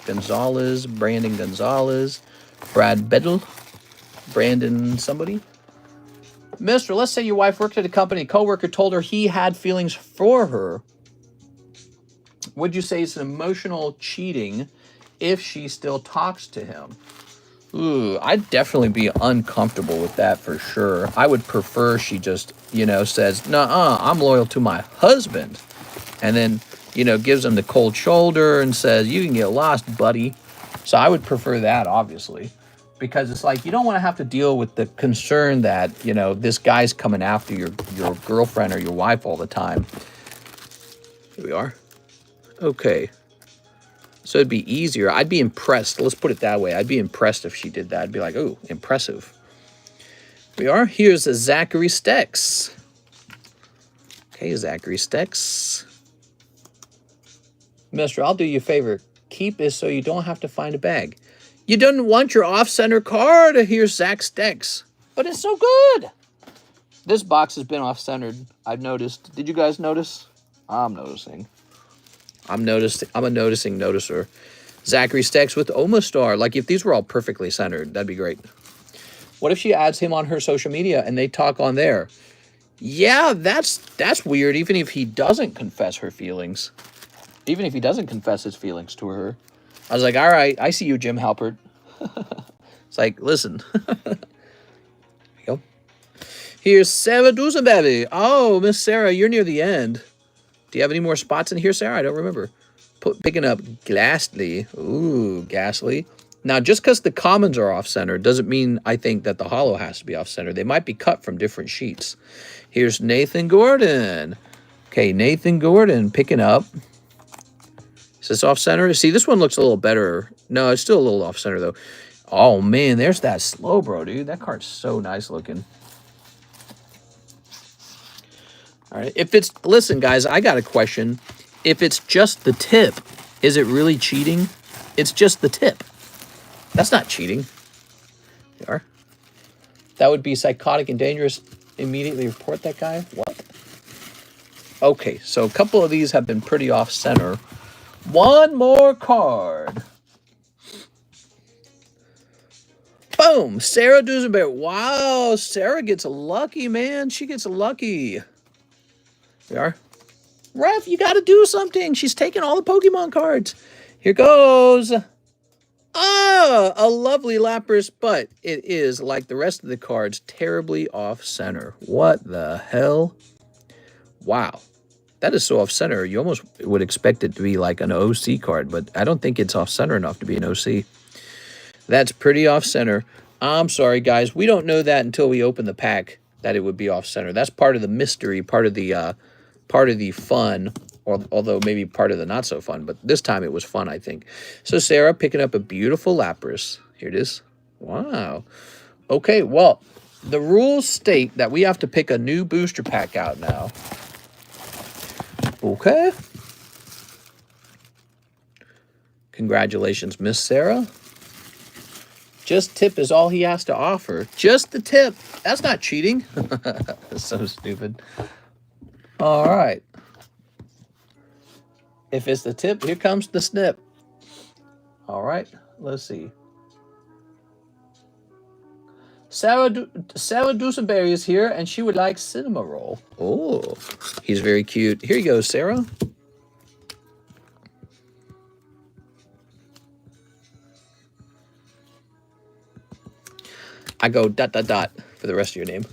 Gonzalez, Brandon Gonzalez, Brad Bedell, Brandon somebody. Mister, let's say your wife worked at a company, a coworker told her he had feelings for her. Would you say it's an emotional cheating if she still talks to him? Ooh, I'd definitely be uncomfortable with that for sure. I would prefer she just, you know, says, "Nuh-uh, I'm loyal to my husband." And then, you know, gives him the cold shoulder and says, "You can get lost, buddy." So I would prefer that, obviously. Because it's like, you don't want to have to deal with the concern that, you know, this guy's coming after your girlfriend or your wife all the time. Here we are. Okay. So it'd be easier. I'd be impressed. Let's put it that way. I'd be impressed if she did that. I'd be like, oh, impressive. Here we are. Here's a Zachary Stex. Okay, Zachary Stex. Mister, I'll do you a favor. Keep this so you don't have to find a bag. You don't want your off-center card. Here's Zach Stex. But it's so good. This box has been off-centered, I've noticed. Did you guys notice? I'm noticing. I'm a noticing noticer. Zachary Stex with Omastar. Like, if these were all perfectly centered, that'd be great. What if she adds him on her social media and they talk on there? Yeah, that's weird, even if he doesn't confess her feelings. Even if he doesn't confess his feelings to her. I was like, all right, I see you, Jim Halpert. It's like, listen. There you go. Here's Sarah Dusenbaby. Oh, Miss Sarah, you're near the end. Do you have any more spots in here, Sarah? I don't remember. Picking up Ghastly. Ooh, Ghastly. Now, just because the commons are off-center doesn't mean I think that the holo has to be off-center. They might be cut from different sheets. Here's Nathan Gordon. Okay, Nathan Gordon picking up. Is this off-center? See, this one looks a little better. No, it's still a little off-center, though. Oh, man, there's that Slowbro, dude. That card's so nice looking. All right, if it's... Listen, guys, I got a question. If it's just the tip, is it really cheating? It's just the tip. That's not cheating. They are. That would be psychotic and dangerous. Immediately report that guy. What? Okay, so a couple of these have been pretty off-center. One more card. Boom! Sarah Dusenberg. Wow, Sarah gets lucky, man. She gets lucky. They are. Ref, you got to do something. She's taking all the Pokemon cards. Here goes. Ah, a lovely Lapras, but it is, like the rest of the cards, terribly off-center. What the hell? Wow. That is so off-center. You almost would expect it to be like an OC card, but I don't think it's off-center enough to be an OC. That's pretty off-center. I'm sorry, guys. We don't know that until we open the pack that it would be off-center. That's part of the mystery, part of the fun. Or, although maybe part of the not so fun, but this time it was fun, I think. So Sarah picking up a beautiful Lapras. Here it is. Wow. Okay, well, the rules state that we have to pick a new booster pack out now. Okay. Congratulations, Miss Sarah. Just tip is all he has to offer. Just the tip. That's not cheating. That's so stupid. All right. If it's the tip, here comes the snip. All right, let's see. Sarah Dusenberry is here, and she would like cinema roll. Oh, he's very cute. Here you go, Sarah. I go ... for the rest of your name.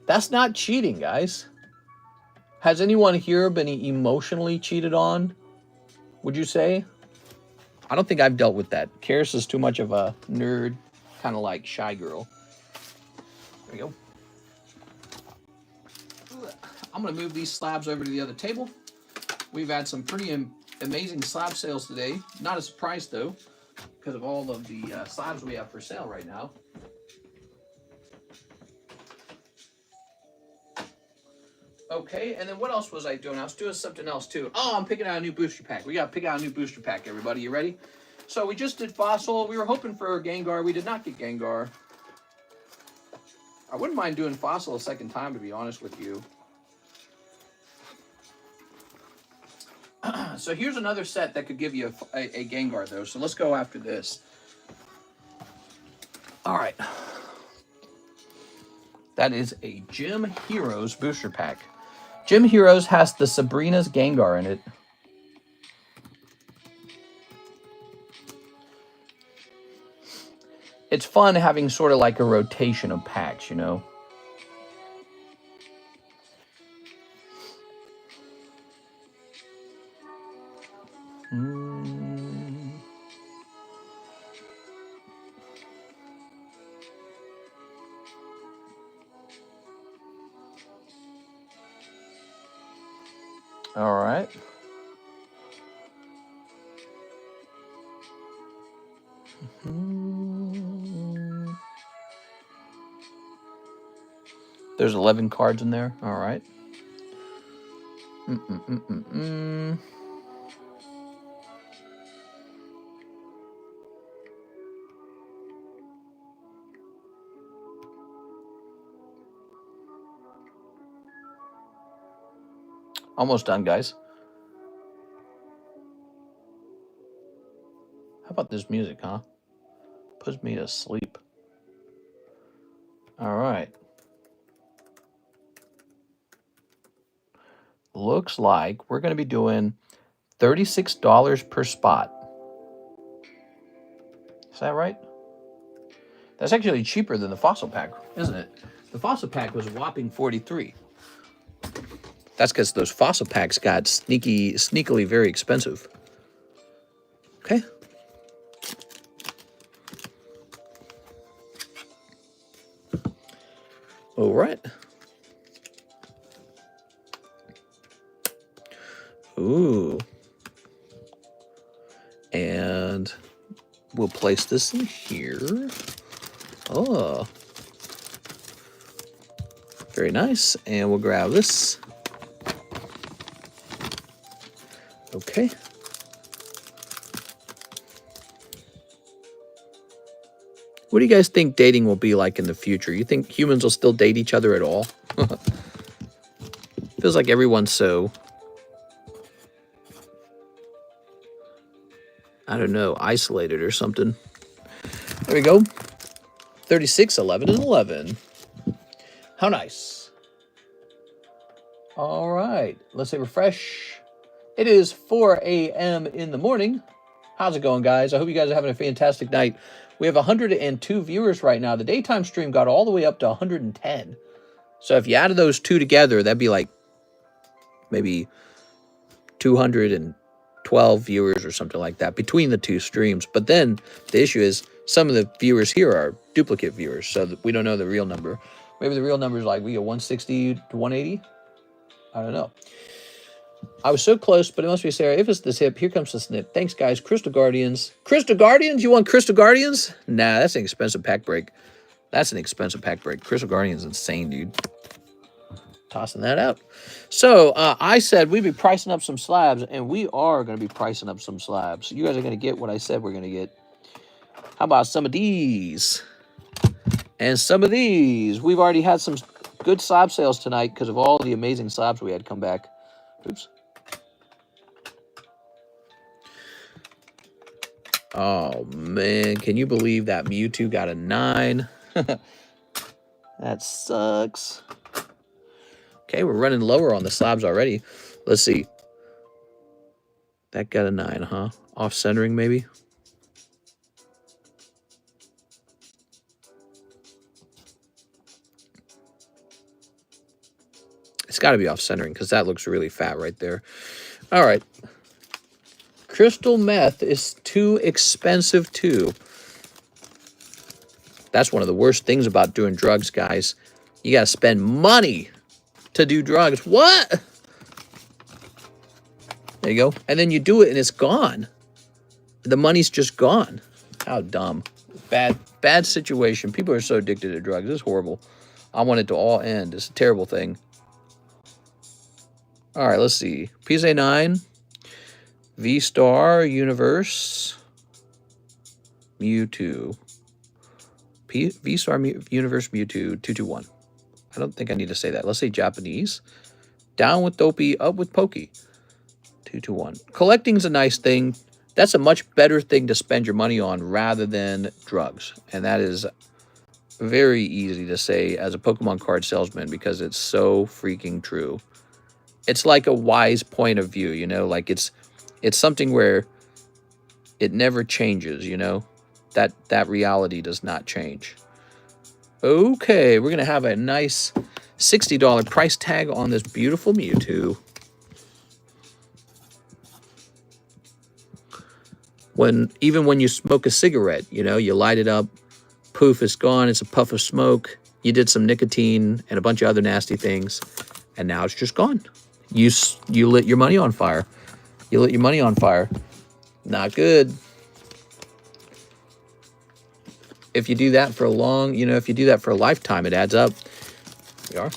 That's not cheating, guys. Has anyone here been emotionally cheated on, would you say? I don't think I've dealt with that. Karis is too much of a nerd, kind of like shy girl. There we go. I'm going to move these slabs over to the other table. We've had some pretty amazing slab sales today. Not a surprise, though, because of all of the slabs we have for sale right now. Okay, and then what else was I doing? I was doing something else too. Oh, I'm picking out a new booster pack. We got to pick out a new booster pack, everybody. You ready? So we just did Fossil. We were hoping for Gengar. We did not get Gengar. I wouldn't mind doing Fossil a second time, to be honest with you. So here's another set that could give you a Gengar, though. So let's go after this. All right. That is a Gym Heroes booster pack. Gym Heroes has the Sabrina's Gengar in it. It's fun having sort of like a rotation of packs, you know. All right. There's 11 cards in there. All right. Almost done, guys. How about this music, huh? Puts me to sleep. All right. Looks like we're going to be doing $36 per spot. Is that right? That's actually cheaper than the Fossil pack, isn't it? The Fossil pack was a whopping $43. That's because those fossil packs got sneakily very expensive. Okay. All right. Ooh. And we'll place this in here. Oh. Very nice. And we'll grab this. Okay. What do you guys think dating will be like in the future? You think humans will still date each other at all? Feels like everyone's so, I don't know, isolated or something. There we go. 36, 11, and 11. How nice. All right. Let's say refresh. It is 4 a.m. in the morning. How's it going, guys? I hope you guys are having a fantastic night. We have 102 viewers right now. The daytime stream got all the way up to 110. So if you added those two together, that'd be like maybe 212 viewers or something like that between the two streams. But then the issue is some of the viewers here are duplicate viewers, so we don't know the real number. Maybe the real number is like we get 160 to 180. I don't know. I was so close, but it must be Sarah. If it's the tip, here comes the snip. Thanks, guys. Crystal Guardians. Crystal Guardians? You want Crystal Guardians? Nah, that's an expensive pack break. That's an expensive pack break. Crystal Guardians is insane, dude. Tossing that out. So, I said we'd be pricing up some slabs, and we are going to be pricing up some slabs. You guys are going to get what I said we're going to get. How about some of these? And some of these. We've already had some good slab sales tonight because of all the amazing slabs we had come back. Oops. Oh, man. Can you believe that Mewtwo got a 9? That sucks. Okay, we're running lower on the slabs already. Let's see. That got a 9, huh? Off-centering, maybe? It's got to be off-centering because that looks really fat right there. All right. Crystal meth is too expensive, too. That's one of the worst things about doing drugs, guys. You got to spend money to do drugs. What? There you go. And then you do it and it's gone. The money's just gone. How dumb. Bad situation. People are so addicted to drugs. It's horrible. I want it to all end. It's a terrible thing. All right, let's see. PSA 9, V-Star, Universe, Mewtwo. V-Star, Universe, Mewtwo, 221. I don't think I need to say that. Let's say Japanese. Down with Dopey, up with Pokey. 221. Collecting's a nice thing. That's a much better thing to spend your money on rather than drugs. And that is very easy to say as a Pokemon card salesman because it's so freaking true. It's like a wise point of view, you know, like it's something where it never changes, you know, that reality does not change. Okay, we're going to have a nice $60 price tag on this beautiful Mewtwo. Even when you smoke a cigarette, you know, you light it up, poof, it's gone, it's a puff of smoke. You did some nicotine and a bunch of other nasty things, and now it's just gone. You lit your money on fire. You lit your money on fire. Not good. If you do that for a long, you know, if you do that for a lifetime, it adds up. There you are.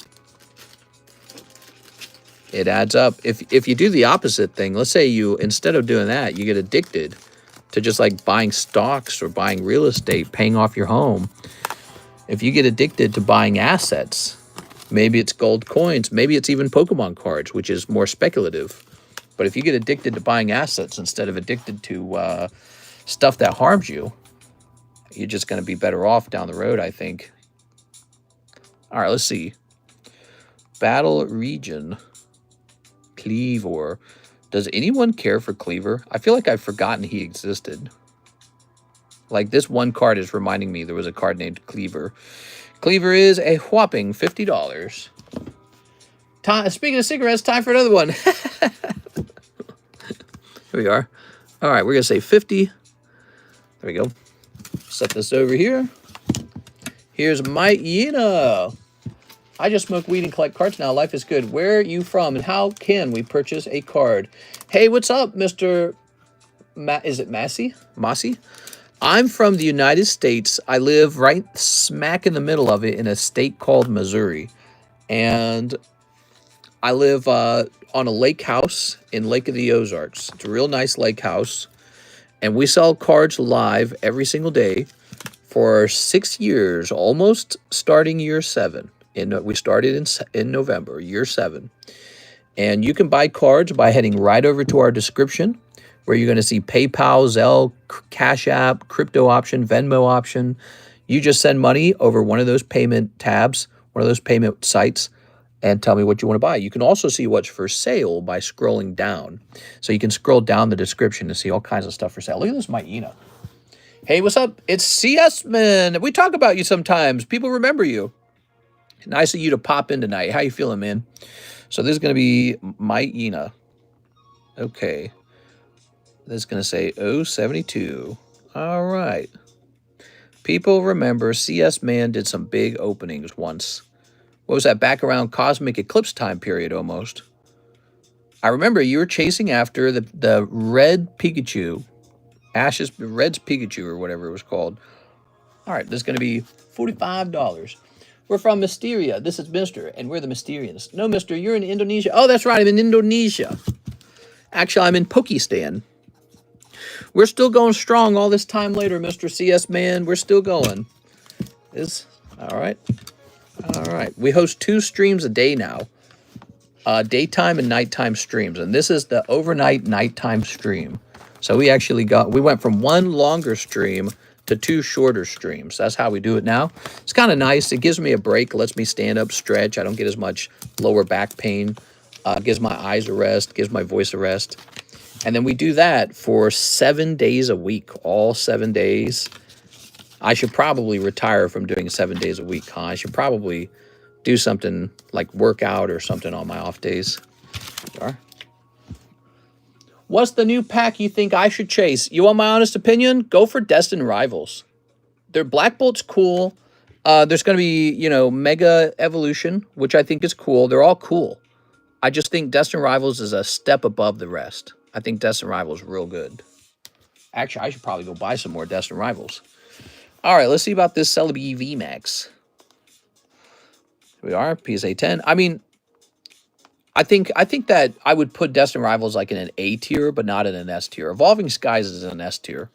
It adds up. If you do the opposite thing, let's say you, instead of doing that, you get addicted to just like buying stocks or buying real estate, paying off your home. If you get addicted to buying assets, maybe it's gold coins, maybe it's even Pokemon cards, which is more speculative. But if you get addicted to buying assets instead of addicted to stuff that harms you, you're just going to be better off down the road, I think. All right, let's see. Battle region. Cleaver. Does anyone care for Cleaver? I feel like I've forgotten he existed. Like this one card is reminding me there was a card named Cleaver. Cleaver is a whopping $50. Speaking of cigarettes, time for another one. Here we are. All right, we're going to say 50. There we go. Set this over here. Here's my Yena. I just smoke weed and collect cards now. Life is good. Where are you from and how can we purchase a card? Hey, what's up, Mr. Is it Massey? Mossy? I'm from the United States. I live right smack in the middle of it in a state called Missouri. And I live on a lake house in Lake of the Ozarks. It's a real nice lake house. And we sell cards live every single day for 6 years, almost starting year 7. We started in November, year 7. And you can buy cards by heading right over to our description, where you're going to see PayPal, ZELLE, Cash App, crypto option, Venmo option. You just send money over one of those payment tabs, one of those payment sites, and tell me what you want to buy. You can also see what's for sale by scrolling down. So you can scroll down the description to see all kinds of stuff for sale. Look at this, my Ina. Hey, what's up? It's CS Man. We talk about you sometimes. People remember you. Nice of you to pop in tonight. How you feeling, man? So this is going to be my Ina. Okay. This is going to say 072. All right. People remember CS Man did some big openings once. What was that? Back around Cosmic Eclipse time period almost. I remember you were chasing after the red Pikachu. Red's Pikachu or whatever it was called. All right. This is going to be $45. We're from Mysteria. This is Mister, and we're the Mysterians. No, Mister, you're in Indonesia. Oh, that's right. I'm in Indonesia. Actually, I'm in Pakistan. We're still going strong all this time later, Mr. CS Man. We're still going. All right. All right. We host 2 streams a day now. Daytime and nighttime streams. And this is the overnight nighttime stream. So we went from 1 longer stream to 2 shorter streams. That's how we do it now. It's kind of nice. It gives me a break, lets me stand up, stretch. I don't get as much lower back pain. Gives my eyes a rest, gives my voice a rest. And then we do that for 7 days a week, all 7 days. I should probably retire from doing 7 days a week, huh? I should probably do something like workout or something on my off days. Sure. What's the new pack you think I should chase? You want my honest opinion? Go for Destined Rivals. Their Black Bolt's cool. There's going to be, Mega Evolution, which I think is cool. They're all cool. I just think Destined Rivals is a step above the rest. I think Destined Rivals is real good. Actually, I should probably go buy some more Destined Rivals. All right, let's see about this Celebi VMAX. Here we are, PSA 10. I mean, I think that I would put Destined Rivals like in an A tier, but not in an S tier. Evolving Skies is an S tier.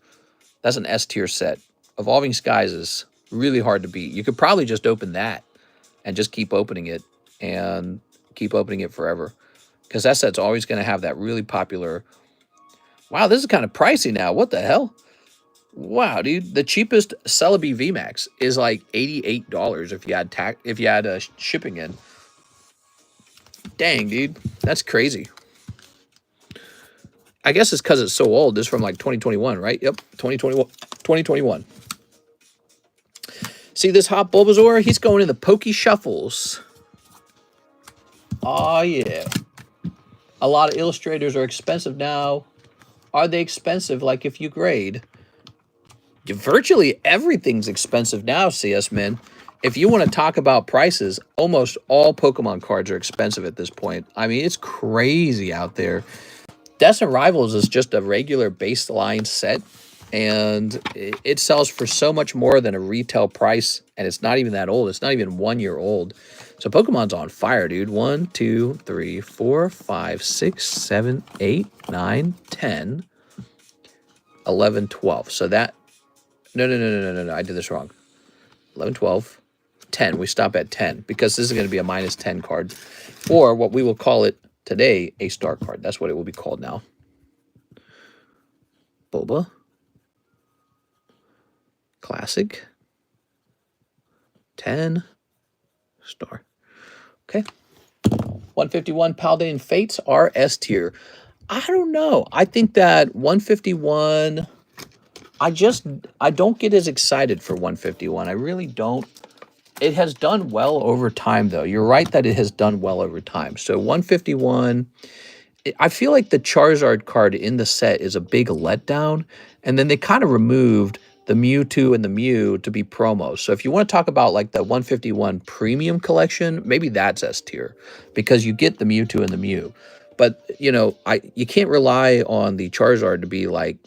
That's an S tier set. Evolving Skies is really hard to beat. You could probably just open that and just keep opening it and keep opening it forever. Because that set's always going to have that really popular... Wow, this is kind of pricey now. What the hell? Wow, dude. The cheapest Celebi VMAX is like $88 if you had shipping in. Dang, dude. That's crazy. I guess it's because it's so old. This is from like 2021, right? Yep, 2021. See this Hot Bulbasaur? He's going in the Pokey Shuffles. Oh, yeah. A lot of illustrators are expensive now. Are they expensive like if you grade? Virtually everything's expensive now, CS Man. If you want to talk about prices, almost all Pokemon cards are expensive at this point. I mean, it's crazy out there. Destined Rivals is just a regular baseline set, and it sells for so much more than a retail price, and it's not even that old. It's not even 1 year old. So Pokemon's on fire, dude. 1, 2, 3, 4, 5, 6, 7, 8, 9, 10, 11, 12. So that... No. I did this wrong. 11, 12, 10. We stop at 10 because this is going to be a minus 10 card. Or what we will call it today, a star card. That's what it will be called now. Boba. Classic. 10. Star. Okay. 151 Paldean Fates are S tier. I don't know. I think that 151... I don't get as excited for 151. I really don't. It has done well over time, though. You're right that it has done well over time. So 151, I feel like the Charizard card in the set is a big letdown, and then they kind of removed the Mewtwo and the Mew to be promos. So if you want to talk about like the 151 premium collection, maybe that's S tier because you get the Mewtwo and the Mew. But you know, you can't rely on the Charizard to be like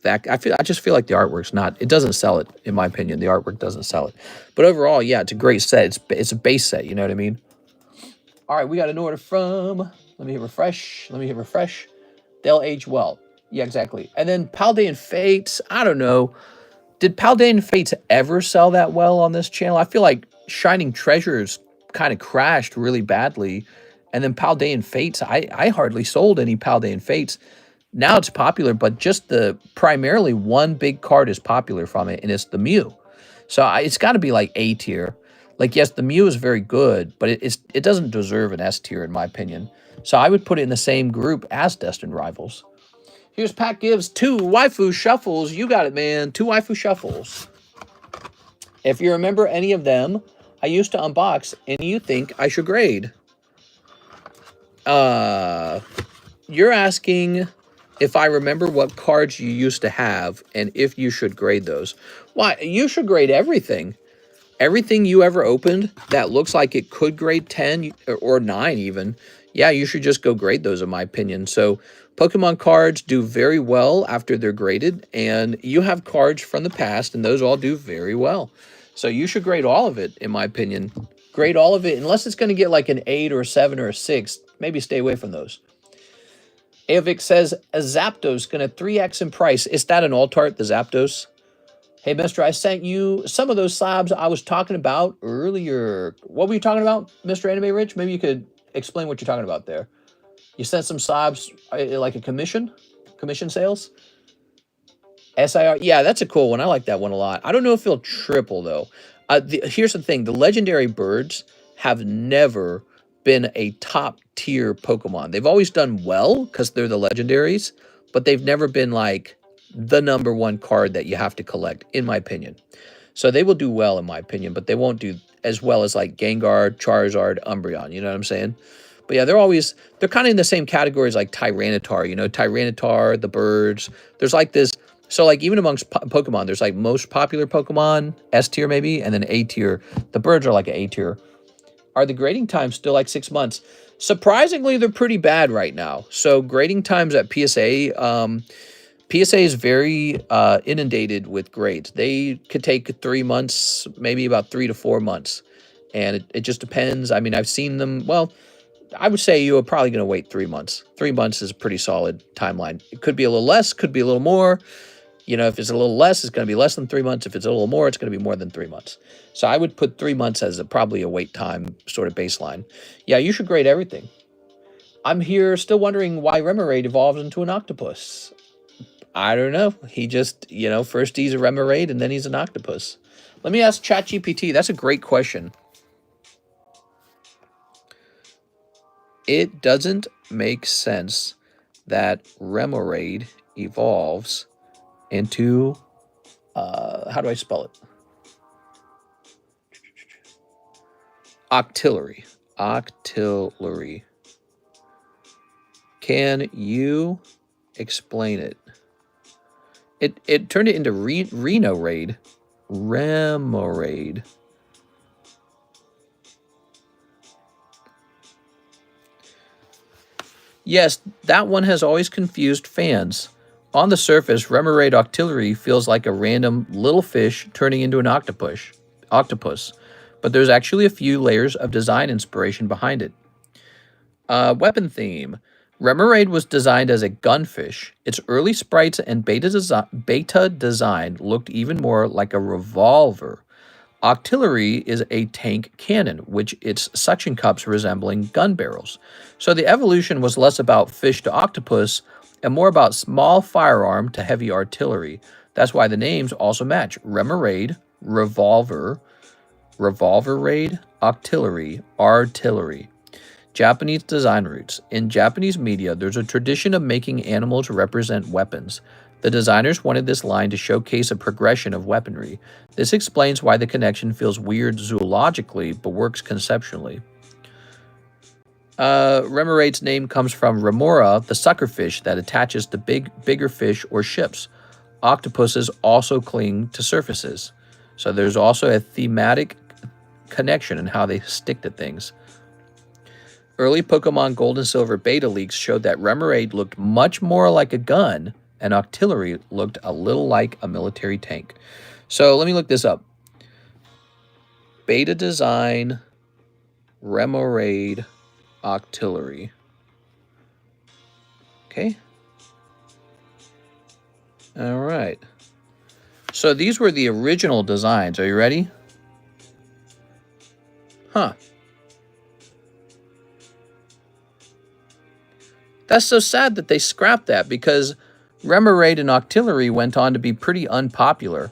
that. I just feel like the artwork's not. It doesn't sell it, in my opinion. The artwork doesn't sell it. But overall, yeah, it's a great set. It's a base set. You know what I mean? All right, we got an order from. Let me hit refresh. Let me hit refresh. They'll age well. Yeah, exactly. And then Paldean Fates. I don't know. Did Paldean Fates ever sell that well on this channel? I feel like Shining Treasures kind of crashed really badly. And then Paldean Fates, I hardly sold any Paldean Fates. Now it's popular, but just primarily one big card is popular from it, and it's the Mew. So it's got to be like A tier. Like, yes, the Mew is very good, but it doesn't deserve an S tier, in my opinion. So I would put it in the same group as Destined Rivals. Here's Pat Gibbs, 2 waifu shuffles. You got it, man. 2 waifu shuffles. If you remember any of them, I used to unbox, and you think I should grade. You're asking if I remember what cards you used to have, and if you should grade those. Why? You should grade everything. Everything you ever opened that looks like it could grade 10 or 9 even, yeah, you should just go grade those, in my opinion. So Pokemon cards do very well after they're graded, and you have cards from the past, and those all do very well. So you should grade all of it, in my opinion. Grade all of it, unless it's going to get like an 8 or a 7 or a 6. Maybe stay away from those. Aovic says, a Zapdos going to 3x in price. Is that an alt-art, the Zapdos? Hey, mister, I sent you some of those slabs I was talking about earlier. What were you talking about, Mr. Anime Rich? Maybe you could explain what you're talking about there. You sent some slabs, like a commission sales? SIR, yeah, that's a cool one. I like that one a lot. I don't know if it'll triple, though. Here's the thing. The legendary birds have never been a top-tier Pokemon. They've always done well because they're the legendaries, but they've never been, like, the #1 card that you have to collect, in my opinion. So they will do well, in my opinion, but they won't do as well as, like, Gengar, Charizard, Umbreon. You know what I'm saying? But yeah, they're kind of in the same categories like Tyranitar, you know, Tyranitar, the birds. There's like this, so like even amongst Pokemon, there's like most popular Pokemon, S tier maybe, and then A tier. The birds are like an A tier. Are the grading times still like 6 months? Surprisingly, they're pretty bad right now. So grading times at PSA, PSA is very inundated with grades. They could take 3 months, maybe about 3 to 4 months. And it just depends. I mean, I've seen them, well, I would say you are probably going to wait 3 months. 3 months is a pretty solid timeline. It could be a little less, could be a little more. You know, if it's a little less, it's going to be less than 3 months. If it's a little more, it's going to be more than 3 months. So I would put 3 months as probably a wait time sort of baseline. Yeah, you should grade everything. I'm here still wondering why Remoraid evolves into an octopus. I don't know. He just, you know, first he's a Remoraid and then he's an octopus. Let me ask ChatGPT. That's a great question. It doesn't make sense that Remoraid evolves into, how do I spell it? Octillery. Octillery. Can you explain it? It turned it into Reno Raid. Remoraid. Yes, that one has always confused fans. On the surface, Remoraid Octillery feels like a random little fish turning into an octopus. But there's actually a few layers of design inspiration behind it. Weapon theme. Remoraid was designed as a gunfish. Its early sprites and beta design looked even more like a revolver. Octillery is a tank cannon, which its suction cups resembling gun barrels. So the evolution was less about fish to octopus and more about small firearm to heavy artillery. That's why the names also match. Remoraid, revolver, revolver raid, octillery, artillery. Japanese design roots. In Japanese media, there's a tradition of making animals represent weapons. The designers wanted this line to showcase a progression of weaponry. This explains why the connection feels weird zoologically, but works conceptually. Remoraid's name comes from remora, the suckerfish that attaches to bigger fish or ships. Octopuses also cling to surfaces. So there's also a thematic connection in how they stick to things. Early Pokemon Gold and Silver beta leaks showed that Remoraid looked much more like a gun, and Octillery looked a little like a military tank. So let me look this up. Beta design, Remoraid, Octillery. Okay. All right. So these were the original designs. Are you ready? Huh. That's so sad that they scrapped that, because Remoraid and Octillery went on to be pretty unpopular.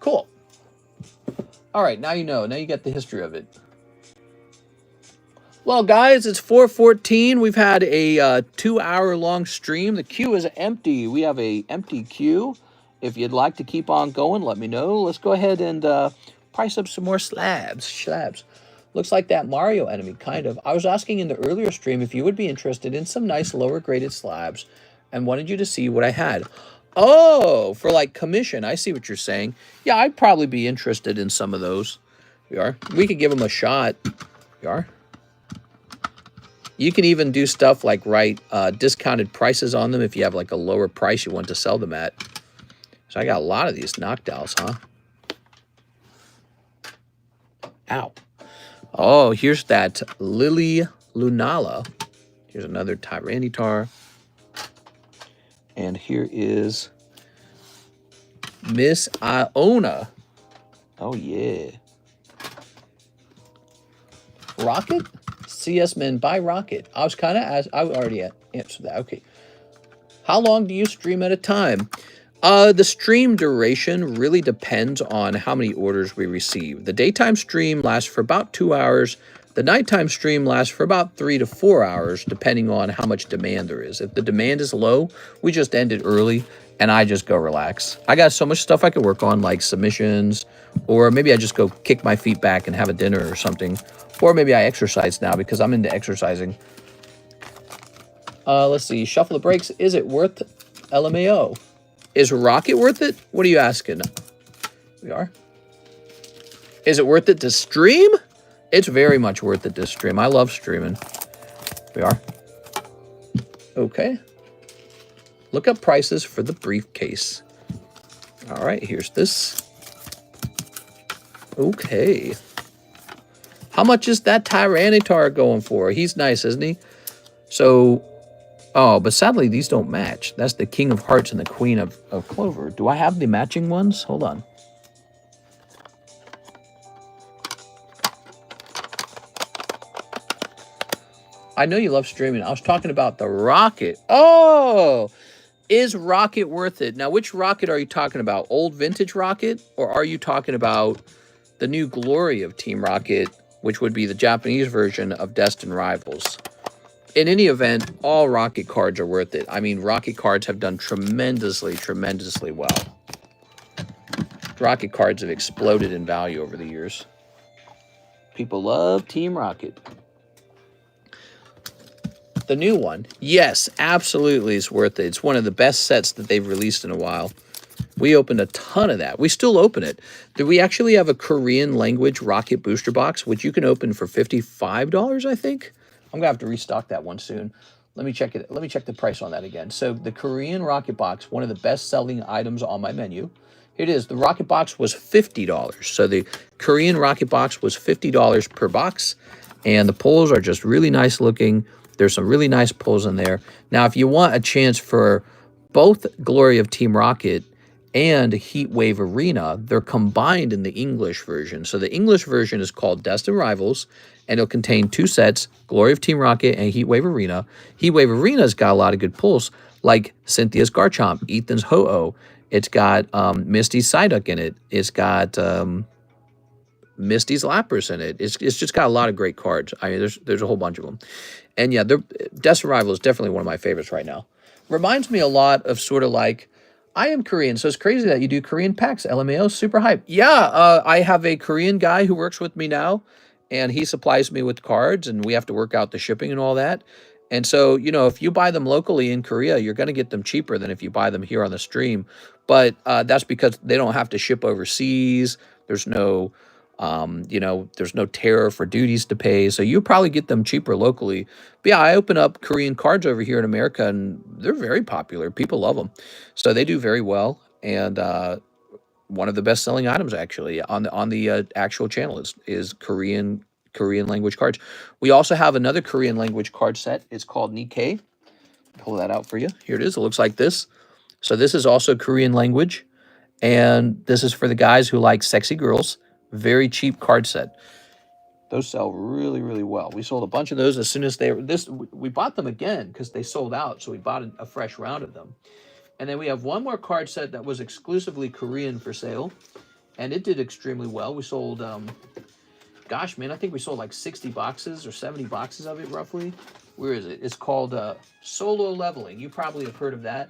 Cool. All right, now you know. Now you get the history of it. Well, guys, it's 4:14. We've had a 2-hour-long stream. The queue is empty. We have an empty queue. If you'd like to keep on going, let me know. Let's go ahead and price up some more slabs. Looks like that Mario enemy, kind of. I was asking in the earlier stream if you would be interested in some nice lower-graded slabs and wanted you to see what I had. Oh, for like commission. I see what you're saying. Yeah, I'd probably be interested in some of those. We could give them a shot. You can even do stuff like write discounted prices on them if you have like a lower price you want to sell them at. So I got a lot of these knockdowns, huh? Ow. Oh, here's that Lily Lunala. Here's another Tyranitar. And here is Miss Iona. Oh, yeah. Rocket? CS Men by Rocket. I was kind of I already answered that. Okay. How long do you stream at a time? The stream duration really depends on how many orders we receive. The daytime stream lasts for about 2 hours. The nighttime stream lasts for about 3 to 4 hours, depending on how much demand there is. If the demand is low, we just end it early, and I just go relax. I got so much stuff I could work on, like submissions, or maybe I just go kick my feet back and have a dinner or something. Or maybe I exercise now because I'm into exercising. Let's see. Shuffle the Breaks. Is it worth LMAO? Is Rocket worth it? What are you asking? We are. Is it worth it to stream? It's very much worth it to stream. I love streaming. We are. Okay. Look up prices for the briefcase. All right, here's this. Okay. How much is that Tyranitar going for? He's nice, isn't he? So, oh, but sadly, these don't match. That's the King of Hearts and the Queen of Clover. Do I have the matching ones? Hold on. I know you love streaming. I was talking about the Rocket. Oh, is Rocket worth it? Now, which Rocket are you talking about? Old vintage Rocket? Or are you talking about the new glory of Team Rocket, which would be the Japanese version of Destined Rivals? In any event, all Rocket cards are worth it. I mean, Rocket cards have done tremendously well. Rocket cards have exploded in value over the years. People love Team Rocket. The new one, yes, absolutely is worth it. It's one of the best sets that they've released in a while. We opened a ton of that. We still open it. We actually have a Korean language Rocket booster box, which you can open for $55, I think. I'm gonna have to restock that one soon. Let me check it. Let me check the price on that again. So the Korean Rocket box, one of the best-selling items on my menu. Here it is. The Rocket box was $50. So the Korean Rocket box was $50 per box, and the pulls are just really nice looking. There's some really nice pulls in there. Now, if you want a chance for both Glory of Team Rocket and Heat Wave Arena, they're combined in the English version. So the English version is called Destined Rivals, and it'll contain 2 sets, Glory of Team Rocket and Heat Wave Arena. Heat Wave Arena's got a lot of good pulls, like Cynthia's Garchomp, Ethan's Ho-Oh. It's got Misty's Psyduck in it. It's got Misty's Lapras in it. It's just got a lot of great cards. I mean, there's a whole bunch of them. And yeah, Death Arrival is definitely one of my favorites right now. Reminds me a lot of sort of like, I am Korean, so it's crazy that you do Korean packs. LMAO, super hype. Yeah, I have a Korean guy who works with me now, and he supplies me with cards, and we have to work out the shipping and all that. And so, you know, if you buy them locally in Korea, you're going to get them cheaper than if you buy them here on the stream. But that's because they don't have to ship overseas. There's no, you know, there's no tariff or duties to pay. So you probably get them cheaper locally. But yeah, I open up Korean cards over here in America, and they're very popular. People love them. So they do very well. And one of the best-selling items actually on the actual channel is Korean language cards. We also have another Korean language card set. It's called Nikke. Pull that out for you. Here it is. It looks like this. So this is also Korean language, and this is for the guys who like sexy girls. Very cheap card set. Those sell really, really well. We sold a bunch of those as soon as we bought them again because they sold out, so we bought a fresh round of them. And then we have one more card set that was exclusively Korean for sale, and it did extremely well. We sold, gosh, man, I think we sold like 60 boxes or 70 boxes of it roughly. Where is it? It's called Solo Leveling. You probably have heard of that.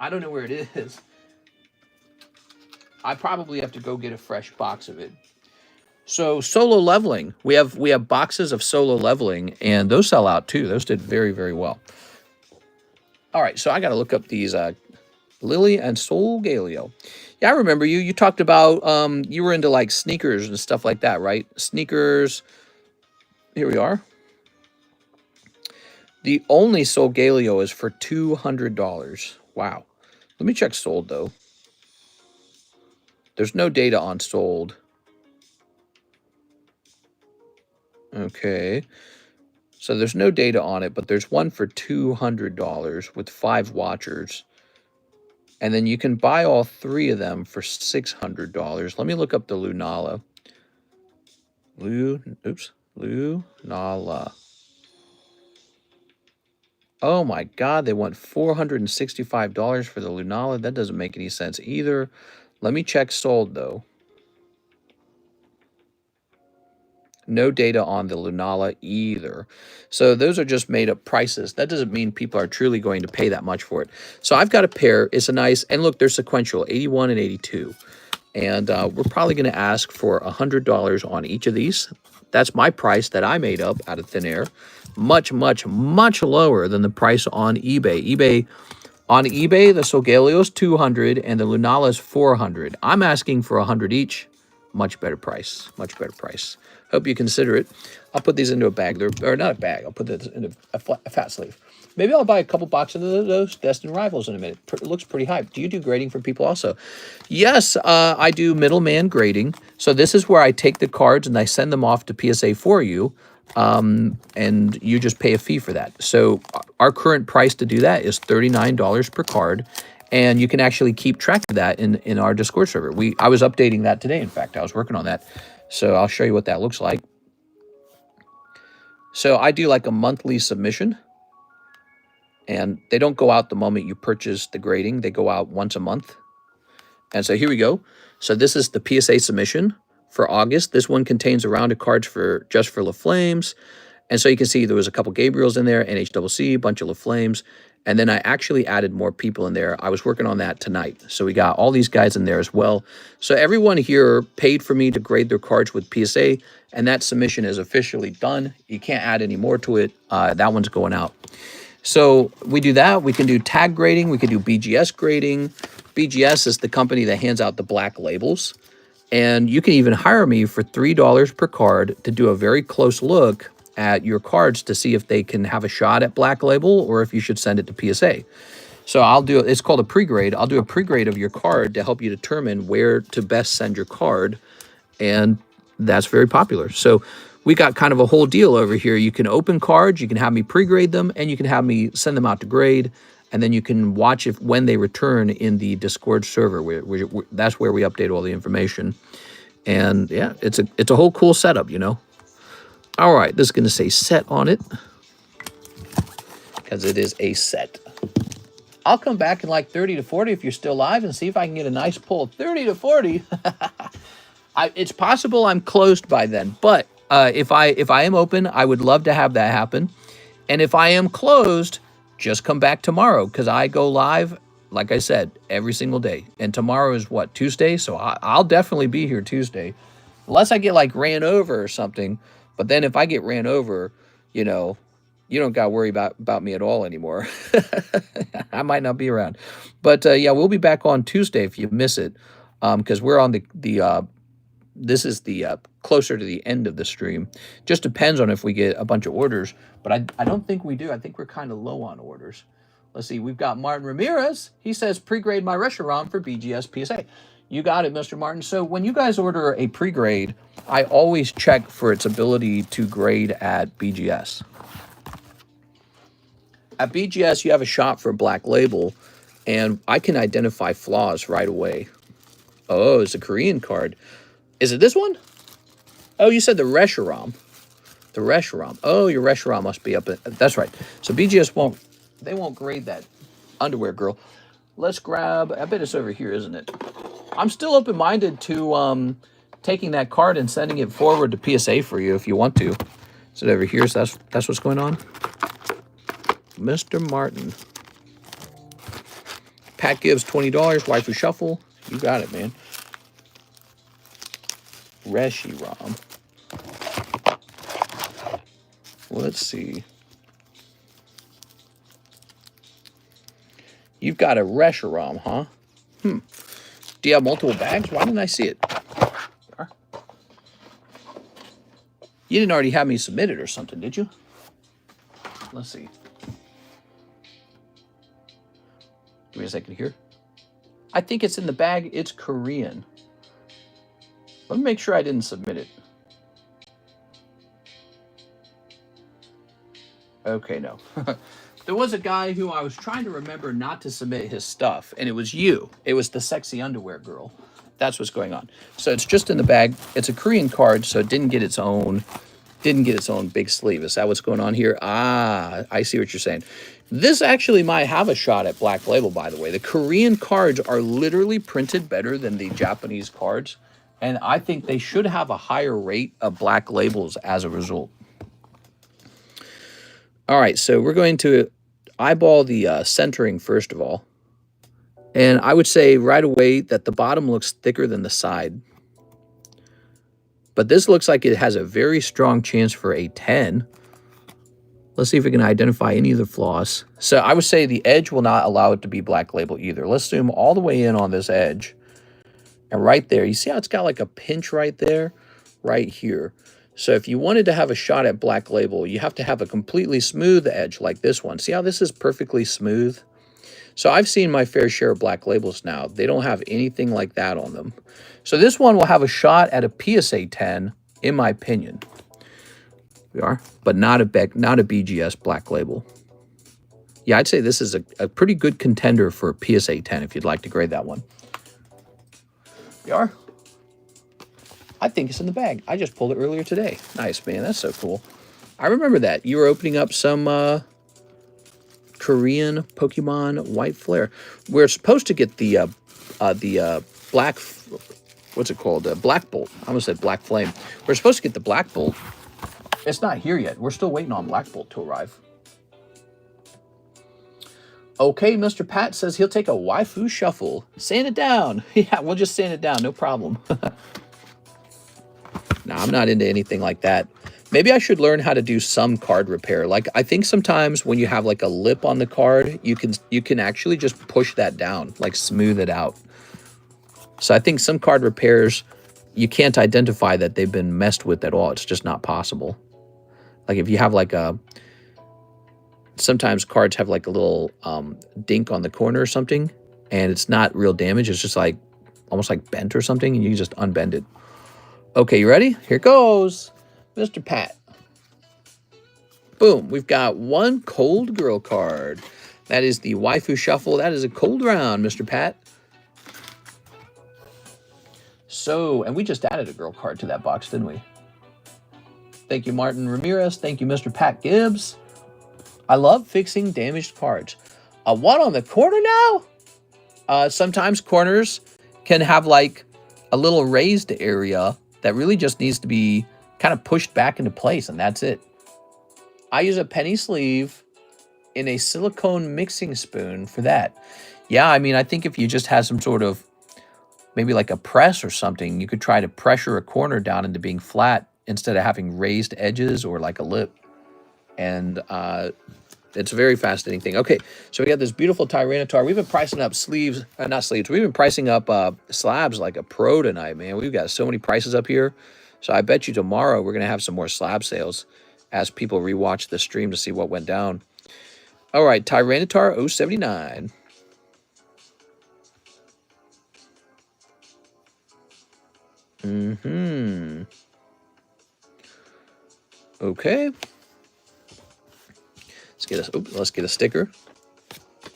I don't know where it is. I probably have to go get a fresh box of it. So Solo Leveling, we have boxes of Solo Leveling, and those sell out too. Those did very, very well. All right, so I got to look up these Lily and Sol Galeo. Yeah, I remember you. You talked about you were into like sneakers and stuff like that, right? Sneakers. Here we are. The only Sol Galeo is for $200. Wow. Let me check sold though. There's no data on sold. Okay. So there's no data on it, but there's one for $200 with 5 watchers. And then you can buy all 3 of them for $600. Let me look up the Lunala. Lunala. Oh my God, they want $465 for the Lunala. That doesn't make any sense either. Let me check sold though. No data on the Lunala either. So those are just made up prices. That doesn't mean people are truly going to pay that much for it. So I've got a pair. It's a nice, and look, they're sequential, 81 and 82. And we're probably going to ask for $100 on each of these. That's my price that I made up out of thin air. Much, much, much lower than the price on eBay. On eBay, the Sol Galeo is $200 and the Lunala is $400. I'm asking for $100 each. Much better price. Much better price. Hope you consider it. I'll put these into a bag. Or not a bag. I'll put this into a fat sleeve. Maybe I'll buy a couple boxes of those Destined Rivals in a minute. It looks pretty hype. Do you do grading for people also? Yes, I do middleman grading. So this is where I take the cards and I send them off to PSA for you. And you just pay a fee for that. So our current price to do that is $39 per card. And you can actually keep track of that in our Discord server. I was updating that today, in fact. I was working on that. So I'll show you what that looks like. So I do like a monthly submission. And they don't go out the moment you purchase the grading. They go out once a month. And so here we go. So this is the PSA submission for August. This one contains a round of cards just for La Flames. And so you can see there was a couple Gabriels in there, NHCC, a bunch of La Flames. And then I actually added more people in there. I was working on that tonight. So we got all these guys in there as well. So everyone here paid for me to grade their cards with PSA. And that submission is officially done. You can't add any more to it. That one's going out. So we do that. We can do tag grading. We can do BGS grading. BGS is the company that hands out the black labels. And you can even hire me for $3 per card to do a very close look at your cards to see if they can have a shot at black label or if you should send it to PSA. So it's called a pre-grade. I'll do a pre-grade of your card to help you determine where to best send your card. And that's very popular. So we got kind of a whole deal over here. You can open cards, you can have me pre-grade them, and you can have me send them out to grade. And then you can watch when they return in the Discord server. That's where we update all the information. And yeah, it's a whole cool setup, you know. All right, this is going to say set on it because it is a set. I'll come back in like 30 to 40 if you're still live and see if I can get a nice pull. 30 to 40. It's possible I'm closed by then, but If I am open, I would love to have that happen. And if I am closed, just come back tomorrow, because I go live, like I said, every single day. And tomorrow is what, Tuesday? So I'll definitely be here Tuesday, unless I get like ran over or something. But then if I get ran over, you know, you don't got to worry about me at all anymore. I might not be around. But yeah, we'll be back on Tuesday if you miss it, because we're on this is the closer to the end of the stream. Just depends on if we get a bunch of orders, but I don't think we do. I think we're kind of low on orders. Let's see. We've got Martin Ramirez. He says, pre-grade my restaurant for BGS PSA. You got it, Mr. Martin. So when you guys order a pre-grade, I always check for its ability to grade at BGS. At BGS, you have a shop for Black Label, and I can identify flaws right away. Oh, it's a Korean card. Is it this one? Oh, you said the Reshiram. The Reshiram. Oh, your Reshiram must be up. That's right. So BGS won't grade that underwear girl. Let's grab, I bet it's over here, isn't it? I'm still open-minded to taking that card and sending it forward to PSA for you if you want to. Is it over here? So that's what's going on? Mr. Martin. Pat gives $20. Waifu Shuffle. You got it, man. Reshiram. Let's see. You've got a Reshiram, huh? Do you have multiple bags? Why didn't I see it? You didn't already have me submit it or something, did you? Let's see. Give me a second here. I think it's in the bag. It's Korean. Let me make sure I didn't submit it. Okay, no. There was a guy who I was trying to remember not to submit his stuff, and it was you. It was the sexy underwear girl. That's what's going on. So it's just in the bag. It's a Korean card, so it didn't get its own big sleeve. Is that what's going on here? Ah, I see what you're saying. This actually might have a shot at Black Label, by the way. The Korean cards are literally printed better than the Japanese cards, and I think they should have a higher rate of Black Labels as a result. All right, so we're going to eyeball the centering first of all. And I would say right away that the bottom looks thicker than the side. But this looks like it has a very strong chance for a 10. Let's see if we can identify any of the flaws. So I would say the edge will not allow it to be Black Label either. Let's zoom all the way in on this edge. And right there, you see how it's got like a pinch right there? Right here. So if you wanted to have a shot at Black Label, you have to have a completely smooth edge like this one. See how this is perfectly smooth? So I've seen my fair share of Black Labels now. They don't have anything like that on them. So this one will have a shot at a PSA 10, in my opinion. We are, but not a BGS Black Label. Yeah, I'd say this is a pretty good contender for a PSA 10 if you'd like to grade that one. We are. I think it's in the bag. I just pulled it earlier today. Nice, man. That's so cool. I remember that. You were opening up some Korean Pokemon White Flare. We're supposed to get the black... What's it called? Black Bolt. I almost said Black Flame. We're supposed to get the Black Bolt. It's not here yet. We're still waiting on Black Bolt to arrive. Okay, Mr. Pat says he'll take a Waifu Shuffle. Sand it down. Yeah, we'll just sand it down. No problem. No, I'm not into anything like that. Maybe I should learn how to do some card repair. Like, I think sometimes when you have like a lip on the card, you can actually just push that down, like smooth it out. So I think some card repairs, you can't identify that they've been messed with at all. It's just not possible. Like if you have like sometimes cards have like a little dink on the corner or something, and it's not real damage. It's just like almost like bent or something, and you can just unbend it. Okay, you ready? Here goes, Mr. Pat. Boom, we've got one cold girl card. That is the Waifu Shuffle. That is a cold round, Mr. Pat. So, and we just added a girl card to that box, didn't we? Thank you, Martin Ramirez. Thank you, Mr. Pat Gibbs. I love fixing damaged cards. What on the corner now? Sometimes corners can have like a little raised area that really just needs to be kind of pushed back into place, and that's it. I use a penny sleeve in a silicone mixing spoon for that. Yeah, I mean, I think if you just had some sort of, maybe like a press or something, you could try to pressure a corner down into being flat instead of having raised edges or like a lip. And it's a very fascinating thing. Okay, so we got this beautiful Tyranitar. We've been pricing up sleeves, not sleeves. We've been pricing up slabs like a pro tonight, man. We've got so many prices up here. So I bet you tomorrow we're going to have some more slab sales as people rewatch the stream to see what went down. All right, Tyranitar 079. Okay. Let's get a sticker.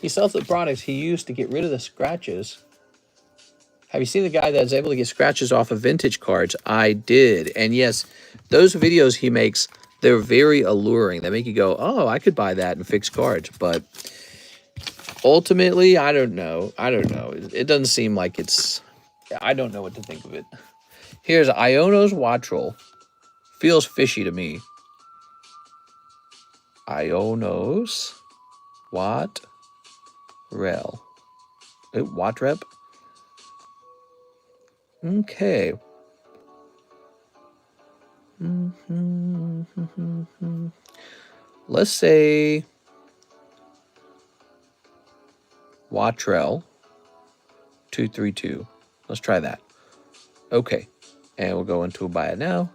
He sells the products he used to get rid of the scratches. Have you seen the guy that's able to get scratches off of vintage cards? I did. And yes, those videos he makes, they're very alluring. They make you go, oh, I could buy that and fix cards. But ultimately, I don't know. It doesn't seem like it's... I don't know what to think of it. Here's Iono's Wattrel. Feels fishy to me. Iono's Wattrel. Wattrep? Okay. Let's say Wattrel 232. Let's try that. Okay. And we'll go into buy it now.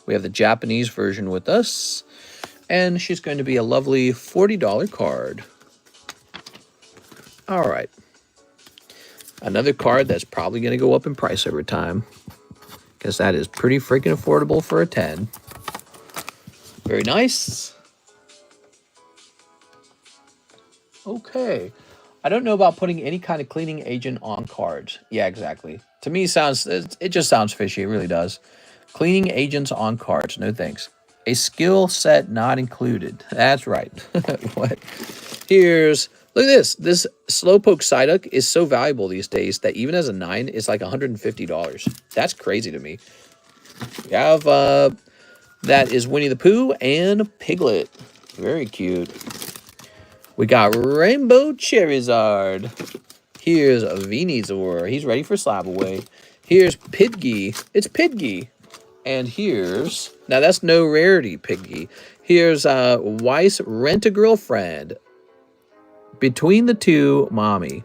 We have the Japanese version with us. And she's going to be a lovely $40 card. All right. Another card that's probably going to go up in price over time, because that is pretty freaking affordable for a 10. Very nice. Okay. I don't know about putting any kind of cleaning agent on cards. Yeah, exactly. To me, it just sounds fishy. It really does. Cleaning agents on cards. No thanks. A skill set not included. That's right. What? Look at this. This Slowpoke Psyduck is so valuable these days that even as a 9, it's like $150. That's crazy to me. We have, that is Winnie the Pooh and Piglet. Very cute. We got Rainbow Charizard. Here's Venusaur. He's ready for slab away. Here's Pidgey. It's Pidgey. And here's... Now, that's no rarity, Pidgey. Here's Weiss Rent-A-Girlfriend. Between the two, Mommy.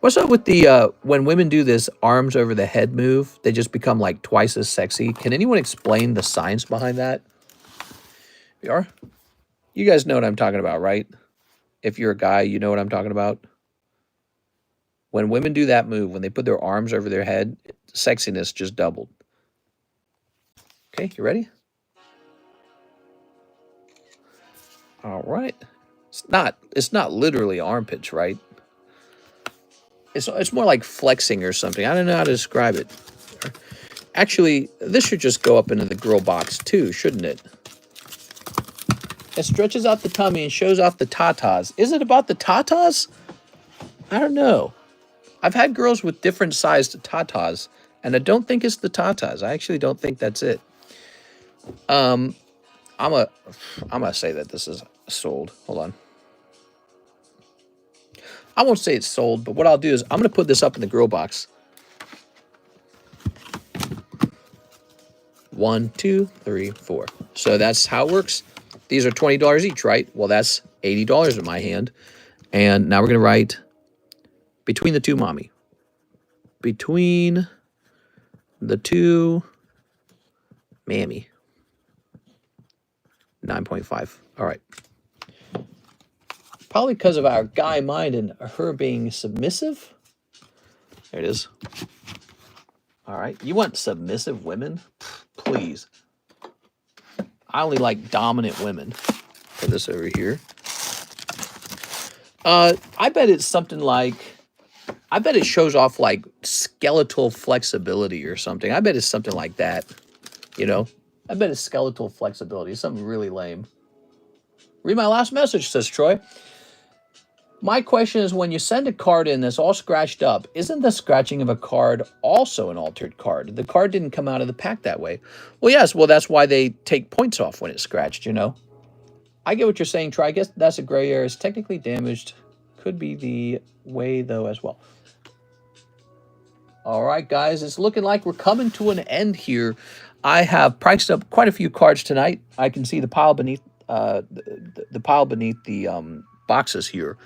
What's up with the... when women do this arms over the head move, they just become like twice as sexy. Can anyone explain the science behind that? We are? You guys know what I'm talking about, right? If you're a guy, you know what I'm talking about. When women do that move, when they put their arms over their head, sexiness just doubled. Okay, you ready? All right. It's not literally armpits, right? It's more like flexing or something. I don't know how to describe it. Actually, this should just go up into the girl box too, shouldn't it? It stretches out the tummy and shows off the tatas. Is it about the tatas? I don't know. I've had girls with different sized tatas, and I don't think it's the tatas. I actually don't think that's it. I'm gonna say that this is sold. Hold on. I won't say it's sold, but what I'll do is I'm gonna put this up in the girl box. 1, 2, 3, 4. So that's how it works. These are $20 each, right? Well, that's $80 in my hand. And now we're going to write between the two, Mommy. Between the two, Mammy. 9.5. All right. Probably because of our guy mind and her being submissive. There it is. All right. You want submissive women? Please. I only like dominant women. Put this over here. I bet it's something like... I bet it shows off like skeletal flexibility or something. I bet it's something like that. You know? I bet it's skeletal flexibility. It's something really lame. Read my last message, says Troy. My question is, when you send a card in that's all scratched up, isn't the scratching of a card also an altered card? The card didn't come out of the pack that way. Well, yes. Well, that's why they take points off when it's scratched, you know. I get what you're saying, Try. I guess that's a gray area. It's technically damaged. Could be the way, though, as well. All right, guys. It's looking like we're coming to an end here. I have priced up quite a few cards tonight. I can see the pile beneath the pile beneath the boxes here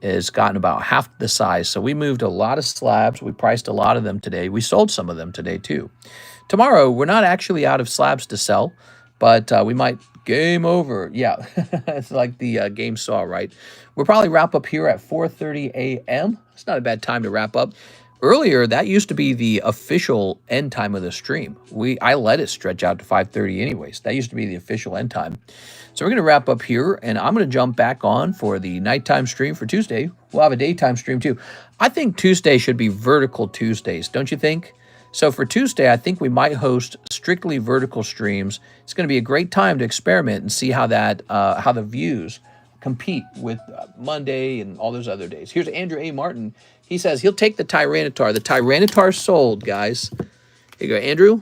has gotten about half the size. So we moved a lot of slabs. We priced a lot of them today. We sold some of them today too. Tomorrow, we're not actually out of slabs to sell, but we might game over. Yeah, it's like the game saw, right? We'll probably wrap up here at 4:30 a.m. It's not a bad time to wrap up. Earlier, that used to be the official end time of the stream. I let it stretch out to 5:30 anyways. That used to be the official end time. So we're going to wrap up here, and I'm going to jump back on for the nighttime stream for Tuesday. We'll have a daytime stream too. I think Tuesday should be vertical Tuesdays, don't you think? So for Tuesday, I think we might host strictly vertical streams. It's going to be a great time to experiment and see how how the views compete with Monday and all those other days. Here's Andrew A. Martin. He says he'll take the Tyranitar. The Tyranitar sold, guys. Here you go, Andrew.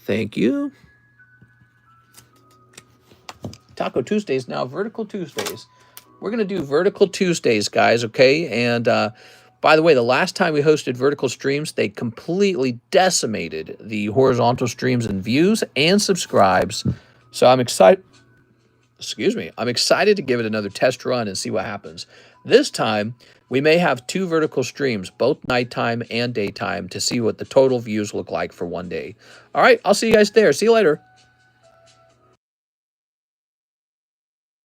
Thank you. Taco Tuesdays now, Vertical Tuesdays. We're going to do Vertical Tuesdays, guys, okay? And by the way, the last time we hosted vertical streams, they completely decimated the horizontal streams and views and subscribes. So I'm excited. Excuse me. I'm excited to give it another test run and see what happens. This time, we may have 2 vertical streams, both nighttime and daytime, to see what the total views look like for one day. All right, I'll see you guys there. See you later.